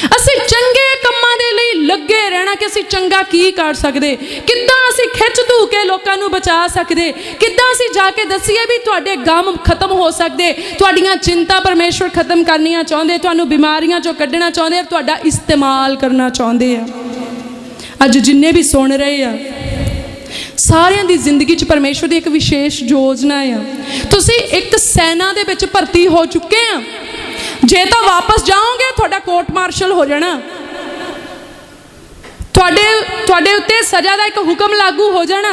ਅਸੀਂ ਚੰਗੇ ਕੰਮਾਂ ਦੇ ਲਈ ਲੱਗੇ ਰਹਿਣਾ ਕਿ ਅਸੀਂ ਚੰਗਾ ਕੀ ਕਰ ਸਕਦੇ, ਕਿੱਦਾਂ ਅਸੀਂ ਖਿੱਚ ਧੂ ਕੇ ਲੋਕਾਂ ਨੂੰ ਬਚਾ ਸਕਦੇ, ਕਿੱਦਾਂ ਅਸੀਂ ਜਾ ਕੇ ਦੱਸੀਏ ਵੀ ਤੁਹਾਡੇ ਗਮ ਖਤਮ ਹੋ ਸਕਦੇ, ਤੁਹਾਡੀਆਂ ਚਿੰਤਾ ਪਰਮੇਸ਼ਵਰ ਖਤਮ ਕਰਨੀਆਂ ਚਾਹੁੰਦੇ, ਤੁਹਾਨੂੰ ਬਿਮਾਰੀਆਂ ਚੋਂ ਕੱਢਣਾ ਚਾਹੁੰਦੇ, ਤੁਹਾਡਾ ਇਸਤੇਮਾਲ ਕਰਨਾ ਚਾਹੁੰਦੇ ਆ। ਅੱਜ ਜਿੰਨੇ ਵੀ ਸੁਣ ਰਹੇ ਆ, ਸਾਰਿਆਂ ਦੀ ਜ਼ਿੰਦਗੀ 'ਚ ਪਰਮੇਸ਼ਵਰ ਦੀ ਇੱਕ ਵਿਸ਼ੇਸ਼ ਯੋਜਨਾ ਆ। ਤੁਸੀਂ ਇੱਕ ਸੈਨਾ ਦੇ ਵਿੱਚ ਭਰਤੀ ਹੋ ਚੁੱਕੇ ਆ। ਜੇ ਤਾਂ ਵਾਪਸ ਜਾਓਗੇ ਤੁਹਾਡਾ ਕੋਰਟ ਮਾਰਸ਼ਲ ਹੋ ਜਾਣਾ, ਤੁਹਾਡੇ ਉੱਤੇ ਸਜ਼ਾ ਦਾ ਇੱਕ ਹੁਕਮ ਲਾਗੂ ਹੋ ਜਾਣਾ।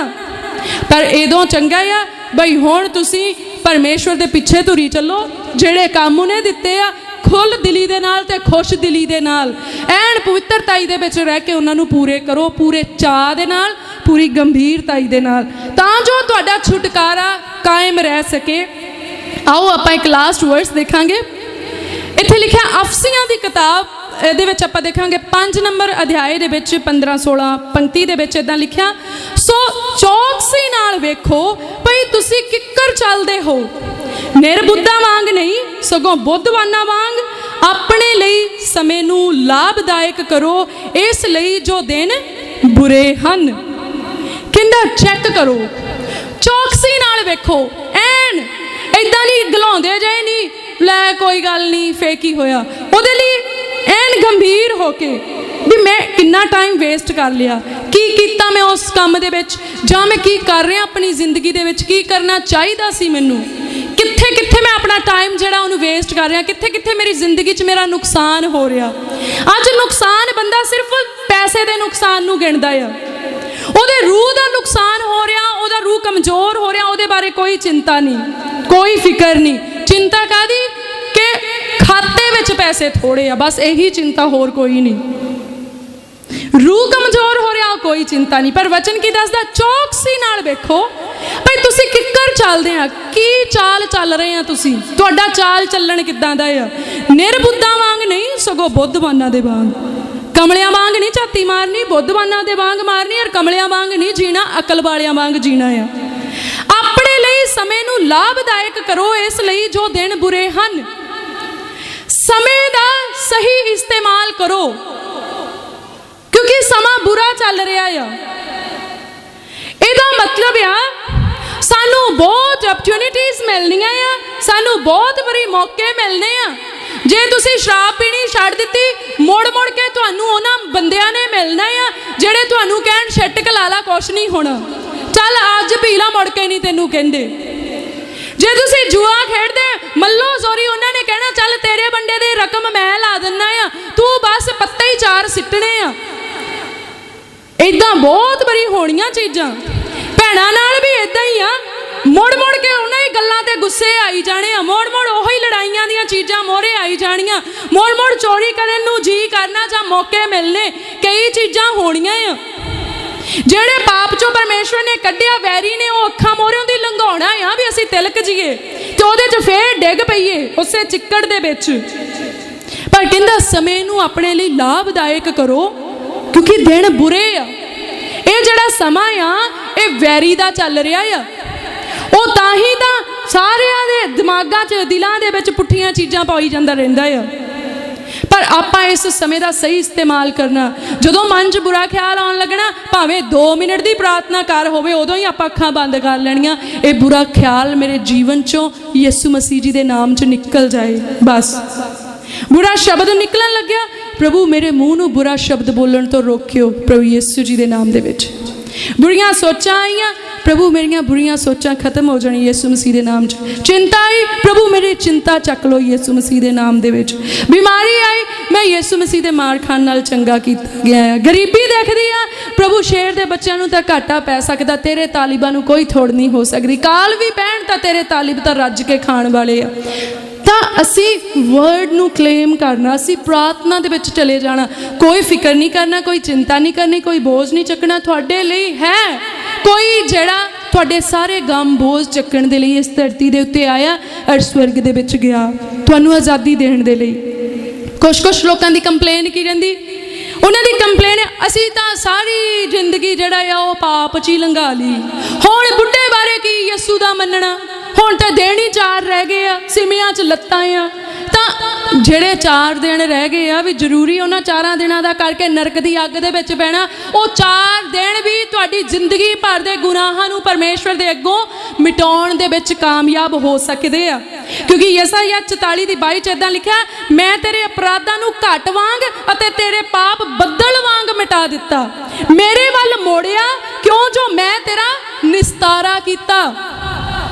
ਪਰ ਇਦੋਂ ਚੰਗਾ ਆ ਬਈ ਹੁਣ ਤੁਸੀਂ ਪਰਮੇਸ਼ਵਰ ਦੇ ਪਿੱਛੇ ਤੁਰੀ ਚੱਲੋ, ਜਿਹੜੇ ਕੰਮ ਉਹਨੇ ਦਿੱਤੇ ਆ ਖੁੱਲ ਦਿਲੀ ਦੇ ਨਾਲ ਤੇ ਖੁਸ਼ ਦਿਲੀ ਦੇ ਨਾਲ, ਐਨ ਪਵਿੱਤਰਤਾਈ ਦੇ ਵਿੱਚ ਰਹਿ ਕੇ ਉਹਨਾਂ ਨੂੰ ਪੂਰੇ ਕਰੋ, ਪੂਰੇ ਚਾਅ ਦੇ ਨਾਲ, ਪੂਰੀ ਗੰਭੀਰਤਾਈ ਦੇ ਨਾਲ, ਤਾਂ ਜੋ ਤੁਹਾਡਾ ਛੁਟਕਾਰਾ ਕਾਇਮ ਰਹਿ ਸਕੇ। ਆਓ ਆਪਾਂ ਇੱਕ ਲਾਸਟ ਵਰਸ ਦੇਖਾਂਗੇ। ਇੱਥੇ ਲਿਖਿਆ ਅਫਸੀਆਂ ਦੀ ਕਿਤਾਬ, ਇਹਦੇ ਵਿੱਚ ਆਪਾਂ ਦੇਖਾਂਗੇ 5 ਨੰਬਰ ਅਧਿਆਏ ਦੇ ਵਿੱਚ 15-16 ਪੰਕਤੀ ਦੇ ਵਿੱਚ ਇਦਾਂ ਲਿਖਿਆ, ਸੋ ਚੌਕਸੀ ਨਾਲ ਵੇਖੋ ਭਈ ਤੁਸੀਂ ਕਿੱਕਰ ਚੱਲਦੇ ਹੋ, ਨਿਰਬੁੱਧਾਂ ਵਾਂਗ ਨਹੀਂ ਸਗੋਂ ਬੁੱਧਵਾਨਾਂ ਵਾਂਗ ਆਪਣੇ ਲਈ ਸਮੇਂ ਨੂੰ ਲਾਭਦਾਇਕ ਕਰੋ, ਇਸ ਲਈ ਜੋ ਦਿਨ ਬੁਰੇ ਹਨ। ਕਹਿੰਦਾ ਚੈੱਕ ਕਰੋ, ਚੌਕਸੀ ਨਾਲ ਵੇਖੋ, ਐਨ ਇਦਾਂ ਨਹੀਂ ਗਲਾਉਂਦੇ ਜਾਏ, ਨਹੀਂ ਲੈ ਕੋਈ ਗੱਲ ਨਹੀਂ ਫੇਕ ਹੀ ਹੋਇਆ, ਉਹਦੇ ਲਈ ਐਨ ਗੰਭੀਰ ਹੋ ਕੇ ਵੀ ਮੈਂ ਕਿੰਨਾ ਟਾਈਮ ਵੇਸਟ ਕਰ ਲਿਆ, ਕੀ ਕੀਤਾ ਮੈਂ ਉਸ ਕੰਮ ਦੇ ਵਿੱਚ, ਜਾਂ ਮੈਂ ਕੀ ਕਰ ਰਿਹਾ ਆਪਣੀ ਜ਼ਿੰਦਗੀ ਦੇ ਵਿੱਚ, ਕੀ ਕਰਨਾ ਚਾਹੀਦਾ ਸੀ ਮੈਨੂੰ, ਕਿੱਥੇ ਕਿੱਥੇ ਮੈਂ ਆਪਣਾ ਟਾਈਮ ਜਿਹੜਾ ਉਹਨੂੰ ਵੇਸਟ ਕਰ ਰਿਹਾ, ਕਿੱਥੇ ਕਿੱਥੇ ਮੇਰੀ ਜ਼ਿੰਦਗੀ 'ਚ ਮੇਰਾ ਨੁਕਸਾਨ ਹੋ ਰਿਹਾ। ਅੱਜ ਨੁਕਸਾਨ ਬੰਦਾ ਸਿਰਫ ਪੈਸੇ ਦੇ ਨੁਕਸਾਨ ਨੂੰ ਗਿਣਦਾ ਆ, ਉਹਦੇ ਰੂਹ ਦਾ ਨੁਕਸਾਨ ਹੋ ਰਿਹਾ, ਉਹਦਾ ਰੂਹ ਕਮਜ਼ੋਰ ਹੋ ਰਿਹਾ, ਉਹਦੇ ਬਾਰੇ ਕੋਈ ਚਿੰਤਾ ਨਹੀਂ, ਕੋਈ ਫਿਕਰ ਨਹੀਂ। ਚਿੰਤਾ ਕਾਹਦੀ ਖਾਤੇ ਵਿੱਚ ਪੈਸੇ ਥੋੜੇ ਆ, ਬਸ ਇਹੀ ਚਿੰਤਾ, ਹੋਰ ਕੋਈ ਨਹੀਂ। रूह कमजोर हो रहा, कोई चिंता नहीं। पर वचन की दसदा, चौकसी नाल वेखो भाई तुसी किकर चलदे आ, की चाल चल रहे हैं तुसी, तुहाडा चाल चलन किदां दा आ। निरबुद्धां वांग नहीं, सगों बुद्धवानां दे वांग, कमलियां वांग नहीं झाती मारनी, बुद्धवानां दे वांग मारनी, और कमलियां वांग नहीं जीना, अकल वालियां वांग जीना आ। अपने लिए समय नूं लाभदायक करो, इसलिए जो दिन बुरे हन समय दा सही इस्तेमाल करो, क्योंकि समा बुरा चल रहा है। ਇਹਦਾ मतलब आ सानू बहुत अपॉर्चुनिटीज़ मिलनियां आ, सानू बहुत बड़ी मौके मिलने आ। जे तुसी शराब पीनी छड्ड दित्ती, मुड़ मुड़ के तुहानू उन्हां बंदियां ने मिलना आ ਜਿਹੜੇ तुहानू कहण छटक ला ला, कुछ नहीं होना, चल अज पी ला, मुड़ के नहीं तैनू कहंदे। जे तुसी जुआ खेडदे मल्लो जोरी, उन्होंने कहना चल तेरे बंडे दी रकम मैं ला दिन्ना आ, तू बस पत्ते ही 4 सिੱਟਣੇ आ। इदा बहुत बड़ी होनियां चीज़ां। भैणां नाल भी इदा ही आ, मुड़ मुड़ के उन्हां ही गल्लां ते गुस्से आई जाने आ, मुड़ मुड़ ओही लड़ाइयां दीयां चीज़ां मोहरे आई जानियां, मुड़ मुड़ चोरी करन नूं जी करना जां मौके मिलने, कई चीज़ां होनियां आ। ਜਿਹੜੇ पाप चों परमेश्वर ने कढ़िया वैरी ने, वो अखां मोहरे दी लंघाउणा आ भी असीं तिलक जीए ते ओहदे च फेर डिग पईए उसे चिक्कड़ दे विच। पर कहंदा समय नूं अपने लिए लाभदायक करो, क्योंकि दिन बुरे आ। ये जड़ा समा आ ये वैरी दा चल रहा आ, वो तां ही तां सारियां दे दिमागां च दिलां दे विच पुट्ठियां चीज़ां पाई जांदा रहिंदा आ। पर आपां इस समय दा सही इस्तेमाल करना। जदों मन च बुरा ख्याल आउण लगना, भावें 2 मिनट दी प्रार्थना कर होवे, उदों ही आपां अखां बंद कर लैणियां, ये बुरा ख्याल मेरे जीवन चों यीशु मसीह जी दे नाम च निकल जाए। बस बुरा शब्द निकलन लग्या, प्रभु मेरे मूँह नूं बुरा शब्द बोलण तो रोकियो प्रभु यीशु जी दे नाम दे विच। बुरियां सोचां आईयां, प्रभु मेरियां बुरियां सोचां खत्म हो जाणी यीशु मसीह दे नाम च। चिंता आई, प्रभु मेरी चिंता चक लो यीशु मसीह दे नाम दे विच। बीमारी आई, मैं यीशु मसीह दे मार खाण नाल चंगा कीता गया है। गरीबी देखदी आ, प्रभु शेर दे बच्चों नूं तां घाटा पै सकदा, तेरे तालिबां नूं कोई थोड़ नहीं हो सकदी। काल भी पैण तां तेरे तालिब तां रज के खाण वाले आ। ਤਾਂ ਅਸੀਂ वर्ड ਨੂੰ क्लेम करना, ਅਸੀਂ प्रार्थना ਦੇ ਵਿੱਚ चले जाना, कोई फिक्र नहीं करना, कोई चिंता नहीं करनी, कोई बोझ नहीं चकना। ਤੁਹਾਡੇ ਲਈ है कोई ਜਿਹੜਾ ਤੁਹਾਡੇ ਸਾਰੇ गम बोझ ਚੱਕਣ ਦੇ ਲਈ ਇਸ ਧਰਤੀ ਦੇ ਉੱਤੇ ਆਇਆ ਔਰ स्वर्ग ਦੇ ਵਿੱਚ ਗਿਆ ਤੁਹਾਨੂੰ ਆਜ਼ਾਦੀ ਦੇਣ ਦੇ ਲਈ। ਕੁਛ ਲੋਕਾਂ ਦੀ ਕੰਪਲੇਨ ਕੀ ਰਹਿੰਦੀ, ਉਹਨਾਂ ਦੀ ਕੰਪਲੇਨ ਅਸੀਂ ਤਾਂ ਸਾਰੀ ਜ਼ਿੰਦਗੀ ਜਿਹੜਾ ਆ ਉਹ ਪਾਪ 'ਚ ਹੀ ਲੰਘਾ ਲਈ, ਹੁਣ ਬੁੱਢੇ ਬਾਰੇ ਕੀ ਯਿਸੂ ਦਾ ਮੰਨਣਾ, ਹੁਣ ਤਾਂ ਦਿਨ ਹੀ 4 ਰਹਿ ਗਏ ਆ, ਸਿਮਿਆਂ 'ਚ ਲੱਤਾਂ ਆ। ਤਾਂ ਜਿਹੜੇ 4 ਦਿਨ ਰਹਿ ਗਏ ਆ ਵੀ ਜ਼ਰੂਰੀ ਉਹਨਾਂ 4 ਦਿਨਾਂ ਦਾ ਕਰਕੇ ਨਰਕ ਦੀ ਅੱਗ ਦੇ ਵਿੱਚ ਪੈਣਾ। ਉਹ 4 ਦਿਨ ਵੀ ਤੁਹਾਡੀ ਜ਼ਿੰਦਗੀ ਭਰ ਦੇ ਗੁਨਾਹਾਂ ਨੂੰ ਪਰਮੇਸ਼ਵਰ ਦੇ ਅੱਗੋਂ ਮਿਟਾਉਣ ਦੇ ਵਿੱਚ ਕਾਮਯਾਬ ਹੋ ਸਕਦੇ ਆ, ਕਿਉਂਕਿ ਯਸਾਇਆ 44 ਦੀ 22 'ਚ ਇੱਦਾਂ ਲਿਖਿਆ, ਮੈਂ ਤੇਰੇ ਅਪਰਾਧਾਂ ਨੂੰ ਘਟ ਵਾਂਗ ਅਤੇ ਤੇਰੇ ਪਾਪ ਬੱਦਲ ਵਾਂਗ ਮਿਟਾ ਦਿੱਤਾ, ਮੇਰੇ ਵੱਲ ਮੋੜਿਆ ਕਿਉਂ ਜੋ ਮੈਂ ਤੇਰਾ ਨਿਸਤਾਰਾ ਕੀਤਾ।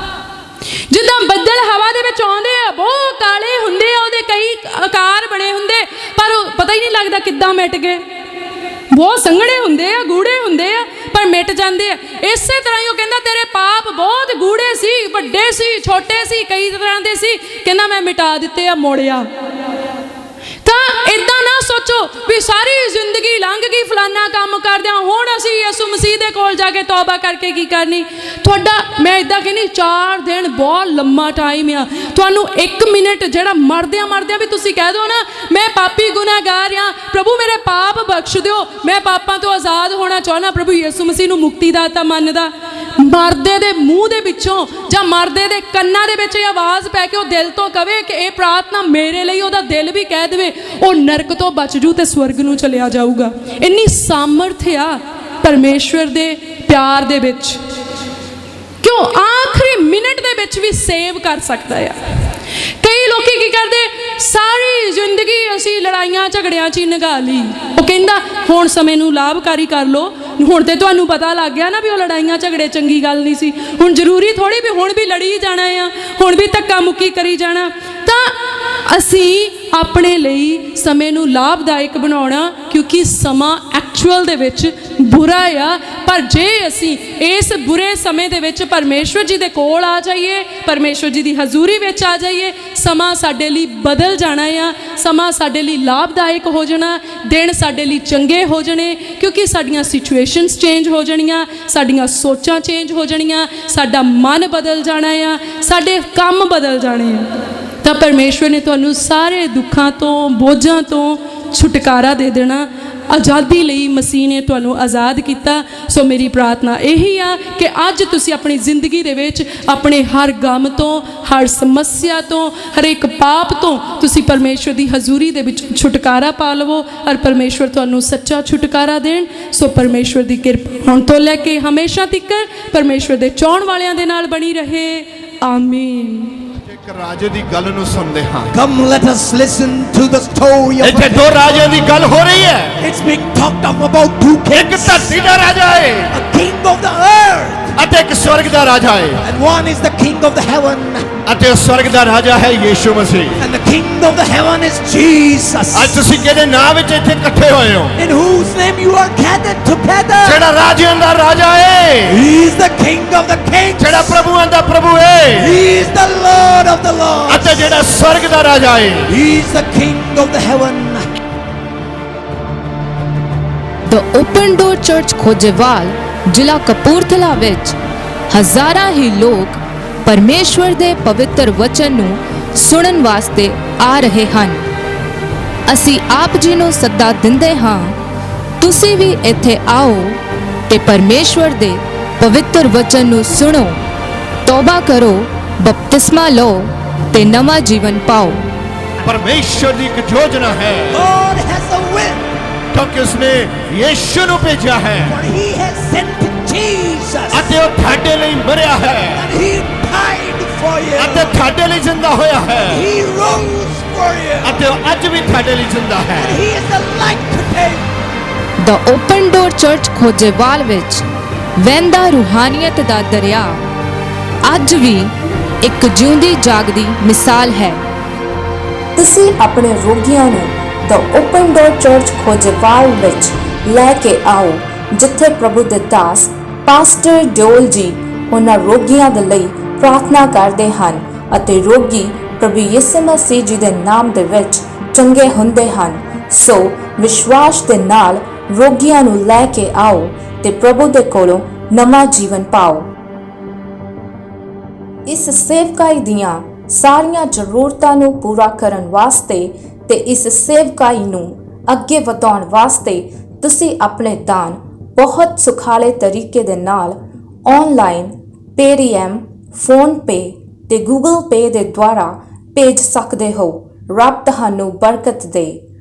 ਜਿੱਦਾਂ ਬੱਦਲ ਹਵਾ ਦੇ ਵਿੱਚ ਆਉਂਦੇ ਆ, ਬਹੁਤ ਕਾਲੇ ਹੁੰਦੇ ਆ, ਉਹਦੇ ਕਈ ਆਕਾਰ ਬਣੇ ਹੁੰਦੇ, ਪਰ ਪਤਾ ਹੀ ਨਹੀਂ ਲੱਗਦਾ ਕਿੱਦਾਂ ਮਿਟ ਗਏ। ਬਹੁਤ ਸੰਘਣੇ ਹੁੰਦੇ ਆ, ਗੂੜੇ ਹੁੰਦੇ ਆ, ਪਰ ਮਿਟ ਜਾਂਦੇ ਆ। ਇਸੇ ਤਰ੍ਹਾਂ ਹੀ ਉਹ ਕਹਿੰਦਾ ਤੇਰੇ ਪਾਪ ਬਹੁਤ ਗੂੜੇ ਸੀ, ਵੱਡੇ ਸੀ, ਛੋਟੇ ਸੀ, ਕਈ ਤਰ੍ਹਾਂ ਦੇ ਸੀ, ਕਹਿੰਦਾ ਮੈਂ ਮਿਟਾ ਦਿੱਤੇ ਆ, ਮੋੜਿਆ। ਤਾਂ ਇਦਾਂ ਨਾ ਸੋਚੋ ਵੀ ਸਾਰੀ ਜ਼ਿੰਦਗੀ ਲੰਘ ਗਈ ਫਲਾਨਾ ਕੰਮ ਕਰਦਿਆਂ, ਹੁਣ ਅਸੀਂ ਯਿਸੂ ਮਸੀਹ ਦੇ ਕੋਲ ਜਾ ਕੇ ਤੌਬਾ ਕਰਕੇ ਕੀ ਕਰਨੀ। ਤੁਹਾਡਾ ਮੈਂ ਇਦਾਂ ਕਹਿੰਦੀ 4 ਦਿਨ ਬਹੁਤ ਲੰਮਾ ਟਾਈਮ ਆ। ਤੁਹਾਨੂੰ 1 ਮਿੰਟ ਜਿਹੜਾ ਮਰਦਿਆਂ ਵੀ ਤੁਸੀਂ ਕਹਿ ਦਿਓ ਨਾ, ਮੈਂ ਪਾਪੀ ਗੁਨਾਹਗਾਰ ਆ, ਪ੍ਰਭੂ ਮੇਰੇ ਪਾਪ ਬਖਸ਼ ਦਿਓ, ਮੈਂ ਪਾਪਾਂ ਤੋਂ ਆਜ਼ਾਦ ਹੋਣਾ ਚਾਹੁੰਦਾ, ਪ੍ਰਭੂ ਯਿਸੂ ਮਸੀਹ ਨੂੰ ਮੁਕਤੀ ਦਾਤਾ ਮੰਨਦਾ। ਮਰਦੇ ਦੇ ਮੂੰਹ ਦੇ ਵਿੱਚੋਂ ਜਾਂ ਮਰਦੇ ਦੇ ਕੰਨਾਂ ਦੇ ਵਿੱਚ ਇਹ ਆਵਾਜ਼ ਪੈ ਕੇ ਉਹ ਦਿਲ ਤੋਂ ਕਵੇ ਕਿ ਇਹ ਪ੍ਰਾਰਥਨਾ ਮੇਰੇ ਲਈ, ਉਹਦਾ ਦਿਲ ਵੀ ਕਹਿ ਦੇਵੇ, ਉਹ ਨਰਕ ਤੋਂ ਬਚ ਜੂ ਤੇ ਸਵਰਗ ਨੂੰ ਚਲਿਆ ਜਾਊਗਾ। ਇੰਨੀ ਸਾਮਰਥ ਆ ਪਰਮੇਸ਼ਵਰ ਦੇ ਪਿਆਰ ਦੇ ਵਿੱਚ, ਕਿਉਂ ਆਖਰੀ ਮਿੰਟ ਦੇ ਵਿੱਚ ਵੀ ਸੇਵ ਕਰ ਸਕਦਾ ਆ। ਕਈ ਲੋਕੀ ਕੀ ਕਰਦੇ, ਸਾਰੀ ਜ਼ਿੰਦਗੀ ਅਸੀਂ ਲੜਾਈਆਂ ਝਗੜਿਆਂ 'ਚ ਹੀ ਨਿਭਾ ਲਈ। ਉਹ ਕਹਿੰਦਾ ਹੁਣ ਸਮੇਂ ਨੂੰ ਲਾਭਕਾਰੀ ਕਰ ਲਓ, ਹੁਣ ਤੇ ਤੁਹਾਨੂੰ ਪਤਾ ਲੱਗ ਗਿਆ ਨਾ ਵੀ ਉਹ ਲੜਾਈਆਂ ਝਗੜੇ ਚੰਗੀ ਗੱਲ ਨਹੀਂ ਸੀ, ਹੁਣ ਜ਼ਰੂਰੀ ਥੋੜ੍ਹੀ ਵੀ ਹੁਣ ਵੀ ਲੜੀ ਜਾਣਾ ਆ, ਹੁਣ ਵੀ ਧੱਕਾ ਮੁੱਕੀ ਕਰੀ ਜਾਣਾ। ਤਾਂ ਅਸੀਂ ਆਪਣੇ ਲਈ ਸਮੇਂ ਨੂੰ ਲਾਭਦਾਇਕ ਬਣਾਉਣਾ, ਕਿਉਂਕਿ ਸਮਾਂ ਐਕਚੁਅਲ ਐਕਚੁਅਲ ਦੇ ਵਿੱਚ ਬੁਰਾ ਆ, ਪਰ ਜੇ ਅਸੀਂ ਇਸ ਬੁਰੇ ਸਮੇਂ ਦੇ ਵਿੱਚ ਪਰਮੇਸ਼ਵਰ ਜੀ ਦੇ ਕੋਲ ਆ ਜਾਈਏ, ਪਰਮੇਸ਼ਵਰ ਜੀ ਦੀ ਹਜ਼ੂਰੀ ਵਿੱਚ ਆ ਜਾਈਏ, ਸਮਾਂ ਸਾਡੇ ਲਈ ਬਦਲ ਜਾਣਾ ਆ, ਸਮਾਂ ਸਾਡੇ ਲਈ ਲਾਭਦਾਇਕ ਹੋ ਜਾਣਾ, ਦਿਨ ਸਾਡੇ ਲਈ ਚੰਗੇ ਹੋ ਜਾਣੇ, ਕਿਉਂਕਿ ਸਾਡੀਆਂ ਸਿਚੁਏਸ਼ਨਸ ਚੇਂਜ ਹੋ ਜਾਣੀਆਂ, ਸਾਡੀਆਂ ਸੋਚਾਂ ਚੇਂਜ ਹੋ ਜਾਣੀਆਂ, ਸਾਡਾ ਮਨ ਬਦਲ ਜਾਣਾ ਆ, ਸਾਡੇ ਕੰਮ ਬਦਲ ਜਾਣੇ ਆ। ਤਾਂ ਪਰਮੇਸ਼ਵਰ ਨੇ ਤੁਹਾਨੂੰ ਸਾਰੇ ਦੁੱਖਾਂ ਤੋਂ, ਬੋਝਾਂ ਤੋਂ ਛੁਟਕਾਰਾ ਦੇ ਦੇਣਾ। ਆਜ਼ਾਦੀ ਲਈ ਮਸੀਹ ਨੇ ਤੁਹਾਨੂੰ ਆਜ਼ਾਦ ਕੀਤਾ। ਸੋ ਮੇਰੀ ਪ੍ਰਾਰਥਨਾ ਇਹੀ ਆ ਕਿ ਅੱਜ ਤੁਸੀਂ ਆਪਣੀ ਜ਼ਿੰਦਗੀ ਦੇ ਵਿੱਚ ਆਪਣੇ ਹਰ ਗਮ ਤੋਂ, ਹਰ ਸਮੱਸਿਆ ਤੋਂ, ਹਰ ਇੱਕ ਪਾਪ ਤੋਂ ਤੁਸੀਂ ਪਰਮੇਸ਼ਵਰ ਦੀ ਹਜ਼ੂਰੀ ਦੇ ਵਿੱਚ ਛੁਟਕਾਰਾ ਪਾ ਲਵੋ ਔਰ ਪਰਮੇਸ਼ਵਰ ਤੁਹਾਨੂੰ ਸੱਚਾ ਛੁਟਕਾਰਾ ਦੇਣ। ਸੋ ਪਰਮੇਸ਼ਵਰ ਦੀ ਕਿਰਪਾ ਹੁਣ ਤੋਂ ਲੈ ਕੇ ਹਮੇਸ਼ਾ ਤੱਕ ਪਰਮੇਸ਼ਵਰ ਦੇ ਚਾਹੁਣ ਵਾਲਿਆਂ ਦੇ ਨਾਲ ਬਣੀ ਰਹੇ। ਆਮੀਨ। ਰਾਜੇ ਦੀ ਗੱਲ ਨੂੰ ਸੁਣਦੇ ਹਾਂ। Come, let us listen to the story of ਇੱਥੇ ਦੋ ਰਾਜਿਆਂ ਦੀ ਗੱਲ ਹੋ ਰਹੀ ਹੈ। It's being talked of about two ਇੱਕ kings, ਧਰਤੀ ਦਾ ਰਾਜਾ ਹੈ a king of the earth, ਅਤੇ ਇੱਕ ਸਵਰਗ ਦਾ ਰਾਜਾ ਹੈ, and one is the king of the heaven, ਅਤੇ ਉਹ ਸਵਰਗ ਦਾ ਰਾਜਾ ਹੈ ਯੀਸ਼ੂ ਮਸੀਹ। and the king of the heaven is Jesus, ਅੱਜ ਤੁਸੀਂ ਕਿਹਦੇ ਨਾਂ ਵਿੱਚ ਇੱਥੇ ਇਕੱਠੇ ਹੋਏ ਹੋ? in whose name you are gathered together. ਜਿਹੜਾ ਰਾਜਿਆਂ ਦਾ ਰਾਜਾ ਹੈ, He is the king of the kings, ਜਿਹੜਾ ਪ੍ਰਭੂਆਂ ਦਾ ਪ੍ਰਭੂ ਹੈ, He is the Lord of the lords, ਅਤੇ ਜਿਹੜਾ ਸਵਰਗ ਦਾ ਰਾਜਾ ਹੈ। He is the king of the heaven. The open door church Khojewal ਜ਼ਿਲ੍ਹਾ ਕਪੂਰਥਲਾ ਵਿੱਚ ਹਜ਼ਾਰਾਂ ਹੀ ਲੋਕ ਪਰਮੇਸ਼ਵਰ ਦੇ ਪਵਿੱਤਰ ਵਚਨ ਨੂੰ ਸੁਣਨ ਵਾਸਤੇ ਆ ਰਹੇ ਹਨ। ਅਸੀਂ ਆਪ ਜੀ ਨੂੰ ਸੱਦਾ ਦਿੰਦੇ ਹਾਂ, ਤੁਸੀਂ ਵੀ ਇੱਥੇ ਆਓ ਤੇ ਪਰਮੇਸ਼ਵਰ ਦੇ ਪਵਿੱਤਰ ਵਚਨ ਨੂੰ ਸੁਣੋ, ਤੌਬਾ ਕਰੋ, ਬਪਤਿਸਮਾ ਲਓ ਤੇ ਨਵਾਂ ਜੀਵਨ ਪਾਓ। ਪਰਮੇਸ਼ਵਰ ਦੀ ਇੱਕ ਯੋਜਨਾ ਹੈ, God has a will, ਕਿਉਂਕਿ ਉਸਨੇ ਯੀਸ਼ੂ ਨੂੰ ਭੇਜਿਆ ਹੈ for He has sent Jesus, ਅਤੇ ਉਹ ਤੁਹਾਡੇ ਲਈ ਮਰਿਆ ਹੈ and He died for you, ਅਤੇ ਤੁਹਾਡੇ ਲਈ ਜ਼ਿੰਦਾ ਹੋਇਆ ਹੈ He rose for you, ਅਤੇ ਉਹ ਅੱਜ ਵੀ ਤੁਹਾਡੇ ਲਈ ਜ਼ਿੰਦਾ ਹੈ। and He is the light today. The open door church Khojewal ਵਿੱਚ ਵਹਿੰਦਾ ਰੂਹਾਨੀਅਤ ਦਾ ਦਰਿਆ ਅੱਜ ਵੀ ਇੱਕ ਜਿਉਂਦੀ ਜਾਗਦੀ ਮਿਸਾਲ ਹੈ। ਤੁਸੀਂ ਆਪਣੇ ਰੋਗੀਆਂ ਨੂੰ ਦ ਓਪਨ ਡੋਰ ਚਰਚ ਖੋਜੇਵਾਲ ਵਿੱਚ ਲੈ ਕੇ ਆਓ, ਜਿੱਥੇ ਪ੍ਰਭੂ ਦੇ ਦਾਸ ਪਾਸਟਰ ਡੋਲ ਜੀ ਉਹਨਾਂ ਰੋਗੀਆਂ ਦੇ ਲਈ ਪ੍ਰਾਰਥਨਾ ਕਰਦੇ ਹਨ ਅਤੇ ਰੋਗੀ ਪ੍ਰਭੂ ਯਿਸੂ ਮਸੀਹ ਜੀ ਦੇ ਨਾਮ ਦੇ ਵਿੱਚ ਚੰਗੇ ਹੁੰਦੇ ਹਨ। ਸੋ ਵਿਸ਼ਵਾਸ ਦੇ ਨਾਲ ਰੋਗੀਆਂ ਨੂੰ ਲੈ ਕੇ ਆਓ ਤੇ ਪ੍ਰਭੂ ਦੇ ਕੋਲੋਂ ਨਵਾਂ ਜੀਵਨ ਪਾਓ। ਇਸ ਸੇਵਕਾਈ ਦੀਆਂ ਸਾਰੀਆਂ ਜ਼ਰੂਰਤਾਂ ਨੂੰ ਪੂਰਾ ਕਰਨ ਵਾਸਤੇ ਤੇ ਇਸ ਸੇਵਕਾਈ ਨੂੰ ਅੱਗੇ ਵਧਾਉਣ ਵਾਸਤੇ ਤੁਸੀਂ ਆਪਣੇ ਦਾਨ ਬਹੁਤ ਸੁਖਾਲੇ ਤਰੀਕੇ ਦੇ ਨਾਲ ਆਨਲਾਈਨ ਪੇਟੀਐਮ, ਫੋਨਪੇ ਤੇ ਗੂਗਲ ਪੇ ਦੇ ਦੁਆਰਾ ਭੇਜ ਸਕਦੇ ਹੋ। ਰੱਬ ਤੁਹਾਨੂੰ ਬਰਕਤ ਦੇ।